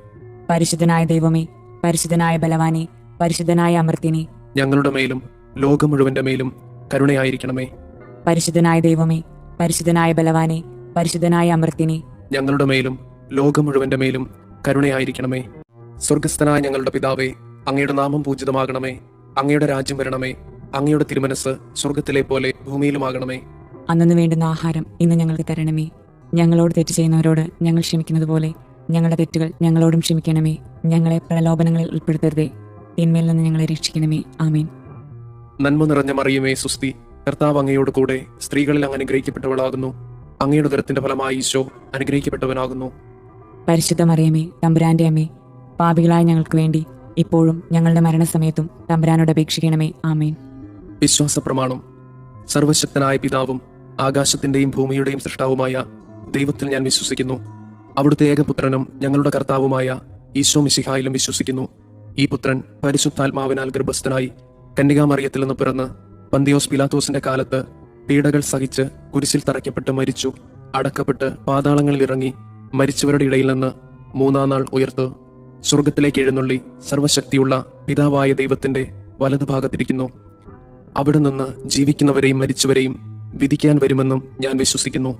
പരിശുദ്ധനായ ദൈവമേ, പരിശുദ്ധനായ ബലവാനെ, പരിശുദ്ധനായ അമർത്യനെ, ഞങ്ങളുടെ മേലും ലോകം മുഴുവന്റെ മേലും കരുണയായിരിക്കണമേ. പരിശുദ്ധനായ ദൈവമേ, പരിശുദ്ധനായ ബലവാനെ, പരിശുദ്ധനായ അമർത്യനെ, ഞങ്ങളുടെ മേലും ലോകം മുഴുവന്റെ മേലും കരുണയായിരിക്കണമേ. സ്വർഗസ്ഥനായ ഞങ്ങളുടെ പിതാവേ, അങ്ങയുടെ നാമം പൂജിതമാകണമേ. അങ്ങയുടെ രാജ്യം വരണമേ. അങ്ങയുടെ തിരുമനസ് സ്വർഗത്തിലെ പോലെ ഭൂമിയിലുമാകണമേ. അന്നു വേണ്ടുന്ന ആഹാരം ഇന്ന് ഞങ്ങൾക്ക് തരണമേ. ഞങ്ങളോട് തെറ്റ് ചെയ്യുന്നവരോട് ഞങ്ങൾ ക്ഷമിക്കുന്നത് പോലെ ഞങ്ങളുടെ തെറ്റുകൾ ഞങ്ങളോടും ക്ഷമിക്കണമേ. ഞങ്ങളെ പ്രലോഭനങ്ങളിൽ ഉൾപ്പെടുത്തരുതേ, തിന്മയിൽ നിന്ന് ഞങ്ങളെ രക്ഷിക്കണമേ. ആമേൻ. നന്മ നിറഞ്ഞ മറിയമേ സുസ്തി, കർത്താവ് അങ്ങയോട് കൂടെ സ്ത്രീകളിൽ അങ്ങ് അനുഗ്രഹിക്കപ്പെട്ടവളാകുന്നു. അങ്ങയുടെ ഉദരത്തിന്റെ ഫലമായി ഈശോ അനുഗ്രഹിക്കപ്പെട്ടവനാകുന്നു. പരിശുദ്ധ മറിയമേ, തമ്പുരാന്റെ അമ്മേ, പാപികളായ ഞങ്ങൾക്ക് വേണ്ടി ഇപ്പോഴും ഞങ്ങളുടെ മരണസമയത്തും തമ്പുരാനോട് അപേക്ഷിക്കണമേ. ആമേൻ. വിശ്വാസ പ്രമാണം. സർവശക്തനായ പിതാവും ആകാശത്തിന്റെയും ഭൂമിയുടെയും സൃഷ്ടാവുമായ ദൈവത്തിൽ ഞാൻ വിശ്വസിക്കുന്നു. അവിടുത്തെ ഏകപുത്രനും ഞങ്ങളുടെ കർത്താവുമായ ഈശോ മിശിഹായിലും വിശ്വസിക്കുന്നു. ഈ പുത്രൻ പരിശുദ്ധാത്മാവിനാൽ ഗർഭസ്ഥനായി കന്യകാമറിയത്തിൽ നിന്ന് പിറന്ന് പന്തിയോസ് പിലാത്തോസിന്റെ കാലത്ത് പീഡകൾ സഹിച്ച് കുരിശിൽ തറയ്ക്കപ്പെട്ട് മരിച്ചു, അടക്കപ്പെട്ട് പാതാളങ്ങളിൽ ഇറങ്ങി മരിച്ചവരുടെ ഇടയിൽ നിന്ന് മൂന്നാം നാൾ ഉയർത്ത് സ്വർഗത്തിലേക്ക് എഴുന്നള്ളി സർവശക്തിയുള്ള പിതാവായ ദൈവത്തിന്റെ വലതുഭാഗത്തിരിക്കുന്നു. അവിടെ നിന്ന് ജീവിക്കുന്നവരെയും മരിച്ചവരെയും വിധിക്കാൻ വരുമെന്നും ഞാൻ വിശ്വസിക്കുന്നു.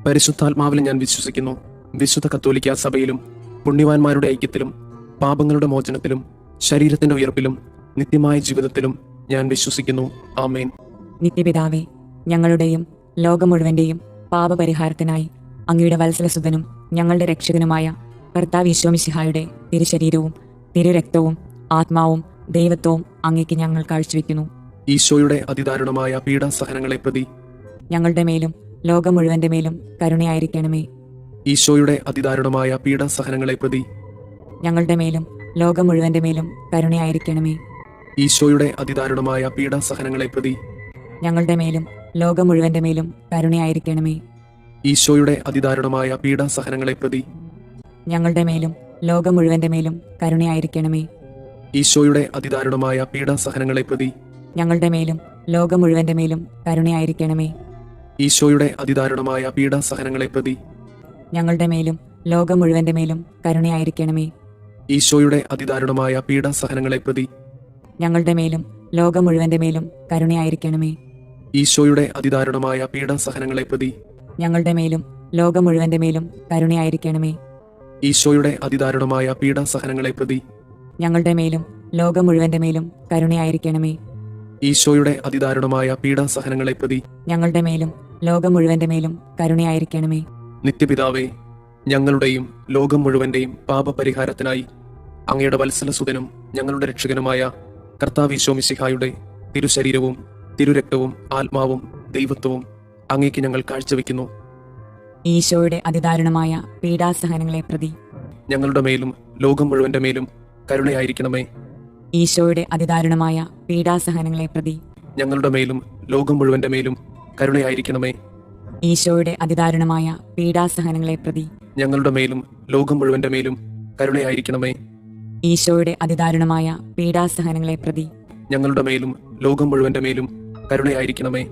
പരിശുദ്ധാത്മാവിലും ഞാൻ വിശ്വസിക്കുന്നു. വിശുദ്ധ കത്തോലിക്കാ സഭയിലും പുണ്യവാന്മാരുടെ ഐക്യത്തിലും പാപങ്ങളുടെ മോചനത്തിലും ശരീരത്തിന്റെ ഉയർപ്പിലും നിത്യമായ ജീവിതത്തിലും ഞാൻ വിശ്വസിക്കുന്നു. ആമേൻ. നിത്യപിതാവേ, ഞങ്ങളുടെയും ലോകം മുഴുവന്റെയും പാപപരിഹാരത്തിനായി അങ്ങയുടെ വത്സലസുതനും ഞങ്ങളുടെ രക്ഷകനുമായ കർത്താവ് ഈശോ മിശിഹായുടെ തിരുശരീരവും തിരുരക്തവും ആത്മാവും ദൈവത്വവും അങ്ങേക്ക് ഞങ്ങൾ കാഴ്ചവെക്കുന്നു. ഈശോയുടെ അതിദാരുണമായ പീഡാസഹനങ്ങളെ പ്രതി ഞങ്ങളുടെ മേലും ലോകം മുഴുവന്റെ മേലും കരുണയായിരിക്കണമേ. ഈശോയുടെ അതിദാരുണമായ പീഡാസഹനങ്ങളെ പ്രതി ഞങ്ങളുടെ മേലും ലോകം മുഴുവന്റെ മേലും കരുണയായിരിക്കണമേ. ഈശോയുടെ അതിദാരുണമായ പീഡാസഹനങ്ങളെ പ്രതി ഞങ്ങളുടെ മേലും ലോകം മുഴുവന്റെ മേലും കരുണയായിരിക്കണമേ. ഈശോയുടെ അതിദാരുണമായ പീഡാസഹനങ്ങളെ പ്രതി ഞങ്ങളുടെ മേലും ലോകം മുഴുവന്റെ മേലും കരുണയായിരിക്കണമേ. ഈശോയുടെ അതിദാരുണമായ പീഡാസഹനങ്ങളെ പ്രതി ഞങ്ങളുടെ മേലും ലോകം മുഴുവന്റെ മേലും കരുണയായിരിക്കണമേ. ഈശോയുടെ അതിദാരുണമായ പീഡാസഹനങ്ങളെ പ്രതി ഞങ്ങളുടെ മേലും ലോകം മുഴുവന്റെ മേലും കരുണയായിരിക്കണമേ. ഈശോയുടെ അതിദാരുണമായ പീഡാസഹനങ്ങളെ പ്രതി ഞങ്ങളുടെ മേലും ലോകം മുഴുവന്റെ മേലും കരുണയായിരിക്കണമേ. ഈശോയുടെ അതിദാരുണമായ പീഡാസഹനങ്ങളെ പ്രതി ഞങ്ങളുടെ മേലും ലോകം മുഴുവന്റെ മേലും കരുണയായിരിക്കണമേ. ഈശോയുടെ അതിദാരുണമായ പീഡാസഹനങ്ങളെ പ്രതി ഞങ്ങളുടെ മേലും ലോകം മുഴുവന്റെ മേലും കരുണയായിരിക്കണമേ. ഈശോയുടെ അതിദാരുണമായ പീഡാസഹനങ്ങളെ പ്രതി ഞങ്ങളുടെ മേലും ലോകം മുഴുവന്റെ മേലും കരുണയായിരിക്കണമേ. നിത്യപിതാവേ, ഞങ്ങളുടെയും ലോകം മുഴുവന്റെയും പാപപരിഹാരത്തിനായി അങ്ങയുടെ വത്സലസുതനും ഞങ്ങളുടെ രക്ഷകനുമായ കർത്താവ് ഈശോ മിശിഹായുടെ തിരുശരീരവും തിരുരക്തവും ആത്മാവും ദൈവത്വവും അങ്ങേക്ക് ഞങ്ങൾ കാഴ്ചവെക്കുന്നു. ഈശോയുടെ അതിദാരുണമായ പീഡാസഹനങ്ങളെ പ്രതി ഞങ്ങളുടെ മേലും ലോകം മുഴുവന്റെ മേലും കരുണയായിരിക്കണമേ. ഈശോയുടെ അതിദാരുണമായ പീഡാസഹനങ്ങളെ പ്രതി ഞങ്ങളുടെ മേലും ലോകം മുഴുവന്റെ മേലും കരുണയായിരിക്കണമേ. ഈശോയുടെ അതിദാരുണമായ പീഡാസഹനങ്ങളെ പ്രതി ഞങ്ങളുടെ മേലും ലോകം മുഴുവന്റെ മേലും കരുണയായിരിക്കണമേ. ഈശോയുടെ അതിദാരുണമായ പീഡാസഹനങ്ങളെ പ്രതി ഞങ്ങളുടെ മേലും ലോകം മുഴുവന്റെ മേലും കരുണയായിരിക്കണമേ.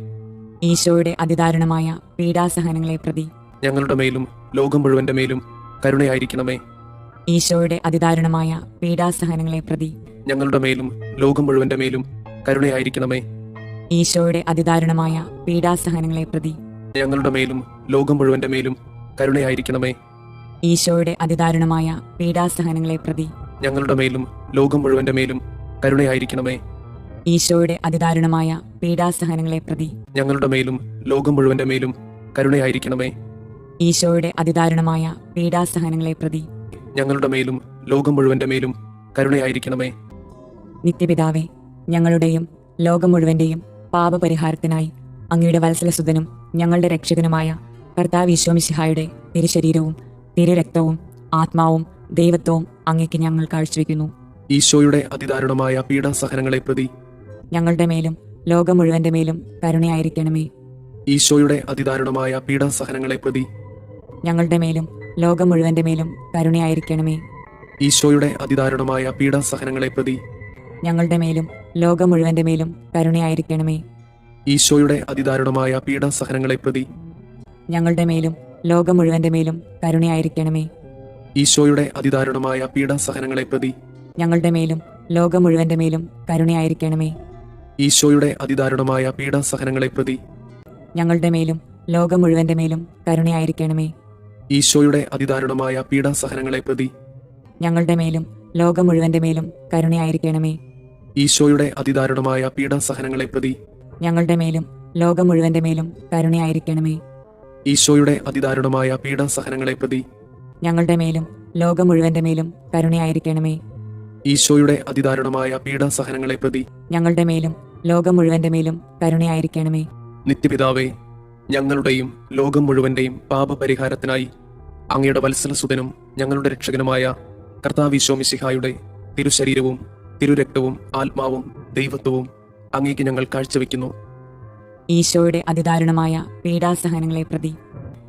ഈശോയുടെ അതിദാരുണമായ പീഡാസഹനങ്ങളെ പ്രതി ഞങ്ങളുടെ മേലും ലോകം മുഴുവന്റെ മേലും കരുണയായിരിക്കണമേ. ഈശോയുടെ അതിദാരുണമായ പീഡാസഹനങ്ങളെ പ്രതി ഞങ്ങളുടെ മേലും ലോകം മുഴുവന്റെ മേലും കരുണയായിരിക്കണമേ. ഈശോയുടെ അതിദാരുണമായ പീഡാസഹനങ്ങളെ പ്രതി ഞങ്ങളുടെ മേലും ലോകം മുഴുവന്റെ മേലും കരുണയായിരിക്കണമേ. ഈശോയുടെ അതിദാരുണമായ പീഡാസഹനങ്ങളെ പ്രതി ഞങ്ങളുടെ മേലും ലോകം മുഴുവന്റെ മേലും കരുണയായിരിക്കണമേ. ഈശോയുടെ അതിദാരുണമായ പീഡാസഹനങ്ങളെ പ്രതി ഞങ്ങളുടെ മേലും ലോകം മുഴുവന്റെ മേലും കരുണയായിരിക്കണമേ. ഈശോയുടെ അതിദാരുണമായ പീഡാസഹനങ്ങളെ പ്രതി ഞങ്ങളുടെ മേലും ലോകം മുഴുവന്റെ മേലും കരുണയായിരിക്കണമേ. നിത്യപിതാവേ, ഞങ്ങളുടെയും ലോകം മുഴുവന്റെയും പാപപരിഹാരത്തിനായി അങ്ങയുടെ വത്സലസുതനും ഞങ്ങളുടെ രക്ഷകനുമായ കർത്താവ് ഈശോ മിശിഹായുടെ തിരുശരീരവും തിരുരക്തവും ആത്മാവും ദൈവത്വവും അങ്ങേക്ക് ഞങ്ങൾ കാഴ്ചവെക്കുന്നു. ഈശോയുടെ അതിദാരുണമായ പീഡാസഹനങ്ങളെ പ്രതി ഞങ്ങളുടെ മേലും ലോകം മുഴുവന്റെ മേലും കരുണയായിരിക്കണമേ. ഈശോയുടെ അതിദാരുണമായ പീഡാസഹനങ്ങളെ പ്രതി ഞങ്ങളുടെ മേലും ലോകം മുഴുവന്റെ മേലും കരുണയായിരിക്കണമേ. ഈശോയുടെ അതിദാരുണമായ പീഡാസഹനങ്ങളെ പ്രതി ഞങ്ങളുടെ മേലും ലോകം മുഴുവന്റെ മേലും കരുണയായിരിക്കണമേ. ഈശോയുടെ അതിദാരുണമായ പീഡാസഹനങ്ങളെ പ്രതി ഞങ്ങളുടെ മേലും ലോകം മുഴുവന്റെ മേലും കരുണയായിരിക്കണമേ. ഈശോയുടെ അതിദാരുണമായ പീഡാസഹനങ്ങളെ പ്രതി ഞങ്ങളുടെ മേലും ലോകം മുഴുവന്റെ മേലും കരുണയായിരിക്കണമേ. ഈശോയുടെ അതിദാരുണമായ പീഡാസഹനങ്ങളെ പ്രതി ഞങ്ങളുടെ മേലും ലോകം മുഴുവന്റെ മേലും കരുണയായിരിക്കണമേ. ഈശോയുടെ അതിദാരുണമായ പീഡാസഹനങ്ങളെ പ്രതി ഞങ്ങളുടെ മേലും ലോകം മുഴുവന്റെ മേലും കരുണയായിരിക്കണമേ. ഈശോയുടെ അതിദാരുണമായ പീഡാസഹനങ്ങളെ പ്രതി ഞങ്ങളുടെ മേലും ലോകം മുഴുവന്റെ മേലും കരുണയായിരിക്കണമേ. ഈശോയുടെ അതിദാരുണമായ പീഡാസഹനങ്ങളെ പ്രതി ഞങ്ങളുടെ മേലും ലോകം മുഴുവന്റെ മേലും കരുണയായിരിക്കണമേ. ഈശോയുടെ അതിദാരുണമായ പീഡാസഹനങ്ങളെ പ്രതി ഞങ്ങളുടെ മേലും ലോകം മുഴുവന്റെ മേലും കരുണയായിരിക്കണമേ. നിത്യപിതാവേ, ഞങ്ങളുടെയും ലോകം മുഴുവന്റെയും പാപപരിഹാരത്തിനായി അങ്ങയുടെ വത്സലസുതനും ഞങ്ങളുടെ രക്ഷകനുമായ കർത്താവ് ഈശോ മിശിഹായുടെ തിരുശരീരവും തിരുരക്തവും ആത്മാവും ദൈവത്വവും അങ്ങേക്ക് ഞങ്ങൾ കാഴ്ചവെക്കുന്നു. ഈശോയുടെ അതിദാരുണമായ പീഡാസഹനങ്ങളെ പ്രതി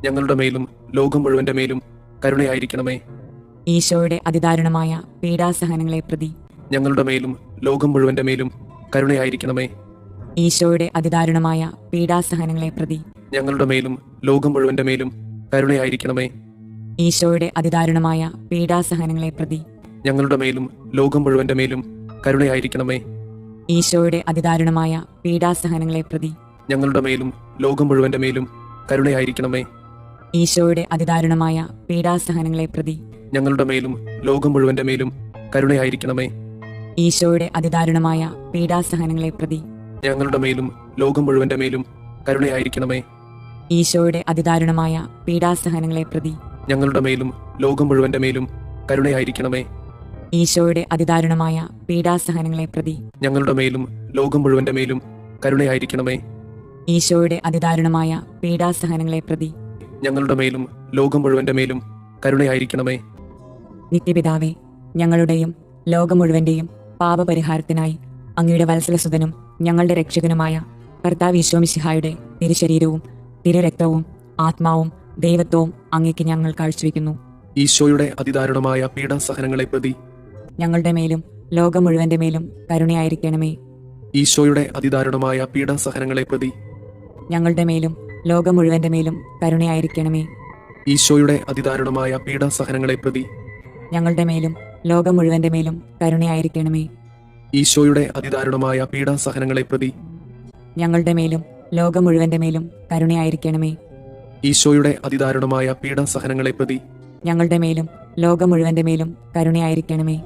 ഞങ്ങളുടെ മേലും ലോകം മുഴുവന്റെ മേലും കരുണയായിരിക്കണമേ. ഈശോയുടെ അതിദാരുണമായ പീഡാസഹനങ്ങളെ പ്രതി ഞങ്ങളുടെ മേലും ലോകം മുഴുവന്റെ മേലും കരുണയായിരിക്കണമേ. ഈശോയുടെ അതിദാരുണമായ പീഡാസഹനങ്ങളെ പ്രതി ഞങ്ങളുടെ മേലും ലോകം മുഴുവന്റെ മേലും കരുണയായിരിക്കണമേ. ഈശോയുടെ അതിദാരുണമായ പീഡാസഹനങ്ങളെ പ്രതി ഞങ്ങളുടെ മേലും ലോകം മുഴുവന്റെ മേലും കരുണയായിരിക്കണമേ. ഈശോയുടെ അതിദാരുണമായ പീഡാസഹനങ്ങളെ പ്രതി ഞങ്ങളുടെ മേലും ലോകം മുഴുവന്റെ മേലും കരുണയായിരിക്കണമേ. ഈശോയുടെ അതിദാരുണമായ പീഡാസഹനങ്ങളെ പ്രതി ഞങ്ങളുടെ മേലും ലോകം മുഴുവന്റെ മേലും കരുണയായിരിക്കണമേ. ഈശോയുടെ അതിദാരുണമായ പീഡാസഹനങ്ങളെ പ്രതി ഞങ്ങളുടെ മേലും ലോകം മുഴുവന്റെ മേലും കരുണയായിരിക്കണമേ. ഈശോയുടെ അതിദാരുണമായ പീഡാസഹനങ്ങളെ പ്രതി ഞങ്ങളുടെ മേലും ലോകം മുഴുവന്റെ മേലും കരുണയായിരിക്കണമേ. ഈശോയുടെ അതിദാരുണമായ പീഡാസഹനങ്ങളെ പ്രതി ഞങ്ങളുടെ മേലും ലോകം മുഴുവന്റെ മേലും കരുണയായിരിക്കണമേ. ഈശോയുടെ അതിദാരുണമായ പീഡാസഹനങ്ങളെ പ്രതി ഞങ്ങളുടെ മേലും ലോകം മുഴുവന്റെ മേലും കരുണയായിരിക്കണമേ. നിത്യപിതാവേ, ഞങ്ങളുടെയും ലോകം മുഴുവന്റെയും പാപപരിഹാരത്തിനായി അങ്ങയുടെ വത്സലസുതനും ഞങ്ങളുടെ രക്ഷകനുമായ കർത്താവ് ഈശോ മിശിഹായുടെ തിരുശരീരവും തിരുരക്തവും ആത്മാവും ദൈവത്വവും അങ്ങേക്ക് ഞങ്ങൾ കാഴ്ചവെക്കുന്നു. ഈശോയുടെ അതിദാരുണമായ പീഡാസഹനങ്ങളെ പ്രതി ഞങ്ങളുടെ മേലും ലോകം മുഴുവന്റെ മേലും കരുണയായിരിക്കണമേ. ഈശോയുടെ അതിദാരുണമായ പീഡാസഹനങ്ങളെ പ്രതി ഞങ്ങളുടെ മേലും ലോകം മുഴുവന്റെ മേലും കരുണയായിരിക്കണമേ. ഈശോയുടെ അതിദാരുണമായ പീഡാസഹനങ്ങളെ പ്രതി ഞങ്ങളുടെ മേലും ലോകം മുഴുവന്റെ മേലും കരുണയായിരിക്കണമേ. ഈശോയുടെ അതിദാരുണമായ പീഡാസഹനങ്ങളെ പ്രതി ഞങ്ങളുടെ മേലും ലോകം മുഴുവന്റെ മേലും കരുണയായിരിക്കണമേ. ഈശോയുടെ അതിദാരുണമായ പീഡാസഹനങ്ങളെ പ്രതി ഞങ്ങളുടെ മേലും ലോകം മുഴുവന്റെ മേലും കരുണയായിരിക്കണമേ.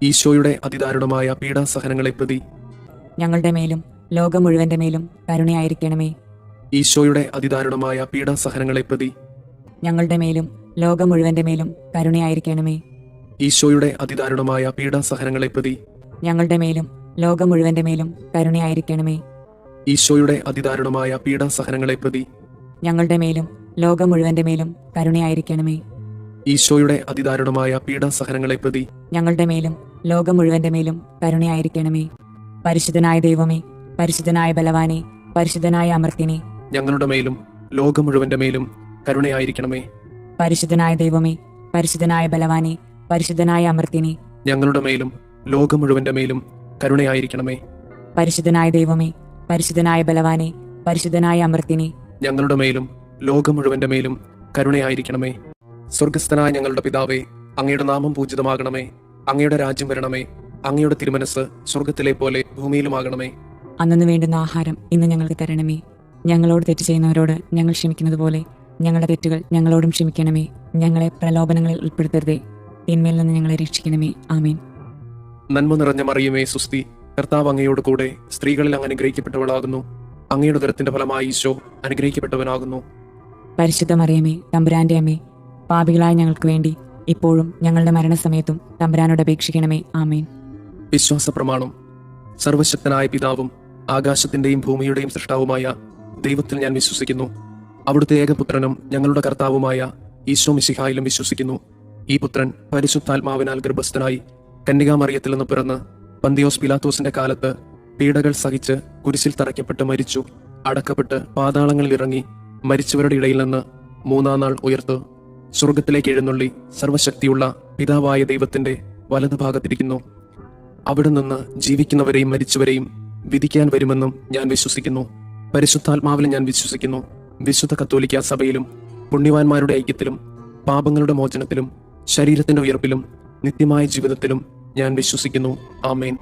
ഈശോയുടെ അതിദാരുണമായ പീഡാസഹനങ്ങളെ പ്രതി ഞങ്ങളുടെ മേലും ലോകം മുഴുവന്റെ മേലും കരുണയായിരിക്കണമേ. ഈശോയുടെ അതിദാരുണമായ പീഡാസഹനങ്ങളെ പ്രതി ഞങ്ങളുടെ മേലും ലോകം മുഴുവന്റെ മേലും കരുണയായിരിക്കണമേ. ഈശോയുടെ അതിദാരുണമായ പീഡാസഹനങ്ങളെ പ്രതി ഞങ്ങളുടെ മേലും ലോകം മുഴുവന്റെ മേലും കരുണയായിരിക്കണമേ. ഈശോയുടെ അതിദാരുണമായ പീഡാസഹനങ്ങളെ പ്രതി ഞങ്ങളുടെ മേലും ലോകം മുഴുവന്റെ മേലും കരുണയായിരിക്കണമേ. ഈശോയുടെ അതിദാരുണമായ പീഡാസഹനങ്ങളെ പ്രതി ഞങ്ങളുടെ മേലും ലോകം മുഴുവന്റെ മേലും കരുണയായിരിക്കണമേ. പരിശുദ്ധനായ ദൈവമേ, പരിശുദ്ധനായ ബലവാനെ, പരിശുദ്ധനായ അമർത്തിനെ, ഞങ്ങളുടെ മേലും ലോകം മുഴുവന്റെ മേലും കരുണയായിരിക്കണമേ. പരിശുദ്ധനായ ദൈവമേ, പരിശുദ്ധനായ ബലവാനെ, പരിശുദ്ധനായ അമർത്തിനെ, ഞങ്ങളുടെ മേലും ലോകം മുഴുവന്റെ മേലും കരുണയായിരിക്കണമേ. പരിശുദ്ധനായ ദൈവമേ, പരിശുദ്ധനായ ബലവാനെ, പരിശുദ്ധനായ അമർത്തിനെ, ഞങ്ങളുടെ മേലും ലോകം മുഴുവന്റെ മേലും കരുണയായിരിക്കണമേ. സ്വർഗസ്ഥനായ ഞങ്ങളുടെ പിതാവേ, അങ്ങയുടെ നാമം പൂജിതമാകണമേ. അങ്ങയുടെ രാജ്യം വരണമേ. അങ്ങയുടെ തിരുമനസ് സ്വർഗത്തിലെ പോലെ ഭൂമിയിലുമാകണമേ. അന്നു വേണ്ടുന്ന ആഹാരം ഇന്ന് ഞങ്ങൾക്ക് തരണമേ. ഞങ്ങളോട് തെറ്റ് ചെയ്യുന്നവരോട് ഞങ്ങൾ ക്ഷമിക്കുന്നത് പോലെ ഞങ്ങളുടെ തെറ്റുകൾ ഞങ്ങളോടും ക്ഷമിക്കണമേ. ഞങ്ങളെ പ്രലോഭനങ്ങളിൽ ഉൾപ്പെടുത്തരുതേ, തിന്മയിൽ നിന്ന് ഞങ്ങളെ രക്ഷിക്കണമേ. ആമേൻ. നന്മ നിറഞ്ഞ മറിയമേ സുസ്തി, കർത്താവ് അങ്ങയോട് കൂടെ സ്ത്രീകളിൽ അങ്ങ് അനുഗ്രഹിക്കപ്പെട്ടവളാകുന്നു. അങ്ങയുടെ ഉദരത്തിന്റെ ഫലമായി ഈശോ അനുഗ്രഹിക്കപ്പെട്ടവനാകുന്നു. പരിശുദ്ധ മറിയമേ, തമ്പുരാന്റെ അമ്മേ, പാപികളായ ഞങ്ങൾക്ക് വേണ്ടി ഇപ്പോഴും ഞങ്ങളുടെ മരണസമയത്തും തമ്പുരാനോട് അപേക്ഷിക്കണമേ. ആമേൻ. വിശ്വാസ പ്രമാണം. സർവശക്തനായ പിതാവും ആകാശത്തിന്റെയും ഭൂമിയുടെയും സൃഷ്ടാവുമായ ദൈവത്തിൽ ഞാൻ വിശ്വസിക്കുന്നു. അവിടുത്തെ ഏകപുത്രനും ഞങ്ങളുടെ കർത്താവുമായ ഈശോ മിശിഹായിലും വിശ്വസിക്കുന്നു. ഈ പുത്രൻ പരിശുദ്ധാത്മാവിനാൽ ഗർഭസ്ഥനായി കന്യകാമറിയത്തിൽ നിന്ന് പിറന്ന് പന്തിയോസ് പിലാത്തോസിന്റെ കാലത്ത് പീഡകൾ സഹിച്ച് കുരിശിൽ തറയ്ക്കപ്പെട്ട് മരിച്ചു, അടക്കപ്പെട്ട് പാതാളങ്ങളിൽ ഇറങ്ങി മരിച്ചവരുടെ ഇടയിൽ നിന്ന് മൂന്നാം നാൾ ഉയർത്ത് സ്വർഗത്തിലേക്ക് എഴുന്നള്ളി സർവശക്തിയുള്ള പിതാവായ ദൈവത്തിന്റെ വലതുഭാഗത്തിരിക്കുന്നു. അവിടെ നിന്ന് ജീവിക്കുന്നവരെയും മരിച്ചവരെയും വിധിക്കാൻ വരുമെന്നും ഞാൻ വിശ്വസിക്കുന്നു. പരിശുദ്ധാത്മാവിലും ഞാൻ വിശ്വസിക്കുന്നു. വിശുദ്ധ കത്തോലിക്ക സഭയിലും പുണ്യവാന്മാരുടെ ഐക്യത്തിലും പാപങ്ങളുടെ മോചനത്തിലും ശരീരത്തിന്റെ ഉയർപ്പിലും നിത്യമായ ജീവിതത്തിലും ഞാൻ വിശ്വസിക്കുന്നു. ആമേൻ.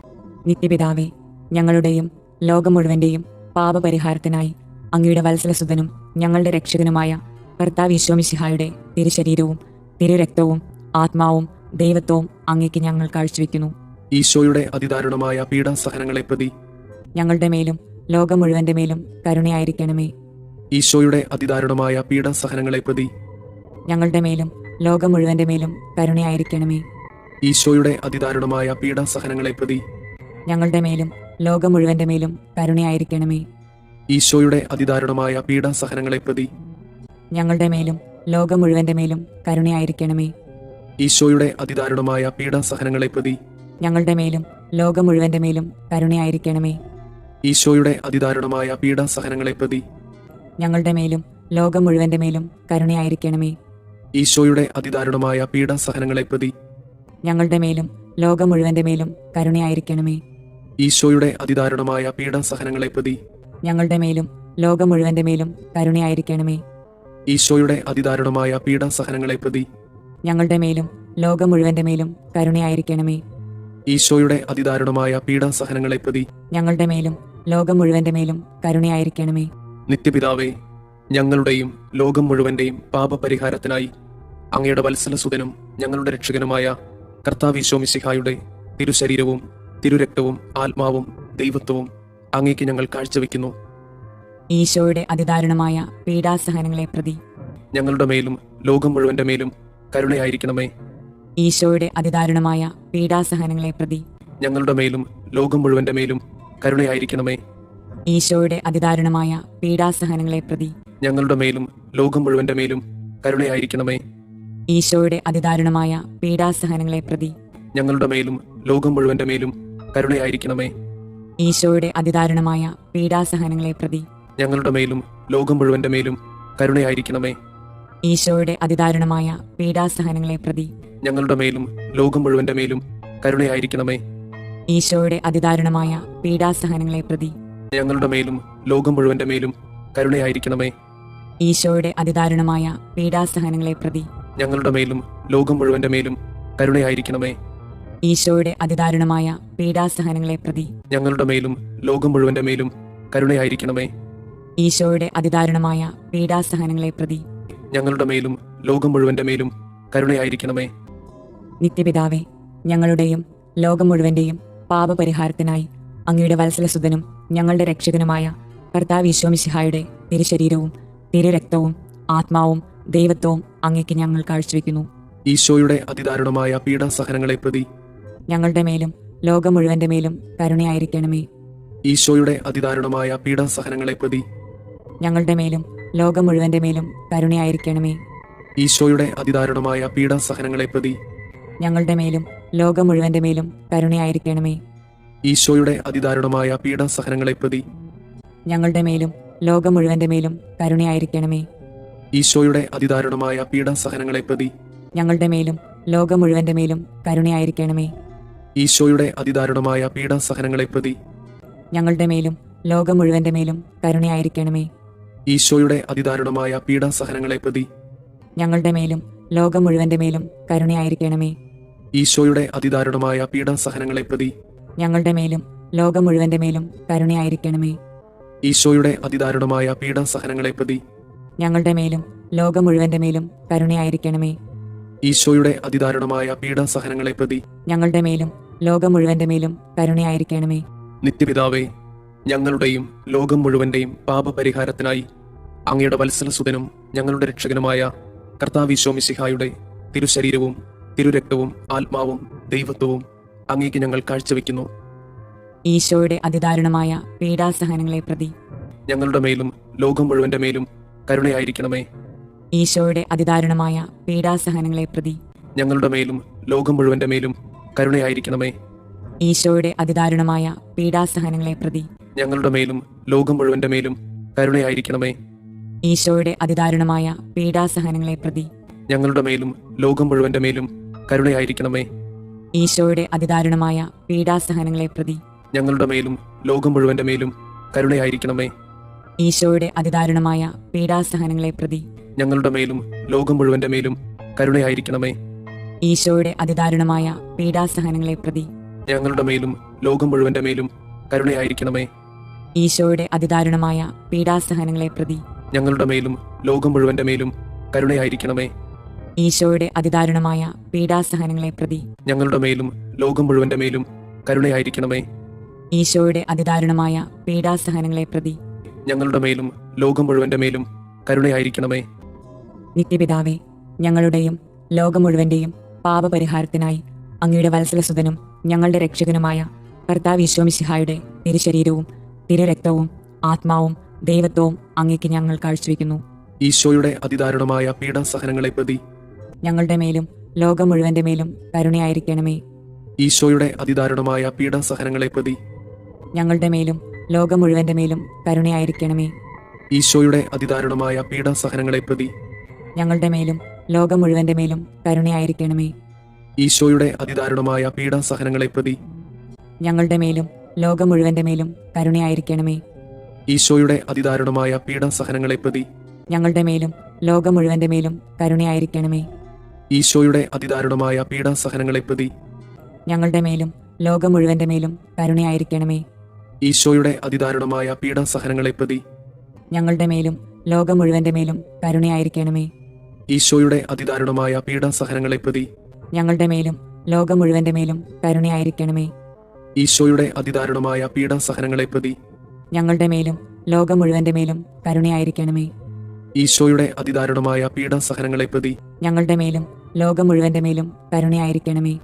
നിത്യപിതാവേ, ഞങ്ങളുടെയും ലോകം മുഴുവന്റെയും പാപപരിഹാരത്തിനായി അങ്ങയുടെ വത്സലസുതനും ഞങ്ങളുടെ രക്ഷകനുമായ കർത്താവ് ഈശോ മിശിഹായുടെ തിരുശരീരവും തിരുരക്തവും ആത്മാവും ദൈവത്വവും അങ്ങേക്ക് ഞങ്ങൾ കാഴ്ചവെക്കുന്നു. ഈശോയുടെ അതിദാരുണമായ പീഡാസഹനങ്ങളെ പ്രതി ഞങ്ങളുടെ മേലും ലോകം മുഴുവന്റെ മേലും കരുണയായിരിക്കണമേ. ഈശോയുടെ അതിദാരുണമായ പീഡാസഹനങ്ങളെ പ്രതി ഞങ്ങളുടെ മേലും ലോകം മുഴുവന്റെ മേലും കരുണയായിരിക്കണമേ. ഈശോയുടെ അതിദാരുണമായ പീഡാസഹനങ്ങളെ പ്രതി ഞങ്ങളുടെ മേലും ലോകം മുഴുവന്റെ മേലും കരുണയായിരിക്കണമേ. ഈശോയുടെ അതിദാരുണമായ പീഡാസഹനങ്ങളെ പ്രതി ഞങ്ങളുടെ മേലും ലോകം മുഴുവന്റെ മേലും കരുണയായിരിക്കണമേ. ഈശോയുടെ അതിദാരുണമായ പീഡാസഹനങ്ങളെ പ്രതി ഞങ്ങളുടെ മേലും ലോകം മുഴുവന്റെ മേലും കരുണയായിരിക്കണമേ. ഈശോയുടെ അതിദാരുണമായ പീഡാസഹനങ്ങളെ പ്രതി ഞങ്ങളുടെ മേലും ലോകം മുഴുവന്റെ മേലും കരുണയായിരിക്കണമേ. ഈശോയുടെ അതിദാരുണമായ പീഡാസഹനങ്ങളെ പ്രതി ഞങ്ങളുടെ മേലും ലോകം മുഴുവന്റെ മേലും കരുണയായിരിക്കണമേ. ഈശോയുടെ അതിദാരുണമായ പീഡാസഹനങ്ങളെ പ്രതി ഞങ്ങളുടെ മേലും ലോകം മുഴുവന്റെ മേലും കരുണയായിരിക്കണമേ. ഈശോയുടെ അതിദാരുണമായ പീഡാസഹനങ്ങളെ പ്രതി ഞങ്ങളുടെ മേലും ലോകം മുഴുവന്റെ മേലും കരുണയായിരിക്കണമേ. ഈശോയുടെ അതിദാരുണമായ പീഡാസഹനങ്ങളെ പ്രതി ഞങ്ങളുടെ മേലും ലോകം മുഴുവന്റെ മേലും കരുണയായിരിക്കണമേ. നിത്യപിതാവേ, ഞങ്ങളുടെയും ലോകം മുഴുവന്റെയും പാപപരിഹാരത്തിനായി അങ്ങയുടെ വത്സലസുതനും ഞങ്ങളുടെ രക്ഷകനുമായ കർത്താവ് ഈശോ മിശിഹായുടെ തിരുശരീരവും തിരുരക്തവും ആത്മാവും ദൈവത്വവും അങ്ങേക്ക് ഞങ്ങൾ കാഴ്ചവെക്കുന്നു. ഈശോയുടെ അതിദാരുണമായ പീഡാസഹനങ്ങളെ പ്രതി ഞങ്ങളുടെ മേലും ലോകം മുഴുവന്റെ മേലും കരുണയായിരിക്കണമേ. ഈശോയുടെ അതിദാരുണമായ പീഡാസഹനങ്ങളെ പ്രതി ഞങ്ങളുടെ മേലും ലോകം മുഴുവന്റെ മേലും കരുണയായിരിക്കണമേ. ഈശോയുടെ അതിദാരുണമായ പീഡാസഹനങ്ങളെ പ്രതി ഞങ്ങളുടെ മേലും ലോകം മുഴുവന്റെ മേലും കരുണയായിരിക്കണമേ. ഈശോയുടെ അതിദാരുണമായ പീഡാസഹനങ്ങളെ പ്രതി ഞങ്ങളുടെ മേലും ലോകം മുഴുവന്റെ മേലും കരുണയായിരിക്കണമേ. ഈശോയുടെ അതിദാരുണമായ പീഡാസഹനങ്ങളെ പ്രതി ഞങ്ങളുടെ മേലും ലോകം മുഴുവന്റെ മേലും കരുണയായിരിക്കണമേ. ഈശോയുടെ അതിദാരുണമായ പീഡാസഹനങ്ങളെ പ്രതി ഞങ്ങളുടെ മേലും ലോകം മുഴുവന്റെ മേലും കരുണയായിരിക്കണമേ. ഈശോയുടെ അതിദാരുണമായ പീഡാസഹനങ്ങളെ പ്രതി ഞങ്ങളുടെ മേലും ലോകം മുഴുവന്റെ മേലും കരുണയായിരിക്കണമേ. ഈശോയുടെ അതിദാരുണമായ പീഡാസഹനങ്ങളെ പ്രതി ഞങ്ങളുടെ മേലും ലോകം മുഴുവന്റെ മേലും കരുണയായിരിക്കണമേ. ഈശോയുടെ അതിദാരുണമായ പീഡാസഹനങ്ങളെ പ്രതി ഞങ്ങളുടെ മേലും ലോകം മുഴുവന്റെ മേലും കരുണയായിരിക്കണമേ. ഈശോയുടെ അതിദാരുണമായ പീഡാസഹനങ്ങളെ പ്രതി ഞങ്ങളുടെ മേലും ലോകം മുഴുവന്റെ മേലും കരുണയായിരിക്കണമേ. നിത്യപിതാവേ, ഞങ്ങളുടെയും ലോകം മുഴുവന്റെയും പാപപരിഹാരത്തിനായി അങ്ങയുടെ വത്സലസുതനും ഞങ്ങളുടെ രക്ഷകനുമായ കർത്താവ് ഈശോ മിശിഹായുടെ തിരുശരീരവും തിരുരക്തവും ആത്മാവും ദൈവത്വവും അങ്ങേക്ക് ഞങ്ങൾ കാഴ്ചവെക്കുന്നു. ഈശോയുടെ അതിദാരുണമായ പീഡാസഹനങ്ങളെ പ്രതി ഞങ്ങളുടെ മേലും ലോകം മുഴുവന്റെ മേലും കരുണയായിരിക്കണമേ. ഈശോയുടെ അതിദാരുണമായ പീഡാസഹനങ്ങളെ പ്രതി ഞങ്ങളുടെ മേലും ലോകം മുഴുവന്റെ മേലും കരുണയായിരിക്കണമേ. ഈശോയുടെ അതിദാരുണമായ പീഡാസഹനങ്ങളെ പ്രതി ഞങ്ങളുടെ മേലും ലോകം മുഴുവന്റെ മേലും കരുണയായിരിക്കണമേ. ഈശോയുടെ അതിദാരുണമായ പീഡാസഹനങ്ങളെ പ്രതി ഞങ്ങളുടെ മേലും ലോകം മുഴുവന്റെ മേലും കരുണയായിരിക്കണമേ. ഈശോയുടെ അതിദാരുണമായ പീഡാസഹനങ്ങളെ പ്രതി ഞങ്ങളുടെ മേലും ലോകം മുഴുവന്റെ മേലും കരുണയായിരിക്കണമേ. ഈശോയുടെ അതിദാരുണമായ പീഡാസഹനങ്ങളെ പ്രതി ഞങ്ങളുടെ മേലും ലോകം മുഴുവന്റെ മേലും കരുണയായിരിക്കണമേ. ഈശോയുടെ അതിദാരുണമായ പീഡാസഹനങ്ങളെ പ്രതി ഞങ്ങളുടെ മേലും ലോകം മുഴുവന്റെ മേലും കരുണയായിരിക്കണമേ. ഈശോയുടെ അതിദാരുണമായ പീഡാസഹനങ്ങളെ പ്രതി ഞങ്ങളുടെ മേലും ലോകം മുഴുവന്റെ മേലും കരുണയായിരിക്കണമേ. ഈശോയുടെ അതിദാരുണമായ പീഡാസഹനങ്ങളെ പ്രതി ഞങ്ങളുടെ മേലും ലോകം മുഴുവന്റെ മേലും കരുണയായിരിക്കണമേ. ഈശോയുടെ അതിദാരുണമായ പീഡാസഹനങ്ങളെ പ്രതി ഞങ്ങളുടെ മേലും ലോകം മുഴുവന്റെ മേലും കരുണയായിരിക്കണമേ. നിത്യപിതാവേ, ഞങ്ങളുടെയും ലോകം മുഴുവന്റെയും പാപപരിഹാരത്തിനായി അങ്ങയുടെ വത്സലസുതനും ഞങ്ങളുടെ രക്ഷകനുമായ കർത്താവ് ഈശോ മിശിഹായുടെ തിരുശരീരവും തിരുരക്തവും ആത്മാവും ദൈവത്വവും അങ്ങേക്ക് ഞങ്ങൾ കാഴ്ചവെക്കുന്നു. ഈശോയുടെ അതിദാരുണമായ പീഡാസഹനങ്ങളെ പ്രതി ഞങ്ങളുടെ മേലും ലോകം മുഴുവന്റെ മേലും കരുണയായിരിക്കണമേ. ഈശോയുടെ അതിദാരുണമായ പീഡാസഹനങ്ങളെ പ്രതി ഞങ്ങളുടെ മേലും ലോകം മുഴുവന്റെ മേലും കരുണയായിരിക്കണമേ. ഈശോയുടെ അതിദാരുണമായ പീഡാസഹനങ്ങളെ പ്രതി ഞങ്ങളുടെ മേലും ലോകം മുഴുവന്റെ മേലും കരുണയായിരിക്കണമേ. ഈശോയുടെ അതിദാരുണമായ പീഡാസഹനങ്ങളെ പ്രതി ഞങ്ങളുടെ മേലും ലോകം മുഴുവന്റെ മേലും കരുണയായിരിക്കണമേ. ഈശോയുടെ അതിദാരുണമായ പീഡാസഹനങ്ങളെ പ്രതി ഞങ്ങളുടെ മേലും ലോകം മുഴുവന്റെ മേലും കരുണയായിരിക്കണമേ. ഈശോയുടെ അതിദാരുണമായ പീഡാസഹനങ്ങളെ പ്രതി ഞങ്ങളുടെ മേലും ലോകം മുഴുവന്റെ മേലും കരുണയായിരിക്കണമേ. ഈശോയുടെ അതിദാരുണമായ പീഡാസഹനങ്ങളെ പ്രതി ഞങ്ങളുടെ മേലും ലോകം മുഴുവന്റെ മേലും കരുണയായിരിക്കണമേ. ഈശോയുടെ അതിദാരുണമായ പീഡാസഹനങ്ങളെ പ്രതി ഞങ്ങളുടെ മേലും ലോകം മുഴുവന്റെ മേലും കരുണയായിരിക്കണമേ. ഈശോയുടെ അതിദാരുണമായ പീഡാസഹനങ്ങളെ പ്രതി ഞങ്ങളുടെ മേലും ലോകം മുഴുവന്റെ മേലും കരുണയായിരിക്കണമേ. ഈശോയുടെ അതിദാരുണമായ പീഡാസഹനങ്ങളെ പ്രതി ഞങ്ങളുടെ മേലും ലോകം മുഴുവന്റെ മേലും കരുണയായിരിക്കണമേ. നിത്യപിതാവേ, ഞങ്ങളുടെയും ലോകം മുഴുവന്റെയും പാപപരിഹാരത്തിനായി അങ്ങയുടെ വത്സലസുതനും ഞങ്ങളുടെ രക്ഷകനുമായ കർത്താവ് ഈശോ മിശിഹായുടെ തിരുശരീരവും തിരുരക്തവും ആത്മാവും ദൈവത്വവും അങ്ങേക്ക് ഞങ്ങൾ കാഴ്ചവെക്കുന്നു. ഈശോയുടെ അതിദാരുണമായ പീഡാസഹനങ്ങളെ പ്രതി ഞങ്ങളുടെ മേലും ലോകം മുഴുവന്റെ മേലും കരുണയായിരിക്കണമേ. ഈശോയുടെ അതിദാരുണമായ പീഡാസഹനങ്ങളെ പ്രതി ഞങ്ങളുടെ മേലും ലോകം മുഴുവന്റെ മേലും കരുണയായിരിക്കണമേ. ഈശോയുടെ അതിദാരുണമായ പീഡാസഹനങ്ങളെ പ്രതി ഞങ്ങളുടെ മേലും ലോകം മുഴുവന്റെ മേലും കരുണയായിരിക്കണമേ. ഈശോയുടെ അതിദാരുണമായ പീഡാസഹനങ്ങളെ പ്രതി ഞങ്ങളുടെ മേലും ലോകം മുഴുവന്റെ മേലും കരുണയായിരിക്കണമേ. ഈശോയുടെ അതിദാരുണമായ പീഡാസഹനങ്ങളെ പ്രതി ഞങ്ങളുടെ മേലും ലോകം മുഴുവന്റെ മേലും കരുണയായിരിക്കണമേ. ഈശോയുടെ അതിദാരുണമായ പീഡാസഹനങ്ങളെ പ്രതി ഞങ്ങളുടെ മേലും ലോകം മുഴുവന്റെ മേലും കരുണയായിരിക്കണമേ. ഈശോയുടെ അതിദാരുണമായ പീഡാസഹനങ്ങളെ പ്രതി ഞങ്ങളുടെ മേലും ലോകം മുഴുവന്റെ മേലും കരുണയായിരിക്കണമേ. ഈശോയുടെ അതിദാരുണമായ പീഡാസഹനങ്ങളെ പ്രതി ഞങ്ങളുടെ മേലും ലോകം മുഴുവന്റെ മേലും കരുണയായിരിക്കണമേ. ഈശോയുടെ അതിദാരുണമായ പീഡാസഹനങ്ങളെ പ്രതി ഞങ്ങളുടെ മേലും ലോകം മുഴുവന്റെ മേലും കരുണയായിരിക്കണമേ. ഈശോയുടെ അതിദാരുണമായ പീഡാസഹനങ്ങളെ പ്രതി ഞങ്ങളുടെ മേലും ലോകം മുഴുവന്റെ മേലും കരുണയായിരിക്കണമേ.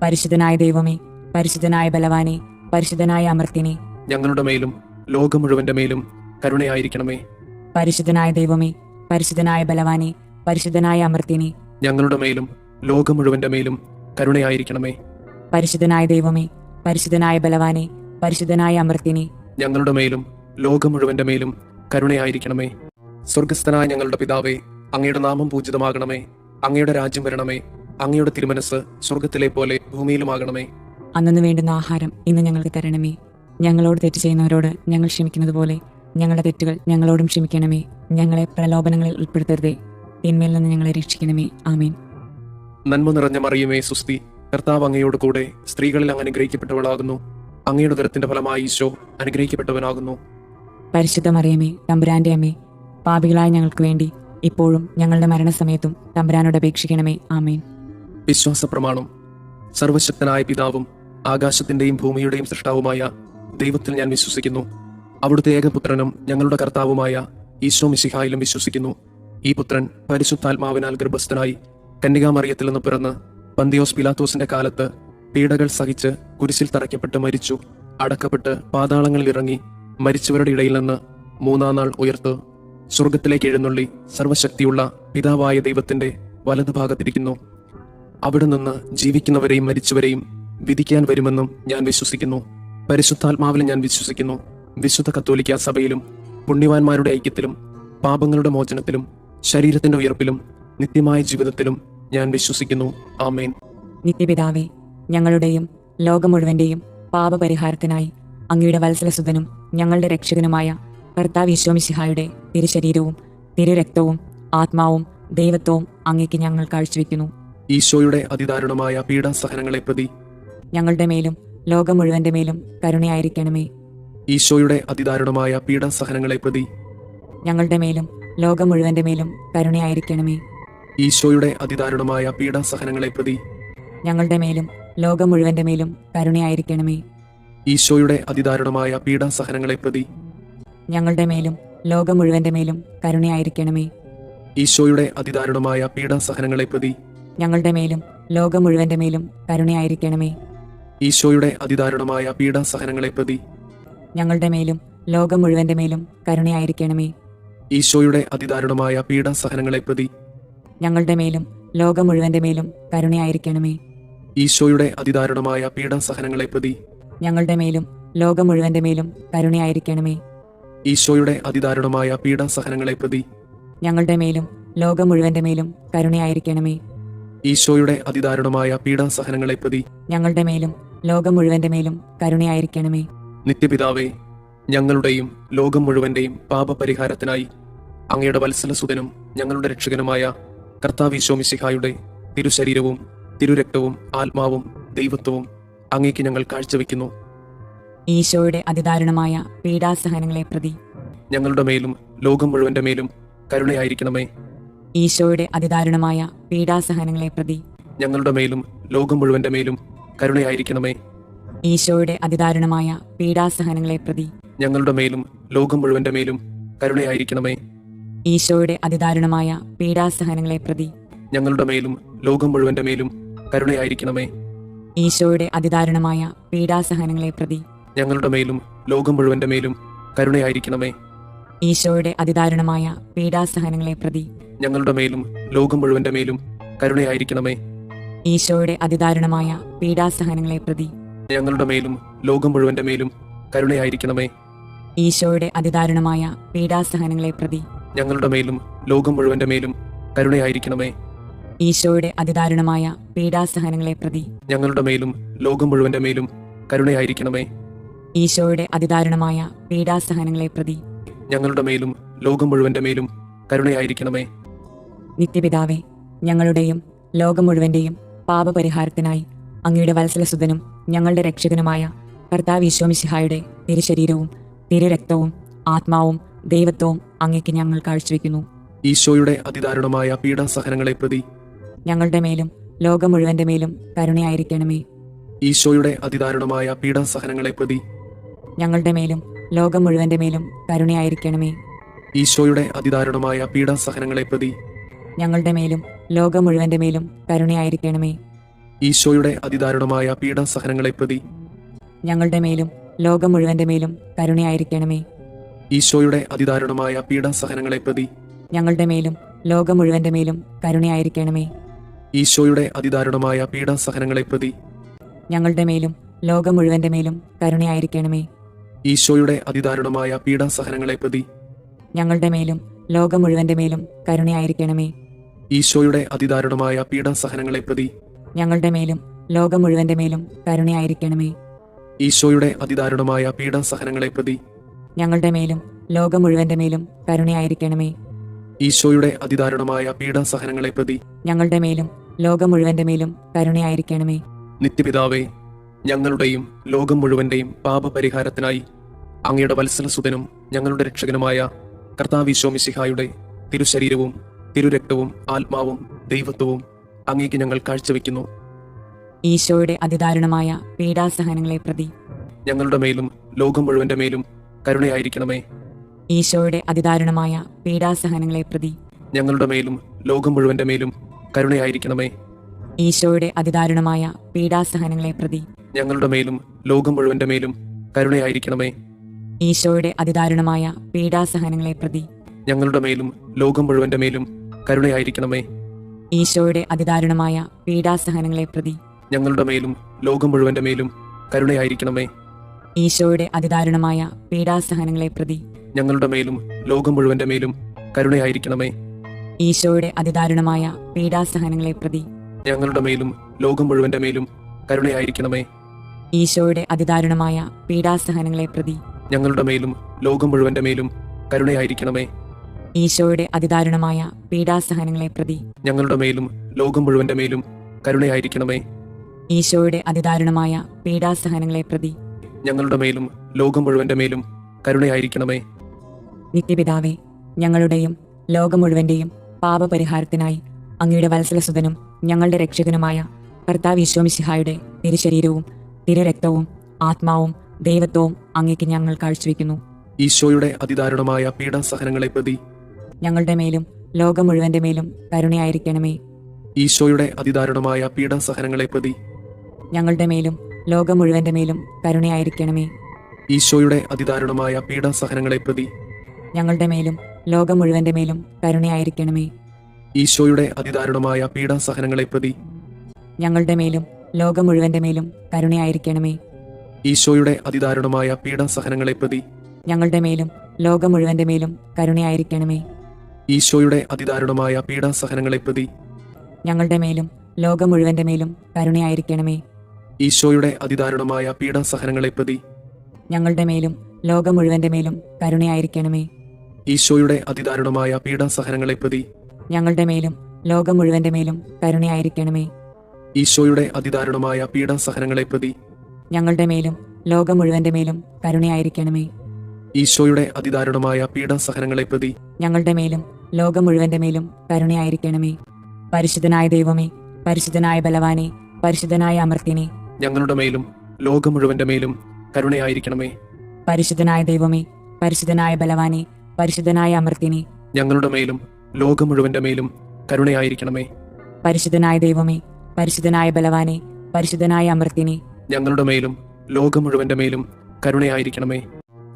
പരിശുദ്ധനായ ദൈവമേ, പരിശുദ്ധനായ ബലവാനെ, പരിശുദ്ധനായ അമർത്തിനെ, ഞങ്ങളുടെ മേലും ലോകം മുഴുവന്റെ മേലും കരുണയായിരിക്കണമേ. പരിശുദ്ധനായ ദൈവമേ, പരിശുദ്ധനായ ബലവാനെ, പരിശുദ്ധനായ അമർത്തിനെ, ഞങ്ങളുടെ മേലും ലോകം മുഴുവന്റെ മേലും കരുണയായിരിക്കണമേ. പരിശുദ്ധനായ ദൈവമേ, പരിശുദ്ധനായ ബലവാനെ, പരിശുദ്ധനായ അമർത്തിനെ, ഞങ്ങളുടെ മേലും ലോകം മുഴുവന്റെ മേലും കരുണയായിരിക്കണമേ. സ്വർഗസ്ഥനായ ഞങ്ങളുടെ പിതാവേ, അങ്ങയുടെ നാമം പൂജിതമാകണമേ. അങ്ങയുടെ രാജ്യം വരണമേ. അങ്ങയുടെ തിരുമനസ് സ്വർഗത്തിലെ പോലെ ഭൂമിയിലുമാകണമേ. അന്നു വേണ്ടുന്ന ആഹാരം ഇന്ന് ഞങ്ങൾക്ക് തരണമേ. ഞങ്ങളോട് തെറ്റ് ചെയ്യുന്നവരോട് ഞങ്ങൾ ക്ഷമിക്കുന്നത് പോലെ ഞങ്ങളുടെ തെറ്റുകൾ ഞങ്ങളോടും ക്ഷമിക്കണമേ. ഞങ്ങളെ പ്രലോഭനങ്ങളിൽ ഉൾപ്പെടുത്തരുതേ, തിന്മയിൽ നിന്ന് ഞങ്ങളെ രക്ഷിക്കണമേ. ആമേൻ. നന്മ നിറഞ്ഞ മറിയമേ സുസ്തി, കർത്താവ് അങ്ങയോട് കൂടെ സ്ത്രീകളിൽ അങ്ങ് അനുഗ്രഹിക്കപ്പെട്ടവളാകുന്നു. അങ്ങയുടെ ഉദരത്തിന്റെ ഫലമായി ഈശോ അനുഗ്രഹിക്കപ്പെട്ടവനാകുന്നു. പരിശുദ്ധ മറിയമേ, തമ്പുരാന്റെ അമ്മേ, പാപികളായ ഞങ്ങൾക്ക് വേണ്ടി ഇപ്പോഴും ഞങ്ങളുടെ മരണസമയത്തും തമ്പുരാനോട് അപേക്ഷിക്കണമേ. ആമേൻ. വിശ്വാസ പ്രമാണം. സർവശക്തനായ പിതാവും ആകാശത്തിന്റെയും ഭൂമിയുടെയും സൃഷ്ടാവുമായ ദൈവത്തിൽ ഞാൻ വിശ്വസിക്കുന്നു. അവിടുത്തെ ഏകപുത്രനും ഞങ്ങളുടെ കർത്താവുമായ ഈശോ മിശിഹായിലും വിശ്വസിക്കുന്നു. ഈ പുത്രൻ പരിശുദ്ധാത്മാവിനാൽ ഗർഭസ്ഥനായി കന്യകാമറിയത്തിൽ നിന്ന് പിറന്ന് പന്തിയോസ് പിലാത്തോസിന്റെ കാലത്ത് പീഡകൾ സഹിച്ച് കുരിശിൽ തറയ്ക്കപ്പെട്ട് മരിച്ചു, അടക്കപ്പെട്ട് പാതാളങ്ങളിൽ ഇറങ്ങി, മരിച്ചവരുടെ ഇടയിൽ നിന്ന് മൂന്നാം നാൾ ഉയർത്ത് സ്വർഗത്തിലേക്ക് എഴുന്നള്ളി സർവശക്തിയുള്ള പിതാവായ ദൈവത്തിന്റെ വലതുഭാഗത്തിരിക്കുന്നു. അവിടെ നിന്ന് ജീവിക്കുന്നവരെയും മരിച്ചവരെയും വിധിക്കാൻ വരുമെന്നും ഞാൻ വിശ്വസിക്കുന്നു. പരിശുദ്ധാത്മാവിൽ ഞാൻ വിശ്വസിക്കുന്നു. വിശുദ്ധ കത്തോലിക്ക സഭയിലും പുണ്യവാന്മാരുടെ ഐക്യത്തിലും പാപങ്ങളുടെ മോചനത്തിലും ശരീരത്തിന്റെ ഉയർപ്പിലും നിത്യമായ ജീവിതത്തിലും ഞാൻ വിശ്വസിക്കുന്നു. ആമേൻ. നിത്യപിതാവേ, ഞങ്ങളുടെയും ലോകം മുഴുവന്റെയും പാപപരിഹാരത്തിനായി അങ്ങയുടെ വത്സലസുതനും ഞങ്ങളുടെ രക്ഷകനുമായ കർത്താവ് ഈശോ മിശിഹായുടെ തിരുശരീരവും തിരുരക്തവും ആത്മാവും ദൈവത്വവും അങ്ങേക്ക് ഞങ്ങൾ കാഴ്ചവെക്കുന്നു. ഈശോയുടെ അതിദാരുണമായ പീഡാസഹനങ്ങളെ പ്രതി ഞങ്ങളുടെ മേലും ലോകം മുഴുവന്റെ മേലും കരുണയായിരിക്കണമേ. ഈശോയുടെ അതിദാരുണമായ പീഡാസഹനങ്ങളെ പ്രതി ഞങ്ങളുടെ മേലും ലോകം മുഴുവന്റെ മേലും കരുണയായിരിക്കണമേ. ഈശോയുടെ അതിദാരുണമായ പീഡാസഹനങ്ങളെ പ്രതി ഞങ്ങളുടെ മേലും ലോകം മുഴുവന്റെ മേലും കരുണയായിരിക്കണമേ. ഈശോയുടെ അതിദാരുണമായ പീഡാസഹനങ്ങളെ പ്രതി ഞങ്ങളുടെ മേലും ലോകം മുഴുവന്റെ മേലും കരുണയായിരിക്കണമേ. ഈശോയുടെ അതിദാരുണമായ പീഡാസഹനങ്ങളെ പ്രതി ഞങ്ങളുടെ മേലും ലോകം മുഴുവന്റെ മേലും കരുണയായിരിക്കണമേ. ഈശോയുടെ അതിദാരുണമായ പീഡാസഹനങ്ങളെ പ്രതി ഞങ്ങളുടെ മേലും ലോകം മുഴുവന്റെ മേലും കരുണയായിരിക്കണമേ. ഈശോയുടെ അതിദാരുണമായ പീഡാസഹനങ്ങളെ പ്രതി ഞങ്ങളുടെ മേലും ലോകം മുഴുവന്റെ മേലും കരുണയായിരിക്കണമേ. ഈശോയുടെ അതിദാരുണമായ പീഡാസഹനങ്ങളെ പ്രതി ഞങ്ങളുടെ മേലും ലോകം മുഴുവന്റെ മേലും കരുണയായിരിക്കണമേ. ഈശോയുടെ അതിദാരുണമായ പീഡാസഹനങ്ങളെ പ്രതി ഞങ്ങളുടെ മേലും ലോകം മുഴുവന്റെ മേലും കരുണയായിരിക്കണമേ. ഈശോയുടെ അതിദാരുണമായ പീഡാസഹനങ്ങളെ പ്രതി ഞങ്ങളുടെ മേലും ലോകം മുഴുവന്റെ മേലും കരുണയായിരിക്കണമേ. നിത്യപിതാവേ, ഞങ്ങളുടെയും ലോകം മുഴുവന്റെയും പാപപരിഹാരത്തിനായി അങ്ങയുടെ വത്സലസുതനും ഞങ്ങളുടെ രക്ഷകനുമായ കർത്താവ് ഈശോ മിശിഹായുടെ തിരുശരീരവും തിരുരക്തവും ആത്മാവും ദൈവത്വവും അങ്ങേക്ക് ഞങ്ങൾ കാഴ്ചവെക്കുന്നു. ഈശോയുടെ അതിദാരുണമായ പീഡാസഹനങ്ങളെ പ്രതി ഞങ്ങളുടെ മേലും ലോകം മുഴുവന്റെ മേലും കരുണയായിരിക്കണമേ. ഈശോയുടെ അതിദാരുണമായ പീഡാസഹനങ്ങളെ പ്രതി ഞങ്ങളുടെ മേലും ലോകം മുഴുവന്റെ മേലും കരുണയായിരിക്കണമേ. ഈശോയുടെ അതിദാരുണമായ പീഡാസഹനങ്ങളെ പ്രതി ഞങ്ങളുടെ മേലും ലോകം മുഴുവന്റെ മേലും കരുണയായിരിക്കണമേ. ഈശോയുടെ അതിദാരുണമായ പീഡാസഹനങ്ങളെ പ്രതി ഞങ്ങളുടെ മേലും ലോകം മുഴുവന്റെ മേലും കരുണയായിരിക്കണമേ. ഈശോയുടെ അതിദാരുണമായ പീഡാസഹനങ്ങളെ പ്രതി ഞങ്ങളുടെ മേലും ലോകം മുഴുവന്റെ മേലും കരുണയായിരിക്കണമേ. ഈശോയുടെ അതിദാരുണമായ പീഡാസഹനങ്ങളെ പ്രതി ഞങ്ങളുടെ മേലും ലോകം മുഴുവന്റെ മേലും കരുണയായിരിക്കണമേ. ഈശോയുടെ അതിദാരുണമായ പീഡാസഹനങ്ങളെ പ്രതി ഞങ്ങളുടെ മേലും ലോകം മുഴുവന്റെ മേലും കരുണയായിരിക്കണമേ. ഈശോയുടെ അതിദാരുണമായ പീഡാസഹനങ്ങളെ പ്രതി ഞങ്ങളുടെ മേലും ലോകം മുഴുവന്റെ മേലും കരുണയായിരിക്കണമേ. ഈശോയുടെ അതിദാരുണമായ പീഡാസഹനങ്ങളെ പ്രതി ഞങ്ങളുടെ മേലും ലോകം മുഴുവന്റെ മേലും കരുണയായിരിക്കണമേ. ഈശോയുടെ അതിദാരുണമായ പീഡാസഹനങ്ങളെ പ്രതി ഞങ്ങളുടെ മേലും ലോകം മുഴുവന്റെ മേലും കരുണയായിരിക്കണമേ. നിത്യപിതാവേ, ഞങ്ങളുടെയും ലോകം മുഴുവന്റെയും പാപപരിഹാരത്തിനായി അങ്ങയുടെ വത്സലസുതനും ഞങ്ങളുടെ രക്ഷകനുമായ കർത്താവ് ഈശോമിശിഹായുടെ തിരുശരീരവും തിരുരക്തവും ആത്മാവും ദൈവത്വവും അങ്ങേക്ക് ഞങ്ങൾ കാഴ്ചവെക്കുന്നു. ഈശോയുടെ അതിദാരുണമായ പീഡാസഹനങ്ങളെ പ്രതി ഞങ്ങളുടെ മേലും ലോകം മുഴുവന്റെ മേലും കരുണയായിരിക്കണമേ. ഈശോയുടെ അതിദാരുണമായ പീഡാസഹനങ്ങളെ പ്രതി ഞങ്ങളുടെ മേലും ലോകം മുഴുവന്റെ മേലും കരുണയായിരിക്കണമേ. ഈശോയുടെ അതിദാരുണമായ പീഡാസഹനങ്ങളെ പ്രതി ഞങ്ങളുടെ മേലും ലോകം മുഴുവന്റെ മേലും കരുണയായിരിക്കണമേ. ഈശോയുടെ അതിദാരുണമായ പീഡാസഹനങ്ങളെ പ്രതി ഞങ്ങളുടെ മേലും ലോകം മുഴുവന്റെ മേലും കരുണയായിരിക്കണമേ. ഈശോയുടെ അതിദാരുണമായ പീഡാസഹനങ്ങളെ പ്രതി ഞങ്ങളുടെ മേലും ലോകം മുഴുവന്റെ മേലും കരുണയായിരിക്കണമേ. ഈശോയുടെ അതിദാരുണമായ പീഡാസഹനങ്ങളെ പ്രതി ഞങ്ങളുടെ മേലും ലോകം മുഴുവന്റെ മേലും കരുണയായിരിക്കണമേ. ഈശോയുടെ അതിദാരുണമായ പീഡാസഹനങ്ങളെ പ്രതി ഞങ്ങളുടെ മേലും ലോകം മുഴുവന്റെ മേലും കരുണയായിരിക്കണമേ. ഈശോയുടെ അതിദാരുണമായ പീഡാസഹനങ്ങളെ പ്രതി ഞങ്ങളുടെ മേലും ലോകം മുഴുവന്റെ മേലും കരുണയായിരിക്കണമേ. ഈശോയുടെ അതിദാരുണമായ പീഡാസഹനങ്ങളെ പ്രതി ഞങ്ങളുടെ മേലും ലോകം മുഴുവന്റെ മേലും കരുണയായിരിക്കണമേ. ഈശോയുടെ അതിദാരുണമായ പീഡാസഹനങ്ങളെ പ്രതി ഞങ്ങളുടെ മേലും ലോകം മുഴുവന്റെ മേലും കരുണയായിരിക്കണമേ. നിത്യപിതാവേ, ഞങ്ങളുടെയും ലോകം മുഴുവന്റെയും പാപപരിഹാരത്തിനായി അങ്ങയുടെ വത്സലസുതനും ഞങ്ങളുടെ രക്ഷകനുമായ കർത്താവ് ഈശോമിശിഹായുടെ തിരുശരീരവും തിരുരക്തവും ആത്മാവും ദൈവത്വവും അങ്ങേക്ക് ഞങ്ങൾ കാഴ്ചവെക്കുന്നു. ഈശോയുടെ അതിദാരുണമായ പീഡാസഹനങ്ങളെ പ്രതി ഞങ്ങളുടെ മേലും ലോകം മുഴുവന്റെ മേലും കരുണയായിരിക്കണമേ. ഈശോയുടെ അതിദാരുണമായ പീഡാസഹനങ്ങളെ പ്രതി ഞങ്ങളുടെ മേലും ലോകം മുഴുവന്റെ മേലും കരുണയായിരിക്കണമേ. ഈശോയുടെ അതിദാരുണമായ പീഡാസഹനങ്ങളെ പ്രതി ഞങ്ങളുടെ മേലും ലോകം മുഴുവന്റെ മേലും കരുണയായിരിക്കണമേ. ഈശോയുടെ അതിദാരുണമായ പീഡാസഹനങ്ങളെ പ്രതി ഞങ്ങളുടെ മേലും ലോകം മുഴുവന്റെ മേലും കരുണയായിരിക്കണമേ. ഈശോയുടെ അതിദാരുണമായ പീഡാസഹനങ്ങളെ പ്രതി ഞങ്ങളുടെ മേലും ലോകം മുഴുവന്റെ മേലും കരുണയായിരിക്കണമേ. ഈശോയുടെ അതിദാരുണമായ പീഡാസഹനങ്ങളെ പ്രതി ഞങ്ങളുടെ മേലും ലോകം മുഴുവന്റെ മേലും കരുണയായിരിക്കണമേ. ഈശോയുടെ അതിദാരുണമായ പീഡാസഹനങ്ങളെ പ്രതി ഞങ്ങളുടെ മേലും ലോകം മുഴുവന്റെ മേലും കരുണയായിരിക്കണമേ. ഈശോയുടെ അതിദാരുണമായ പീഡാസഹനങ്ങളെ പ്രതി ഞങ്ങളുടെ മേലും ലോകം മുഴുവന്റെ മേലും കരുണയായിരിക്കണമേ. ഈശോയുടെ അതിദാരുണമായ പീഡാസഹനങ്ങളെ പ്രതി ഞങ്ങളുടെ മേലും ലോകം മുഴുവന്റെ മേലും കരുണയായിരിക്കണമേ. ഈശോയുടെ അതിദാരുണമായ പീഡാസഹനങ്ങളെ പ്രതി ഞങ്ങളുടെ മേലും ലോകം മുഴുവന്റെ മേലും കരുണയായിരിക്കണമേ. നിത്യപിതാവേ, ഞങ്ങളുടെയും ലോകം മുഴുവന്റെയും പാപപരിഹാരത്തിനായി അങ്ങയുടെ വത്സലസുതനും ഞങ്ങളുടെ രക്ഷകനുമായ കർത്താവ് ഈശോമിശിഹായുടെ തിരുശരീരവും തിരുരക്തവും ആത്മാവും ദൈവത്വവും അങ്ങേക്ക് ഞങ്ങൾ കാഴ്ചവെക്കുന്നു. ഈശോയുടെ അതിദാരുണമായ പീഡാസഹനങ്ങളെ പ്രതി ഞങ്ങളുടെ മേലും ലോകം മുഴുവന്റെ മേലും കരുണയായിരിക്കണമേ. ഈശോയുടെ അതിദാരുണമായ പീഡാസഹനങ്ങളെ പ്രതി ഞങ്ങളുടെ മേലും ലോകം മുഴുവന്റെ മേലും കരുണയായിരിക്കണമേ. ഈശോയുടെ അതിദാരുണമായ പീഡാസഹനങ്ങളെ പ്രതി ഞങ്ങളുടെ മേലും ലോകം മുഴുവന്റെ മേലും കരുണയായിരിക്കണമേ. ഈശോയുടെ അതിദാരുണമായ പീഡാസഹനങ്ങളെ പ്രതി ഞങ്ങളുടെ മേലും ലോകം മുഴുവന്റെ മേലും കരുണയായിരിക്കണമേ. ഈശോയുടെ അതിദാരുണമായ പീഡാസഹനങ്ങളെ പ്രതി ഞങ്ങളുടെ മേലും ലോകം മുഴുവന്റെ മേലും കരുണയായിരിക്കണമേ. ഈശോയുടെ അതിദാരുണമായ പീഡാസഹനങ്ങളെ പ്രതി ഞങ്ങളുടെ മേലും ലോകം മുഴുവന്റെ മേലും കരുണയായിരിക്കണമേ. ഈശോയുടെ അതിദാരുണമായ പീഡാസഹനങ്ങളെ പ്രതി ഞങ്ങളുടെ മേലും ലോകം മുഴുവന്റെ മേലും കരുണയായിരിക്കണമേ. ഈശോയുടെ അതിദാരുണമായ പീഡാസഹനങ്ങളെ പ്രതി ഞങ്ങളുടെ മേലും ലോകം മുഴുവന്റെ മേലും കരുണയായിരിക്കണമേ. ഈശോയുടെ അതിദാരുണമായ പീഡാസഹനങ്ങളെ പ്രതി ഞങ്ങളുടെ മേലും ലോകം മുഴുവന്റെ മേലും കരുണയായിരിക്കണമേ. ഈശോയുടെ അതിദാരുണമായ പീഡാസഹനങ്ങളെ പ്രതി ഞങ്ങളുടെ മേലും ലോകം മുഴുവന്റെ മേലും കരുണയായിരിക്കണമേ. പരിശുദ്ധനായ ദൈവമേ, പരിശുദ്ധനായ ബലവാനെ, പരിശുദ്ധനായ അമർത്യനെ, ഞങ്ങളുടെ മേലും ലോകം മുഴുവന്റെ മേലും കരുണയായിരിക്കണമേ. പരിശുദ്ധനായ ദൈവമേ, പരിശുദ്ധനായ ബലവാനെ, പരിശുദ്ധനായ അമർത്യനെ, ഞങ്ങളുടെ മേലും ലോകം മുഴുവന്റെ മേലും കരുണയായിരിക്കണമേ. പരിശുദ്ധനായ ദൈവമേ, പരിശുദ്ധനായ ബലവാനെ, പരിശുദ്ധനായ അമർത്യനെ, ഞങ്ങളുടെ മേലും ലോകം മുഴുവന്റെ മേലും കരുണയായിരിക്കണമേ.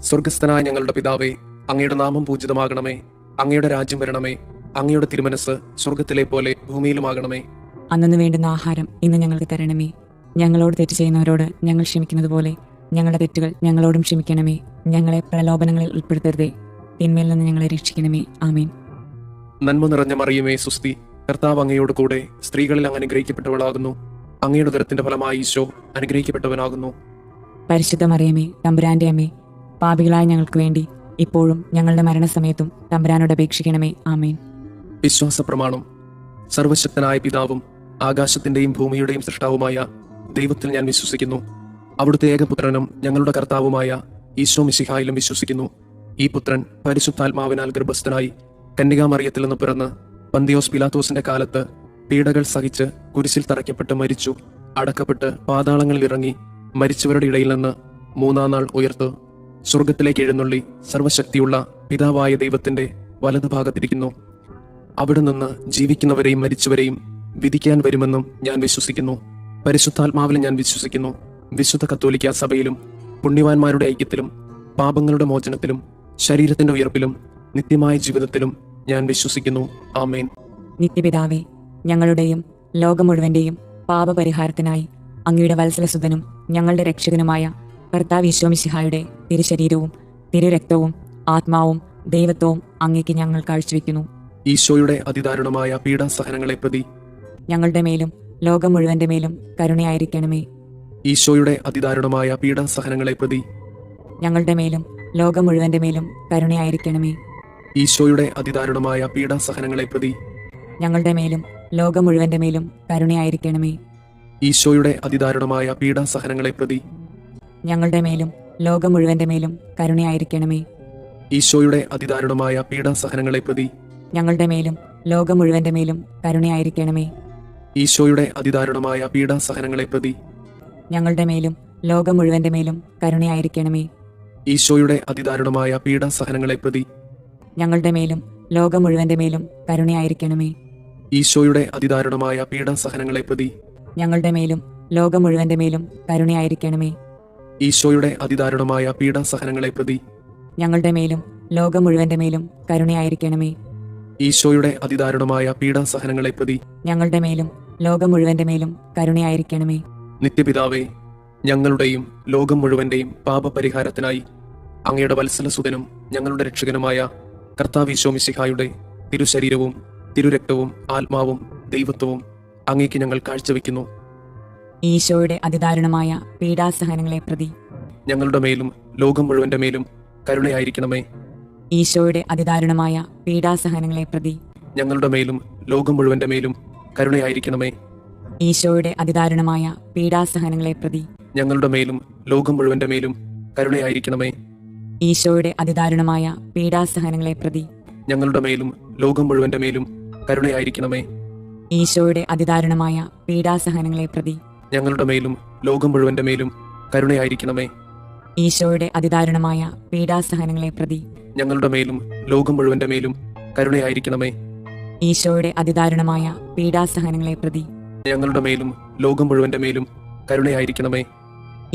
സ്വർഗസ്ഥനായ ഞങ്ങളുടെ പിതാവേ, അങ്ങയുടെ നാമം പൂജിതമാകണമേ. അങ്ങയുടെ രാജ്യം വരണമേ. അങ്ങയുടെ തിരുമനസ് സ്വർഗത്തിലെ പോലെ ഭൂമിയിലുമാകണമേ. അന്നു വേണ്ടുന്ന ആഹാരം ഇന്ന് ഞങ്ങൾക്ക് തരണമേ. ഞങ്ങളോട് തെറ്റ് ചെയ്യുന്നവരോട് ഞങ്ങൾ ക്ഷമിക്കുന്നത് പോലെ ഞങ്ങളുടെ തെറ്റുകൾ ഞങ്ങളോടും ക്ഷമിക്കണമേ. ഞങ്ങളെ പ്രലോഭനങ്ങളിൽ ഉൾപ്പെടുത്തരുതേ, തിന്മയിൽ നിന്ന് ഞങ്ങളെ രക്ഷിക്കണമേ. ആമേൻ. നന്മ നിറഞ്ഞ മറിയമേ, സുസ്തി, കർത്താവ് അങ്ങയോട് കൂടെ സ്ത്രീകളിൽ അങ്ങ് അനുഗ്രഹിക്കപ്പെട്ടവളാകുന്നു. അങ്ങയുടെ ഉദരത്തിന്റെ ഫലമായി ഈശോ അനുഗ്രഹിക്കപ്പെട്ടവനാകുന്നു. പരിശുദ്ധ മറിയമേ, തമ്പുരാന്റെ അമ്മേ, പാപികളായ ഞങ്ങൾക്ക് വേണ്ടി ഇപ്പോഴും ഞങ്ങളുടെ മരണസമയത്തും തമ്പുരാനോട് അപേക്ഷിക്കണമേ. ആമേൻ. വിശ്വാസ പ്രമാണം. സർവശക്തനായ പിതാവും ആകാശത്തിന്റെയും ഭൂമിയുടെയും സൃഷ്ടാവുമായ ദൈവത്തിൽ ഞാൻ വിശ്വസിക്കുന്നു. അവിടുത്തെ ഏകപുത്രനും ഞങ്ങളുടെ കർത്താവുമായ ഈശോ മിശിഹായിലും വിശ്വസിക്കുന്നു. ഈ പുത്രൻ പരിശുദ്ധാത്മാവിനാൽ ഗർഭസ്ഥനായി കന്യകാമറിയത്തിൽ നിന്ന് പിറന്ന് പന്തിയോസ് പിലാത്തോസിന്റെ കാലത്ത് പീഡകൾ സഹിച്ച് കുരിശിൽ തറയ്ക്കപ്പെട്ട് മരിച്ചു, അടക്കപ്പെട്ട് പാതാളങ്ങളിൽ ഇറങ്ങി മരിച്ചവരുടെ ഇടയിൽ നിന്ന് മൂന്നാം നാൾ ഉയർത്തു സ്വർഗത്തിലേക്ക് എഴുന്നള്ളി സർവശക്തിയുള്ള പിതാവായ ദൈവത്തിന്റെ വലതുഭാഗത്തിരിക്കുന്നു. അവിടെ നിന്ന് ജീവിക്കുന്നവരെയും മരിച്ചവരെയും വിധിക്കാൻ വരുമെന്നും ഞാൻ വിശ്വസിക്കുന്നു. പരിശുദ്ധാത്മാവിൽ ഞാൻ വിശ്വസിക്കുന്നു. വിശുദ്ധ കത്തോലിക്കാ സഭയിലും പുണ്യവാന്മാരുടെ ഐക്യത്തിലും പാപങ്ങളുടെ മോചനത്തിലും ശരീരത്തിന്റെ ഉയർപ്പിലും നിത്യമായ ജീവിതത്തിലും ഞാൻ വിശ്വസിക്കുന്നു. ആമേൻ. നിത്യപിതാവേ, ഞങ്ങളുടെയും ലോകം മുഴുവന്റെയും പാപപരിഹാരത്തിനായി അങ്ങയുടെ വത്സലസുതനും ഞങ്ങളുടെ രക്ഷകനുമായ കർത്താവ് ഈശോ മിശിഹായുടെ തിരുശരീരവും തിരുരക്തവും ആത്മാവും ദൈവത്വവും അങ്ങേക്ക് ഞങ്ങൾ കാഴ്ചവെക്കുന്നു. ഈശോയുടെ അതിദാരുണമായ പീഡാസഹനങ്ങളെ പ്രതി ഞങ്ങളുടെ മേലും ലോകം മുഴുവന്റെ മേലും കരുണയായിരിക്കണമേ. ഈശോയുടെ അതിദാരുണമായ പീഡാസഹനങ്ങളെ പ്രതി ഞങ്ങളുടെ മേലും ലോകം മുഴുവന്റെ മേലും കരുണയായിരിക്കണമേ. ഈശോയുടെ അതിദാരുണമായ പീഡാസഹനങ്ങളെ പ്രതി ഞങ്ങളുടെ മേലും ലോകം മുഴുവന്റെ മേലും കരുണയായിരിക്കണമേ. ഈശോയുടെ അതിദാരുണമായ പീഡാസഹനങ്ങളെ പ്രതി ഞങ്ങളുടെ മേലും ലോകം മുഴുവന്റെ മേലും കരുണയായിരിക്കണമേ. ഈശോയുടെ അതിദാരുണമായ പീഡാസഹനങ്ങളെ പ്രതി ഞങ്ങളുടെ മേലും ലോകം മുഴുവന്റെ മേലും കരുണയായിരിക്കണമേ. ഈശോയുടെ അതിദാരുണമായ പീഡാസഹനങ്ങളെ പ്രതി ഞങ്ങളുടെ മേലും ലോകം മുഴുവന്റെ മേലും കരുണയായിരിക്കണമേ. ഈശോയുടെ അതിദാരുണമായ പീഡാസഹനങ്ങളെ പ്രതി ഞങ്ങളുടെ മേലും ലോകം മുഴുവന്റെ മേലും കരുണയായിരിക്കണമേ. ഈശോയുടെ അതിദാരുണമായ പീഡാസഹനങ്ങളെ പ്രതി ഞങ്ങളുടെ മേലും ലോകം മുഴുവന്റെ മേലും കരുണയായിരിക്കണമേ. ഈശോയുടെ അതിദാരുണമായ പീഡാസഹനങ്ങളെ പ്രതി ഞങ്ങളുടെ മേലും ലോകം മുഴുവന്റെ മേലും കരുണയായിരിക്കണമേ. ഈശോയുടെ അതിദാരുണമായ പീഡാസഹനങ്ങളെ പ്രതി ഞങ്ങളുടെ മേലും ലോകം മുഴുവന്റെ മേലും കരുണയായിരിക്കണമേ. നിത്യപിതാവേ, ഞങ്ങളുടെയും ലോകം മുഴുവന്റെയും പാപപരിഹാരത്തിനായി അങ്ങയുടെ വത്സലസുതനും ഞങ്ങളുടെ രക്ഷകനുമായ കർത്താവ് ഈശോ മിശിഹായുടെ തിരുശരീരവും തിരുരക്തവും ആത്മാവും ദൈവത്വവും അങ്ങേക്ക് ഞങ്ങൾ കാഴ്ചവെക്കുന്നു. ഈശോയുടെ അതിദാരുണമായ പീഡാസഹനങ്ങളെ പ്രതി ഞങ്ങളുടെ മേലും ലോകം മുഴുവന്റെ മേലും കരുണയായിരിക്കണമേ. ഈശോയുടെ അതിദാരുണമായ പീഡാസഹനങ്ങളെ പ്രതി ഞങ്ങളുടെ മേലും ലോകം മുഴുവന്റെ മേലും കരുണയായിരിക്കണമേ. ഈശോയുടെ അതിദാരുണമായ പീഡാസഹനങ്ങളെ പ്രതി ഞങ്ങളുടെ മേലും ലോകം മുഴുവന്റെ മേലും കരുണയായിരിക്കണമേ. ഈശോയുടെ അതിദാരുണമായ പീഡാസഹനങ്ങളെ പ്രതി ഞങ്ങളുടെ മേലും ലോകം മുഴുവന്റെ മേലും കരുണയായിരിക്കണമേ. ഈശോയുടെ അതിദാരുണമായ പീഡാസഹനങ്ങളെ പ്രതി ഞങ്ങളുടെ മേലും ലോകം മുഴുവന്റെ മേലും കരുണയായിരിക്കണമേ. ഈശോയുടെ അതിദാരുണമായ പീഡാസഹനങ്ങളെ പ്രതി ഞങ്ങളുടെ മേലും ലോകം മുഴുവന്റെ മേലും കരുണയായിരിക്കണമേ. ഈശോയുടെ അതിദാരുണമായ പീഡാസഹനങ്ങളെ പ്രതി ഞങ്ങളുടെ മേലും ലോകം മുഴുവന്റെ മേലും കരുണയായിരിക്കണമേ.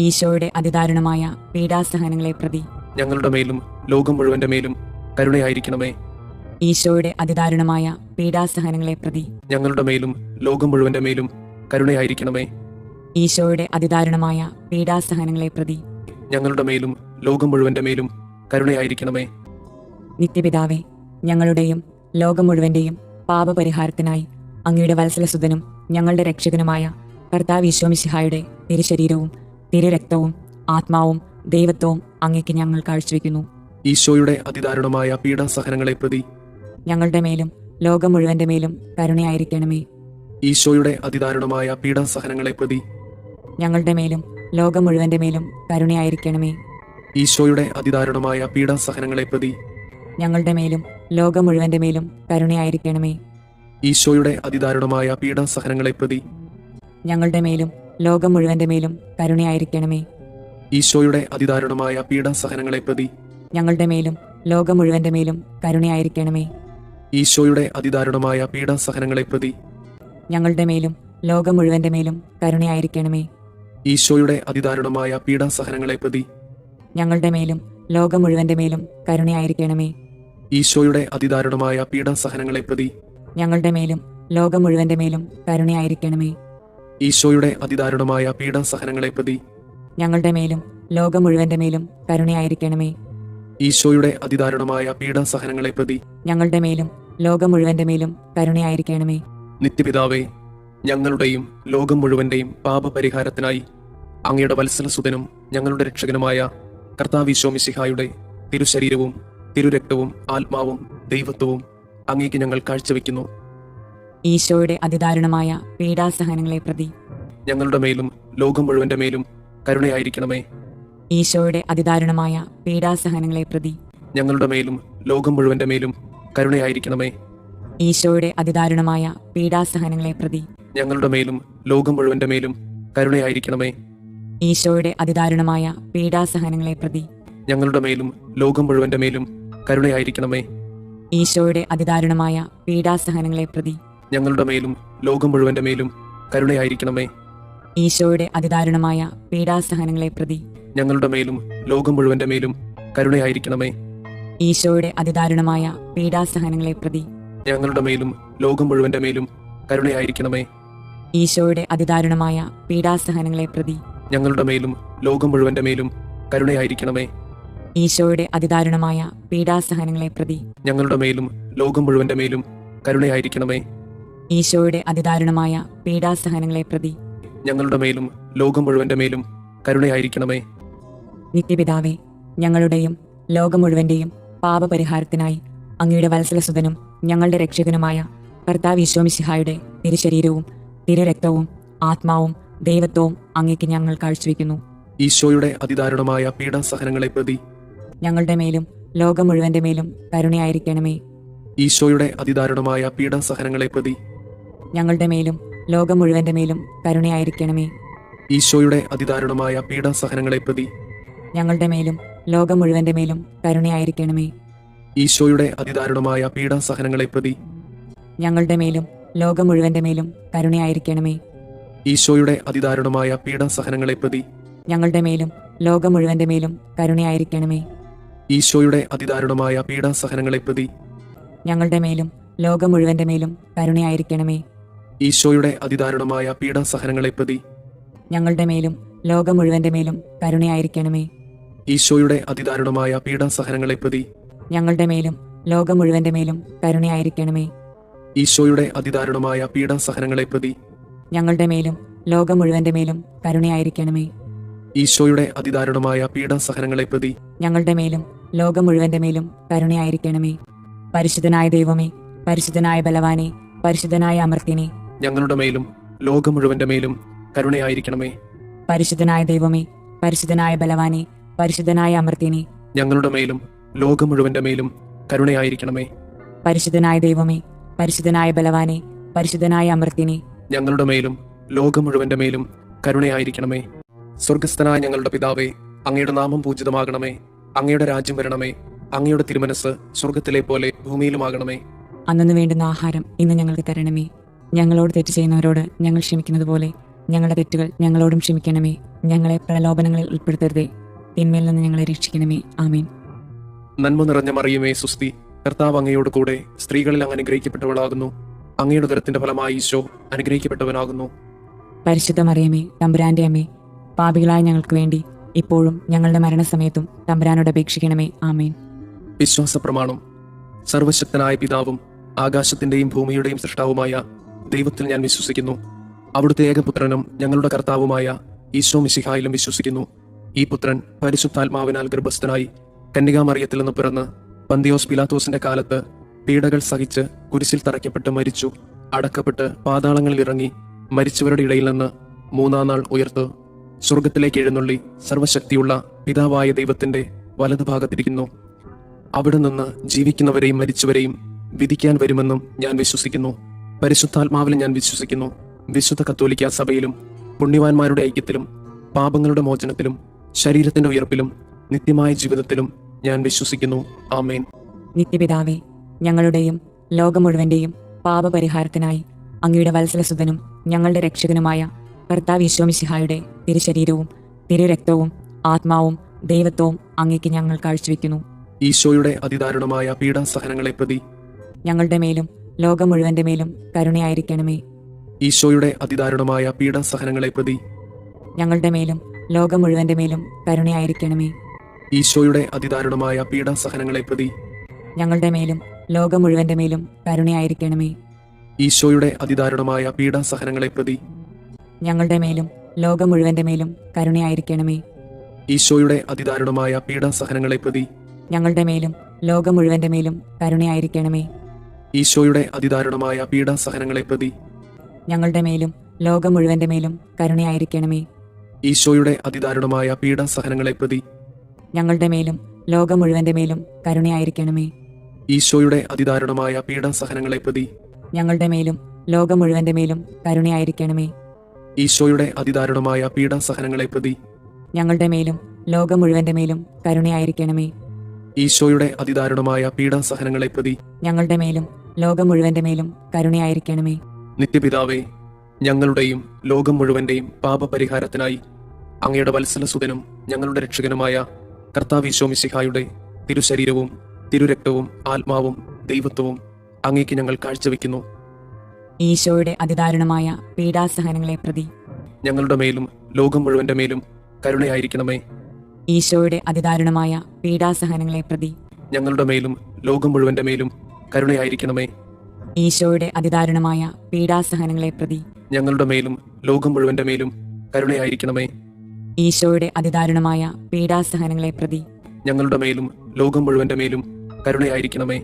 ഈശോയുടെ അതിദാരുണമായ പീഡാസഹനങ്ങളെ പ്രതി ഞങ്ങളുടെ മേലും ലോകം മുഴുവന്റെ മേലും കരുണയായിരിക്കണമേ. ഈശോയുടെ അതിദാരുണമായ പീഡാസഹനങ്ങളെ പ്രതി ഞങ്ങളുടെ മേലും ലോകം മുഴുവന്റെ മേലും കരുണയായിരിക്കണമേ. ഈശോയുടെ അതിദാരുണമായ പീഡാസഹനങ്ങളെ പ്രതി ഞങ്ങളുടെ മേലും ലോകം മുഴുവന്റെ മേലും കരുണയായിരിക്കണമേ. നിത്യപിതാവേ, ഞങ്ങളുടെയും ലോകം മുഴുവന്റെയും പാപപരിഹാരത്തിനായി അങ്ങയുടെ വത്സലസുതനും ഞങ്ങളുടെ രക്ഷകനുമായ കർത്താവ് ഈശോ മിശിഹായുടെ തിരുശരീരവും തിരുരക്തവും ആത്മാവും ദൈവത്വവും അങ്ങേക്ക് ഞങ്ങൾ കാഴ്ചവെക്കുന്നു. ഈശോയുടെ അതിദാരുണമായ പീഡാസഹനങ്ങളെ പ്രതി ഞങ്ങളുടെ മേലും ലോകം മുഴുവന്റെ മേലും കരുണയായിരിക്കണമേ. ഈശോയുടെ അതിദാരുണമായ പീഡാസഹനങ്ങളെ പ്രതി ഞങ്ങളുടെ മേലും ലോകം മുഴുവന്റെ മേലും കരുണയായിരിക്കണമേ. ഈശോയുടെ അതിദാരുണമായ പീഡാസഹനങ്ങളെ പ്രതി ഞങ്ങളുടെ മേലും ലോകം മുഴുവന്റെ മേലും കരുണയായിരിക്കണമേ. ഈശോയുടെ അതിദാരുണമായ പീഡാസഹനങ്ങളെ പ്രതി ഞങ്ങളുടെ മേലും ലോകം മുഴുവന്റെ മേലും കരുണയായിരിക്കണമേ. ഈശോയുടെ അതിദാരുണമായ പീഡാസഹനങ്ങളെ പ്രതി ഞങ്ങളുടെ മേലും ലോകം മുഴുവന്റെ മേലും കരുണയായിരിക്കണമേ. ഈശോയുടെ അതിദാരുണമായ പീഡാസഹനങ്ങളെ പ്രതി ഞങ്ങളുടെ മേലും ലോകം മുഴുവന്റെ മേലും കരുണയായിരിക്കണമേ. ഈശോയുടെ അതിദാരുണമായ പീഡാസഹനങ്ങളെ പ്രതി ഞങ്ങളുടെ മേലും ലോകം മുഴുവന്റെ മേലും കരുണയായിരിക്കണമേ. ഈശോയുടെ അതിദാരുണമായ പീഡാസഹനങ്ങളെ പ്രതി ഞങ്ങളുടെ മേലും ലോകം മുഴുവന്റെ മേലും കരുണയായിരിക്കണമേ. ഈശോയുടെ അതിദാരുണമായ പീഡാസഹനങ്ങളെ പ്രതി ഞങ്ങളുടെ മേലും ലോകം മുഴുവന്റെ മേലും കരുണയായിരിക്കണമേ. ഈശോയുടെ അതിദാരുണമായ പീഡാസഹനങ്ങളെ പ്രതി ഞങ്ങളുടെ മേലും ലോകം മുഴുവന്റെ മേലും കരുണയായിരിക്കണമേ. നിത്യപിതാവേ, ഞങ്ങളുടെയും ലോകം മുഴുവന്റെയും പാപപരിഹാരത്തിനായി അങ്ങയുടെ വത്സലസുതനും ഞങ്ങളുടെ രക്ഷകനുമായ കർത്താവ് ഈശോ മിശിഹായുടെ തിരുശരീരവും തിരുരക്തവും ആത്മാവും ദൈവത്വവും അങ്ങേക്ക് ഞങ്ങൾ കാഴ്ചവെക്കുന്നു. ഈശോയുടെ അതിദാരുണമായ പീഡാസഹനങ്ങളെ പ്രതി ഞങ്ങളുടെ മേലും ലോകം മുഴുവന്റെ മേലും കരുണയായിരിക്കണമേ. ഈശോയുടെ അതിദാരുണമായ പീഡാസഹനങ്ങളെ പ്രതി ഞങ്ങളുടെ മേലും ലോകം മുഴുവന്റെ മേലും കരുണയായിരിക്കണമേ. ഈശോയുടെ അതിദാരുണമായ പീഡാസഹനങ്ങളെ പ്രതി ഞങ്ങളുടെ മേലും ലോകം മുഴുവന്റെ മേലും കരുണയായിരിക്കണമേ. ഈശോയുടെ അതിദാരുണമായ പീഡാസഹനങ്ങളെ പ്രതി ഞങ്ങളുടെ മേലും ലോകം മുഴുവന്റെ മേലും കരുണയായിരിക്കണമേ. ഈശോയുടെ അതിദാരുണമായ പീഡാസഹനങ്ങളെ പ്രതി ഞങ്ങളുടെ മേലും ലോകം മുഴുവന്റെ മേലും കരുണയായിരിക്കണമേ. ഈശോയുടെ അതിദാരുണമായ പീഡാസഹനങ്ങളെ പ്രതി ഞങ്ങളുടെ മേലും ലോകം മുഴുവന്റെ മേലും കരുണയായിരിക്കണമേ. ഈശോയുടെ അതിദാരുണമായ പീഡാസഹനങ്ങളെ പ്രതി ഞങ്ങളുടെ മേലും ലോകം മുഴുവന്റെ മേലും കരുണയായിരിക്കണമേ. ഈശോയുടെ അതിദാരുണമായ പീഡാസഹനങ്ങളെ പ്രതി ഞങ്ങളുടെ മേലും ലോകം മുഴുവന്റെ മേലും കരുണയായിരിക്കണമേ. ഈശോയുടെ അതിദാരുണമായ പീഡാസഹനങ്ങളെ പ്രതി ഞങ്ങളുടെ മേലും ലോകം മുഴുവന്റെ മേലും കരുണയായിരിക്കണമേ. ഈശോയുടെ അതിദാരുണമായ പീഡാസഹനങ്ങളെ പ്രതി ഞങ്ങളുടെ മേലും ലോകം മുഴുവന്റെ മേലും കരുണയായിരിക്കണമേ. നിത്യപിതാവേ, ഞങ്ങളുടെയും ലോകം മുഴുവന്റെയും പാപപരിഹാരത്തിനായി അങ്ങയുടെ വത്സലസുതനും ഞങ്ങളുടെ രക്ഷകനുമായ കർത്താവ് ഈശോമിശിഹായുടെ തിരുശരീരവും തിരുരക്തവും ആത്മാവും ദൈവത്വവും അങ്ങേക്ക് ഞങ്ങൾ കാഴ്ചവെക്കുന്നു. ഈശോയുടെ അതിദാരുണമായ പീഡാസഹനങ്ങളെ പ്രതി ഞങ്ങളുടെ മേലും ലോകം മുഴുവന്റെ മേലും കരുണയായിരിക്കണമേ. ഈശോയുടെ അതിദാരുണമായ പീഡാസഹനങ്ങളെ പ്രതി ഞങ്ങളുടെ മേലും ലോകം മുഴുവന്റെ മേലും കരുണയായിരിക്കണമേ. ഈശോയുടെ അതിദാരുണമായ പീഡാസഹനങ്ങളെ പ്രതി ഞങ്ങളുടെ മേലും ലോകം മുഴുവന്റെ മേലും കരുണയായിരിക്കണമേ. ഈശോയുടെ അതിദാരുണമായ പീഡാസഹനങ്ങളെ പ്രതി ഞങ്ങളുടെ മേലും ലോകം മുഴുവന്റെ മേലും കരുണയായിരിക്കണമേ. ഈശോയുടെ അതിദാരുണമായ പീഡാസഹനങ്ങളെ പ്രതി ഞങ്ങളുടെ മേലും ലോകം മുഴുവന്റെ മേലും കരുണയായിരിക്കണമേ. ഈശോയുടെ അതിദാരുണമായ പീഡാസഹനങ്ങളെ പ്രതി ഞങ്ങളുടെ മേലും ലോകം മുഴുവന്റെ മേലും കരുണയായിരിക്കണമേ. ഈശോയുടെ അതിദാരുണമായ പീഡാസഹനങ്ങളെ പ്രതി ഞങ്ങളുടെ മേലും ലോകം മുഴുവന്റെ മേലും കരുണയായിരിക്കണമേ. ഈശോയുടെ അതിദാരുണമായ പീഡാസഹനങ്ങളെ പ്രതി ഞങ്ങളുടെ മേലും ലോകം മുഴുവന്റെ മേലും കരുണയായിരിക്കണമേ. ഈശോയുടെ അതിദാരുണമായ പീഡാസഹനങ്ങളെ പ്രതി ഞങ്ങളുടെ മേലും ലോകം മുഴുവന്റെ മേലും കരുണയായിരിക്കണമേ. ഈശോയുടെ അതിദാരുണമായ പീഡാസഹനങ്ങളെ പ്രതി ഞങ്ങളുടെ മേലും ലോകം മുഴുവന്റെ മേലും കരുണയായിരിക്കണമേ. പരിശുദ്ധനായ ദൈവമേ, പരിശുദ്ധനായ ബലവാനെ, പരിശുദ്ധനായ അമർത്യനെ, ഞങ്ങളുടെ മേലും ലോകം മുഴുവന്റെ മേലും കരുണയായിരിക്കണമേ. പരിശുദ്ധനായ ദൈവമേ, പരിശുദ്ധനായ ബലവാനെ, പരിശുദ്ധനായ അമർത്യനെ, ഞങ്ങളുടെ മേലും ലോകം മുഴുവന്റെ മേലും കരുണയായിരിക്കണമേ. പരിശുദ്ധനായ ദൈവമേ, പരിശുദ്ധനായ ബലവാനെ, പരിശുദ്ധനായ അമർത്യനെ, ഞങ്ങളുടെ മേലും ലോകം മുഴുവന്റെ മേലും കരുണയായിരിക്കണമേ. സ്വർഗസ്ഥനായ ഞങ്ങളുടെ പിതാവേ, അങ്ങയുടെ നാമം പൂജിതമാകണമേ. അങ്ങയുടെ രാജ്യം വരണമേ. അങ്ങയുടെ തിരുമനസ് സ്വർഗത്തിലെ പോലെ ഭൂമിയിലുമാകണമേ. അന്നു വേണ്ടുന്ന ആഹാരം ഇന്ന് ഞങ്ങൾക്ക് തരണമേ. ഞങ്ങളോട് തെറ്റ് ചെയ്യുന്നവരോട് ഞങ്ങൾ ക്ഷമിക്കുന്നത് പോലെ ഞങ്ങളുടെ തെറ്റുകൾ ഞങ്ങളോടും ക്ഷമിക്കണമേ. ഞങ്ങളെ പ്രലോഭനങ്ങളിൽ ഉൾപ്പെടുത്തരുതേ, തിന്മയിൽ നിന്ന് ഞങ്ങളെ രക്ഷിക്കണമേ. ആമേൻ. നന്മ നിറഞ്ഞ മറിയമേ, സുസ്തി, കർത്താവ് അങ്ങയോട് കൂടെ സ്ത്രീകളിൽ അങ്ങ് അനുഗ്രഹിക്കപ്പെട്ടവളാകുന്നു. അങ്ങയുടെ ഉദരത്തിന്റെ ഫലമായി ഈശോ അനുഗ്രഹിക്കപ്പെട്ടവനാകുന്നു. പരിശുദ്ധ മറിയമേ, തമ്പുരാന്റെ അമ്മേ, പാപികളായ ഞങ്ങൾക്ക് വേണ്ടി ഇപ്പോഴും ഞങ്ങളുടെ മരണസമയത്തും തമ്പുരാനോട് അപേക്ഷിക്കണമേ. ആമേൻ. വിശ്വാസ പ്രമാണം. സർവശക്തനായ പിതാവും ആകാശത്തിന്റെയും ഭൂമിയുടെയും സൃഷ്ടാവുമായ ദൈവത്തിൽ ഞാൻ വിശ്വസിക്കുന്നു. അവിടുത്തെ ഏകപുത്രനും ഞങ്ങളുടെ കർത്താവുമായ ഈശോ മിശിഹായിലും വിശ്വസിക്കുന്നു. ഈ പുത്രൻ പരിശുദ്ധാത്മാവിനാൽ ഗർഭസ്ഥനായി കന്യകാമറിയത്തിൽ നിന്ന് പിറന്ന് പന്തിയോസ് പിലാത്തോസിന്റെ കാലത്ത് പീഡകൾ സഹിച്ച് കുരിശിൽ തറയ്ക്കപ്പെട്ട് മരിച്ചു, അടക്കപ്പെട്ട് പാതാളങ്ങളിൽ ഇറങ്ങി മരിച്ചവരുടെ ഇടയിൽ നിന്ന് മൂന്നാം നാൾ ഉയർത്ത് സ്വർഗത്തിലേക്ക് എഴുന്നള്ളി സർവശക്തിയുള്ള പിതാവായ ദൈവത്തിന്റെ വലതുഭാഗത്തിരിക്കുന്നു. അവിടെ നിന്ന് ജീവിക്കുന്നവരെയും മരിച്ചവരെയും വിധിക്കാൻ വരുമെന്നും ഞാൻ വിശ്വസിക്കുന്നു. പരിശുദ്ധാത്മാവിലും ഞാൻ വിശ്വസിക്കുന്നു. വിശുദ്ധ കത്തോലിക്ക സഭയിലും പുണ്യവാന്മാരുടെ ഐക്യത്തിലും പാപങ്ങളുടെ മോചനത്തിലും ശരീരത്തിന്റെ ഉയർപ്പിലും നിത്യമായ ജീവിതത്തിലും ഞാൻ വിശ്വസിക്കുന്നു. ആമേൻ. നിത്യപിതാവേ, ഞങ്ങളുടെയും ലോകം മുഴുവന്റെയും പാപപരിഹാരത്തിനായി അങ്ങയുടെ വത്സലസുതനും ഞങ്ങളുടെ രക്ഷകനുമായ കർത്താവ് ഈശോമിശിഹായുടെ തിരുശരീരവും തിരുരക്തവും ആത്മാവും ദൈവത്വവും അങ്ങേക്ക് ഞങ്ങൾ കാഴ്ചവെക്കുന്നു. ഈശോയുടെ അതിദാരുണമായ പീഡാസഹനങ്ങളെ പ്രതി ഞങ്ങളുടെ മേലും ലോകം മുഴുവന്റെ മേലും കരുണയായിരിക്കണമേ. ഈശോയുടെ അതിദാരുണമായ പീഡാസഹനങ്ങളെ പ്രതി ഞങ്ങളുടെ മേലും ലോകം മുഴുവന്റെ മേലും കരുണയായിരിക്കണമേ. ഈശോയുടെ അതിദാരുണമായ പീഡാസഹനങ്ങളെ പ്രതി ഞങ്ങളുടെ മേലും ലോകം മുഴുവന്റെ മേലും കരുണയായിരിക്കണമേ. ഈശോയുടെ അതിദാരുണമായ പീഡാസഹനങ്ങളെ പ്രതി ഞങ്ങളുടെ മേലും ലോകം മുഴുവന്റെ മേലും കരുണയായിരിക്കണമേ. ഈശോയുടെ അതിദാരുണമായ പീഡാസഹനങ്ങളെ പ്രതി ഞങ്ങളുടെ മേലും ലോകം മുഴുവന്റെ മേലും കരുണയായിരിക്കണമേ. ഈശോയുടെ അതിദാരുണമായ പീഡാസഹനങ്ങളെ പ്രതി ഞങ്ങളുടെ മേലും ലോകം മുഴുവന്റെ മേലും കരുണയായിരിക്കണമേ. ഈശോയുടെ അതിദാരുണമായ പീഡാസഹനങ്ങളെ പ്രതി ഞങ്ങളുടെ മേലും ലോകം മുഴുവന്റെ മേലും കരുണയായിരിക്കണമേ. ഈശോയുടെ അതിദാരുണമായ പീഡാസഹനങ്ങളെ പ്രതി ഞങ്ങളുടെ മേലും ലോകം മുഴുവന്റെ മേലും കരുണയായിരിക്കണമേ. ഈശോയുടെ അതിദാരുണമായ പീഡാസഹനങ്ങളെ പ്രതി ഞങ്ങളുടെ മേലും ലോകം മുഴുവന്റെ മേലും കരുണയായിരിക്കണമേ. ഈശോയുടെ അതിദാരുണമായ പീഡാസഹനങ്ങളെ പ്രതി ഞങ്ങളുടെ മേലും ലോകം മുഴുവന്റെ മേലും കരുണയായിരിക്കണമേ. നിത്യപിതാവേ, ഞങ്ങളുടെയും ലോകം മുഴുവന്റെയും പാപപരിഹാരത്തിനായി അങ്ങയുടെ വത്സലസുതനും ഞങ്ങളുടെ രക്ഷകനുമായ കർത്താവ് മിശിഹായുടെ തിരുശരീരവും തിരുരക്തവും ആത്മാവും ദൈവത്വവും അങ്ങേക്ക് ഞങ്ങൾ കാഴ്ചവെക്കുന്നു. ഈശോയുടെ അതിദാരുണമായ പീഡാസഹനങ്ങളെ പ്രതി ഞങ്ങളുടെ മേലും ലോകം മുഴുവന്റെ മേലും കരുണയായിരിക്കണമേ. ഈശോയുടെ അതിദാരുണമായ പീഡാസഹനങ്ങളെ പ്രതി ഞങ്ങളുടെ മേലും ലോകം മുഴുവന്റെ മേലും കരുണയായിരിക്കണമേ. ഈശോയുടെ അതിദാരുണമായ പീഡാസഹനങ്ങളെ പ്രതി ഞങ്ങളുടെ മേലും ലോകം മുഴുവന്റെ മേലും കരുണയായിരിക്കണമേ. ഈശോയുടെ അതിദാരുണമായ പീഡാസഹനങ്ങളെ പ്രതി ഞങ്ങളുടെ മേലും ലോകം മുഴുവന്റെ മേലും കരുണയായിരിക്കണമേ.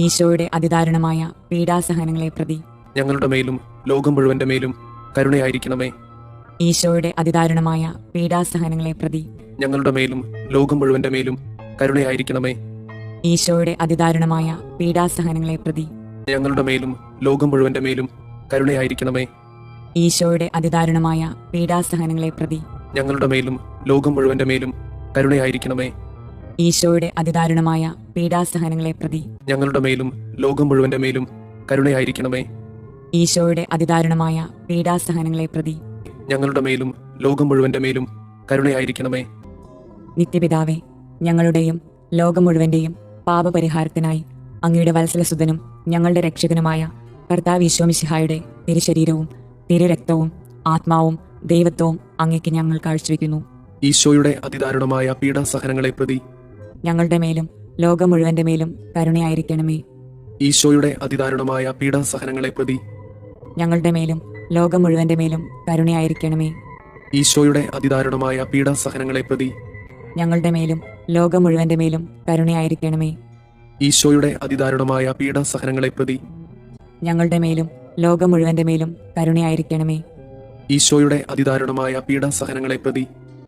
ഈശോയുടെ അതിദാരുണമായ പീഡാസഹനങ്ങളെ പ്രതി ഞങ്ങളുടെ മേലും ലോകം മുഴുവന്റെ മേലും കരുണയായിരിക്കണമേ. ഈശോയുടെ അതിദാരുണമായ പീഡാസഹനങ്ങളെ പ്രതി ഞങ്ങളുടെ മേലും ലോകം മുഴുവന്റെ മേലും കരുണയായിരിക്കണമേ. ഈശോയുടെ അതിദാരുണമായ പീഡാസഹനങ്ങളെ പ്രതി ഞങ്ങളുടെ മേലും ലോകം മുഴുവന്റെ മേലും കരുണയായിരിക്കണമേ. ഈശോയുടെ അതിദാരുണമായ പീഡാസഹനങ്ങളെ പ്രതി ഞങ്ങളുടെ മേലും ലോകം മുഴുവന്റെ മേലും കരുണയായിരിക്കണമേ. ഈശോയുടെ അതിദാരുണമായ പീഡാസഹനങ്ങളെ പ്രതി ഞങ്ങളുടെ മേലും ലോകം മുഴുവന്റെ മേലും കരുണയായിരിക്കണമേ. ഈശോയുടെ അതിദാരുണമായ പീഡാസഹനങ്ങളെ പ്രതി ഞങ്ങളുടെ മേലും ലോകം മുഴുവന്റെ മേലും കരുണയായിരിക്കണമേ. നിത്യപിതാവേ, ഞങ്ങളുടെയും ലോകം മുഴുവന്റെയും പാപപരിഹാരത്തിനായി അങ്ങയുടെ വത്സലസുതനും ഞങ്ങളുടെ രക്ഷകനുമായ കർത്താവ് മിശിഹായുടെ തിരുശരീരവും തിരുരക്തവും ആത്മാവും ദൈവത്വവും അങ്ങേക്ക് ഞങ്ങൾ കാഴ്ചവെക്കുന്നു. ഈശോയുടെ അതിദാരുണമായ പീഡാസഹനങ്ങളെ പ്രതി ഞങ്ങളുടെ മേലും ലോകം മുഴുവന്റെ മേലും കരുണയായിരിക്കണമേ. ഈശോയുടെ അതിദാരുണമായ പീഡാസഹനങ്ങളെ പ്രതി ഞങ്ങളുടെ മേലും ലോകം മുഴുവന്റെ മേലും കരുണയായിരിക്കണമേ. ഈശോയുടെ അതിദാരുണമായ പീഡാസഹനങ്ങളെ പ്രതി ഞങ്ങളുടെ മേലും ലോകം മുഴുവന്റെ മേലും കരുണയായിരിക്കണമേ. ഈശോയുടെ അതിദാരുണമായ പീഡാസഹനങ്ങളെ പ്രതി ഞങ്ങളുടെ മേലും ലോകം മുഴുവന്റെ മേലും കരുണയായിരിക്കണമേ. ഈശോയുടെ അതിദാരുണമായ പീഡാസഹനങ്ങളെ പ്രതി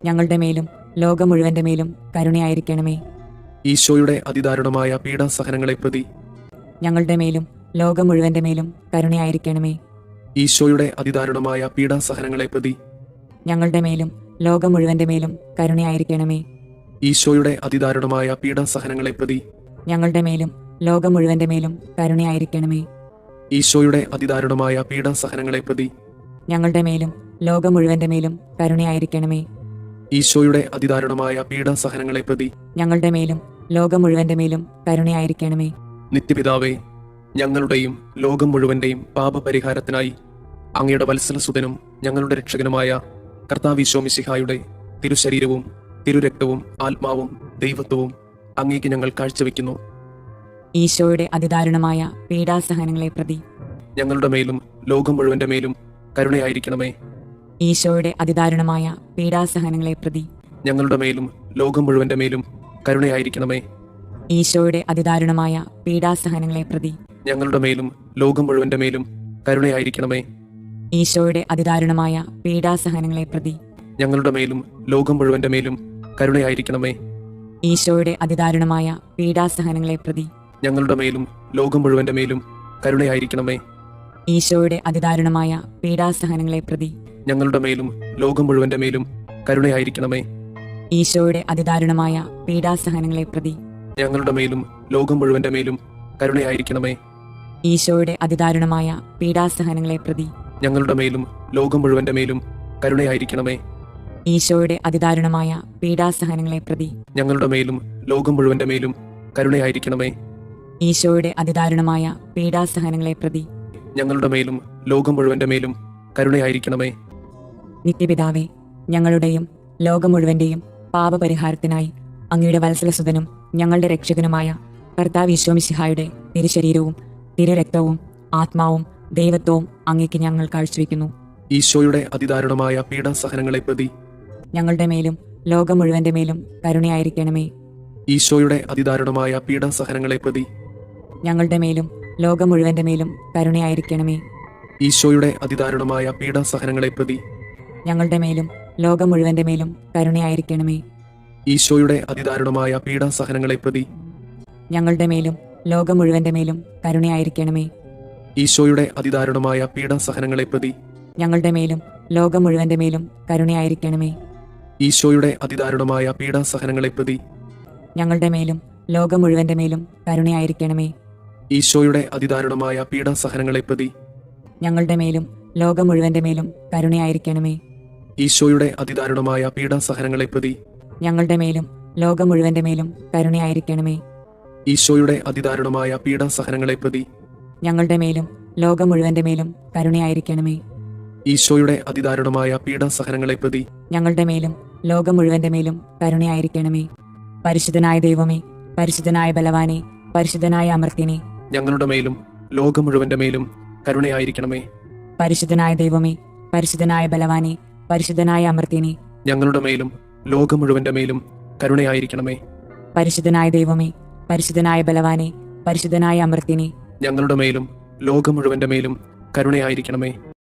ഞങ്ങളുടെ മേലും ലോകം മുഴുവന്റെ മേലും കരുണയായിരിക്കണമേ. ഈശോയുടെ അതിദാരുണമായ പീഡാസഹനങ്ങളെ പ്രതി ഞങ്ങളുടെ മേലും ലോകം മുഴുവന്റെ മേലും കരുണയായിരിക്കണമേ. ഈശോയുടെ അതിദാരുണമായ പീഡാസഹനങ്ങളെ പ്രതി ഞങ്ങളുടെ മേലും ലോകം മുഴുവന്റെ മേലും കരുണയായിരിക്കണമേ. ഈശോയുടെ അതിദാരുണമായ പീഡാസഹനങ്ങളെ പ്രതി ഞങ്ങളുടെ മേലും ലോകം മുഴുവന്റെ മേലും കരുണയായിരിക്കണമേ. ഈശോയുടെ അതിദാരുണമായ പീഡാസഹനങ്ങളെ പ്രതി ഞങ്ങളുടെ മേലും ലോകം മുഴുവന്റെ മേലും കരുണയായിരിക്കണമേ. ഈശോയുടെ അതിദാരുണമായ പീഡാസഹനങ്ങളെ പ്രതി ഞങ്ങളുടെ മേലും ലോകം മുഴുവന്റെ മേലും കരുണയായിരിക്കണമേ. നിത്യപിതാവേ, ഞങ്ങളുടെയും ലോകം മുഴുവന്റെയും പാപപരിഹാരത്തിനായി അങ്ങയുടെ വത്സലസുതനും ഞങ്ങളുടെ രക്ഷകനുമായ കർത്താവ് മിശിഹായുടെ തിരുശരീരവും തിരുരക്തവും ആത്മാവും ദൈവത്വവും അങ്ങേക്ക് ഞങ്ങൾ കാഴ്ചവെക്കുന്നു. ഈശോയുടെ അതിദാരുണമായ പീഡാസഹനങ്ങളെ പ്രതി ഞങ്ങളുടെ മേലും ലോകം മുഴുവന്റെ മേലും കരുണയായിരിക്കണമേ. ഈശോയുടെ അതിദാരുണമായ പീഡാസഹനങ്ങളെ പ്രതി ഞങ്ങളുടെ മേലും ലോകം മുഴുവന്റെ മേലും കരുണയായിരിക്കണമേ. ഈശോയുടെ അതിദാരുണമായ പീഡാസഹനങ്ങളെ പ്രതി ഞങ്ങളുടെ മേലും ലോകം മുഴുവന്റെ മേലും കരുണയായിരിക്കണമേ. ഈശോയുടെ അതിദാരുണമായ പീഡാസഹനങ്ങളെ പ്രതി ഞങ്ങളുടെ മേലും ലോകം മുഴുവന്റെ മേലും കരുണയായിരിക്കണമേ. ഈശോയുടെ അതിദാരുണമായ പീഡാസഹനങ്ങളെ പ്രതി ഞങ്ങളുടെ മേലും ലോകം മുഴുവന്റെ മേലും കരുണയായിരിക്കണമേ. ഈശോയുടെ അതിദാരുണമായ പീഡാസഹനങ്ങളെ പ്രതി ഞങ്ങളുടെ മേലും ലോകം മുഴുവന്റെ മേലും കരുണയായിരിക്കണമേ. ഈശോയുടെ അതിദാരുണമായ പീഡാസഹനങ്ങളെ പ്രതി ഞങ്ങളുടെ മേലും ലോകം മുഴുവന്റെ മേലും കരുണയായിരിക്കണമേ. ഈശോയുടെ അതിദാരുണമായ പീഡാസഹനങ്ങളെ പ്രതി ഞങ്ങളുടെ മേലും ലോകം മുഴുവന്റെ മേലും കരുണയായിരിക്കണമേ. ഈശോയുടെ അതിദാരുണമായ പീഡാസഹനങ്ങളെ പ്രതി ഞങ്ങളുടെ മേലും ലോകം മുഴുവന്റെ മേലും കരുണയായിരിക്കണമേ. ഈശോയുടെ അതിദാരുണമായ പീഡാസഹനങ്ങളെ പ്രതി ഞങ്ങളുടെ മേലും ലോകം മുഴുവന്റെ മേലും കരുണയായിരിക്കണമേ. നിത്യപിതാവേ, ഞങ്ങളുടെയും ലോകം മുഴുവന്റെയും പാപപരിഹാരത്തിനായി അങ്ങയുടെ വത്സലസുതനും ഞങ്ങളുടെ രക്ഷകനുമായ കർത്താവ് മിശിഹായുടെ തിരുശരീരവും തിരുരക്തവും ആത്മാവും ദൈവത്വവും അങ്ങേക്ക് ഞങ്ങൾ കാഴ്ചവെക്കുന്നു. ഈശോയുടെ അതിദാരുണമായ പീഡാസഹനങ്ങളെ പ്രതി ഞങ്ങളുടെ മേലും ലോകം മുഴുവന്റെ മേലും കരുണയായിരിക്കണമേ. ഈശോയുടെ അതിദാരുണമായ പീഡാസഹനങ്ങളെ പ്രതി ഞങ്ങളുടെ മേലും ലോകം മുഴുവന്റെ മേലും കരുണയായിരിക്കണമേ. ഈശോയുടെ അതിദാരുണമായ പീഡാസഹനങ്ങളെ പ്രതി ഞങ്ങളുടെ മേലും ലോകം മുഴുവന്റെ മേലും കരുണയായിരിക്കണമേ. ഈശോയുടെ അതിദാരുണമായ പീഡാസഹനങ്ങളെ പ്രതി ഞങ്ങളുടെ മേലും ലോകം മുഴുവന്റെ മേലും കരുണയായിരിക്കണമേ. ഈശോയുടെ അതിദാരുണമായ പീഡാസഹനങ്ങളെ പ്രതി ഞങ്ങളുടെ മേലും ലോകം മുഴുവന്റെ മേലും കരുണയായിരിക്കണമേ. ഈശോയുടെ അതിദാരുണമായ പീഡാസഹനങ്ങളെ പ്രതി ഞങ്ങളുടെ മേലും ലോകം മുഴുവന്റെ മേലും കരുണയായിരിക്കണമേ. ഈശോയുടെ അതിദാരുണമായ പീഡാസഹനങ്ങളെ പ്രതി ഞങ്ങളുടെ മേലും ലോകം മുഴുവന്റെ മേലും കരുണയായിരിക്കണമേ. ഈശോയുടെ അതിദാരുണമായ പീഡാസഹനങ്ങളെ പ്രതി ഞങ്ങളുടെ മേലും ലോകം മുഴുവന്റെ മേലും കരുണയായിരിക്കണമേ. ഈശോയുടെ അതിദാരുണമായ പീഡാസഹനങ്ങളെ പ്രതി ഞങ്ങളുടെ മേലും ലോകം മുഴുവന്റെ മേലും കരുണയായിരിക്കണമേ. ഈശോയുടെ അതിദാരുണമായ പീഡാസഹനങ്ങളെ പ്രതി ഞങ്ങളുടെ മേലും ലോകം മുഴുവന്റെ മേലും കരുണയായിരിക്കണമേ. പരിശുദ്ധനായ ദൈവമേ, പരിശുദ്ധനായ ബലവാനെ, പരിശുദ്ധനായ അമർത്യനെ, ഞങ്ങളുടെ മേലും ലോകം മുഴുവന്റെ മേലും കരുണയായിരിക്കണമേ. പരിശുദ്ധനായ ദൈവമേ, പരിശുദ്ധനായ ബലവാനെ, പരിശുദ്ധനായ അമർത്യനെ, ഞങ്ങളുടെ മേലും ലോകം മുഴുവന്റെ മേലും കരുണയായിരിക്കണമേ. പരിശുദ്ധനായ ദൈവമേ, പരിശുദ്ധനായ ബലവാനെ, പരിശുദ്ധനായ അമർത്യനെ, ഞങ്ങളുടെ മേലും ലോകം മുഴുവന്റെ മേലും കരുണയായിരിക്കണമേ.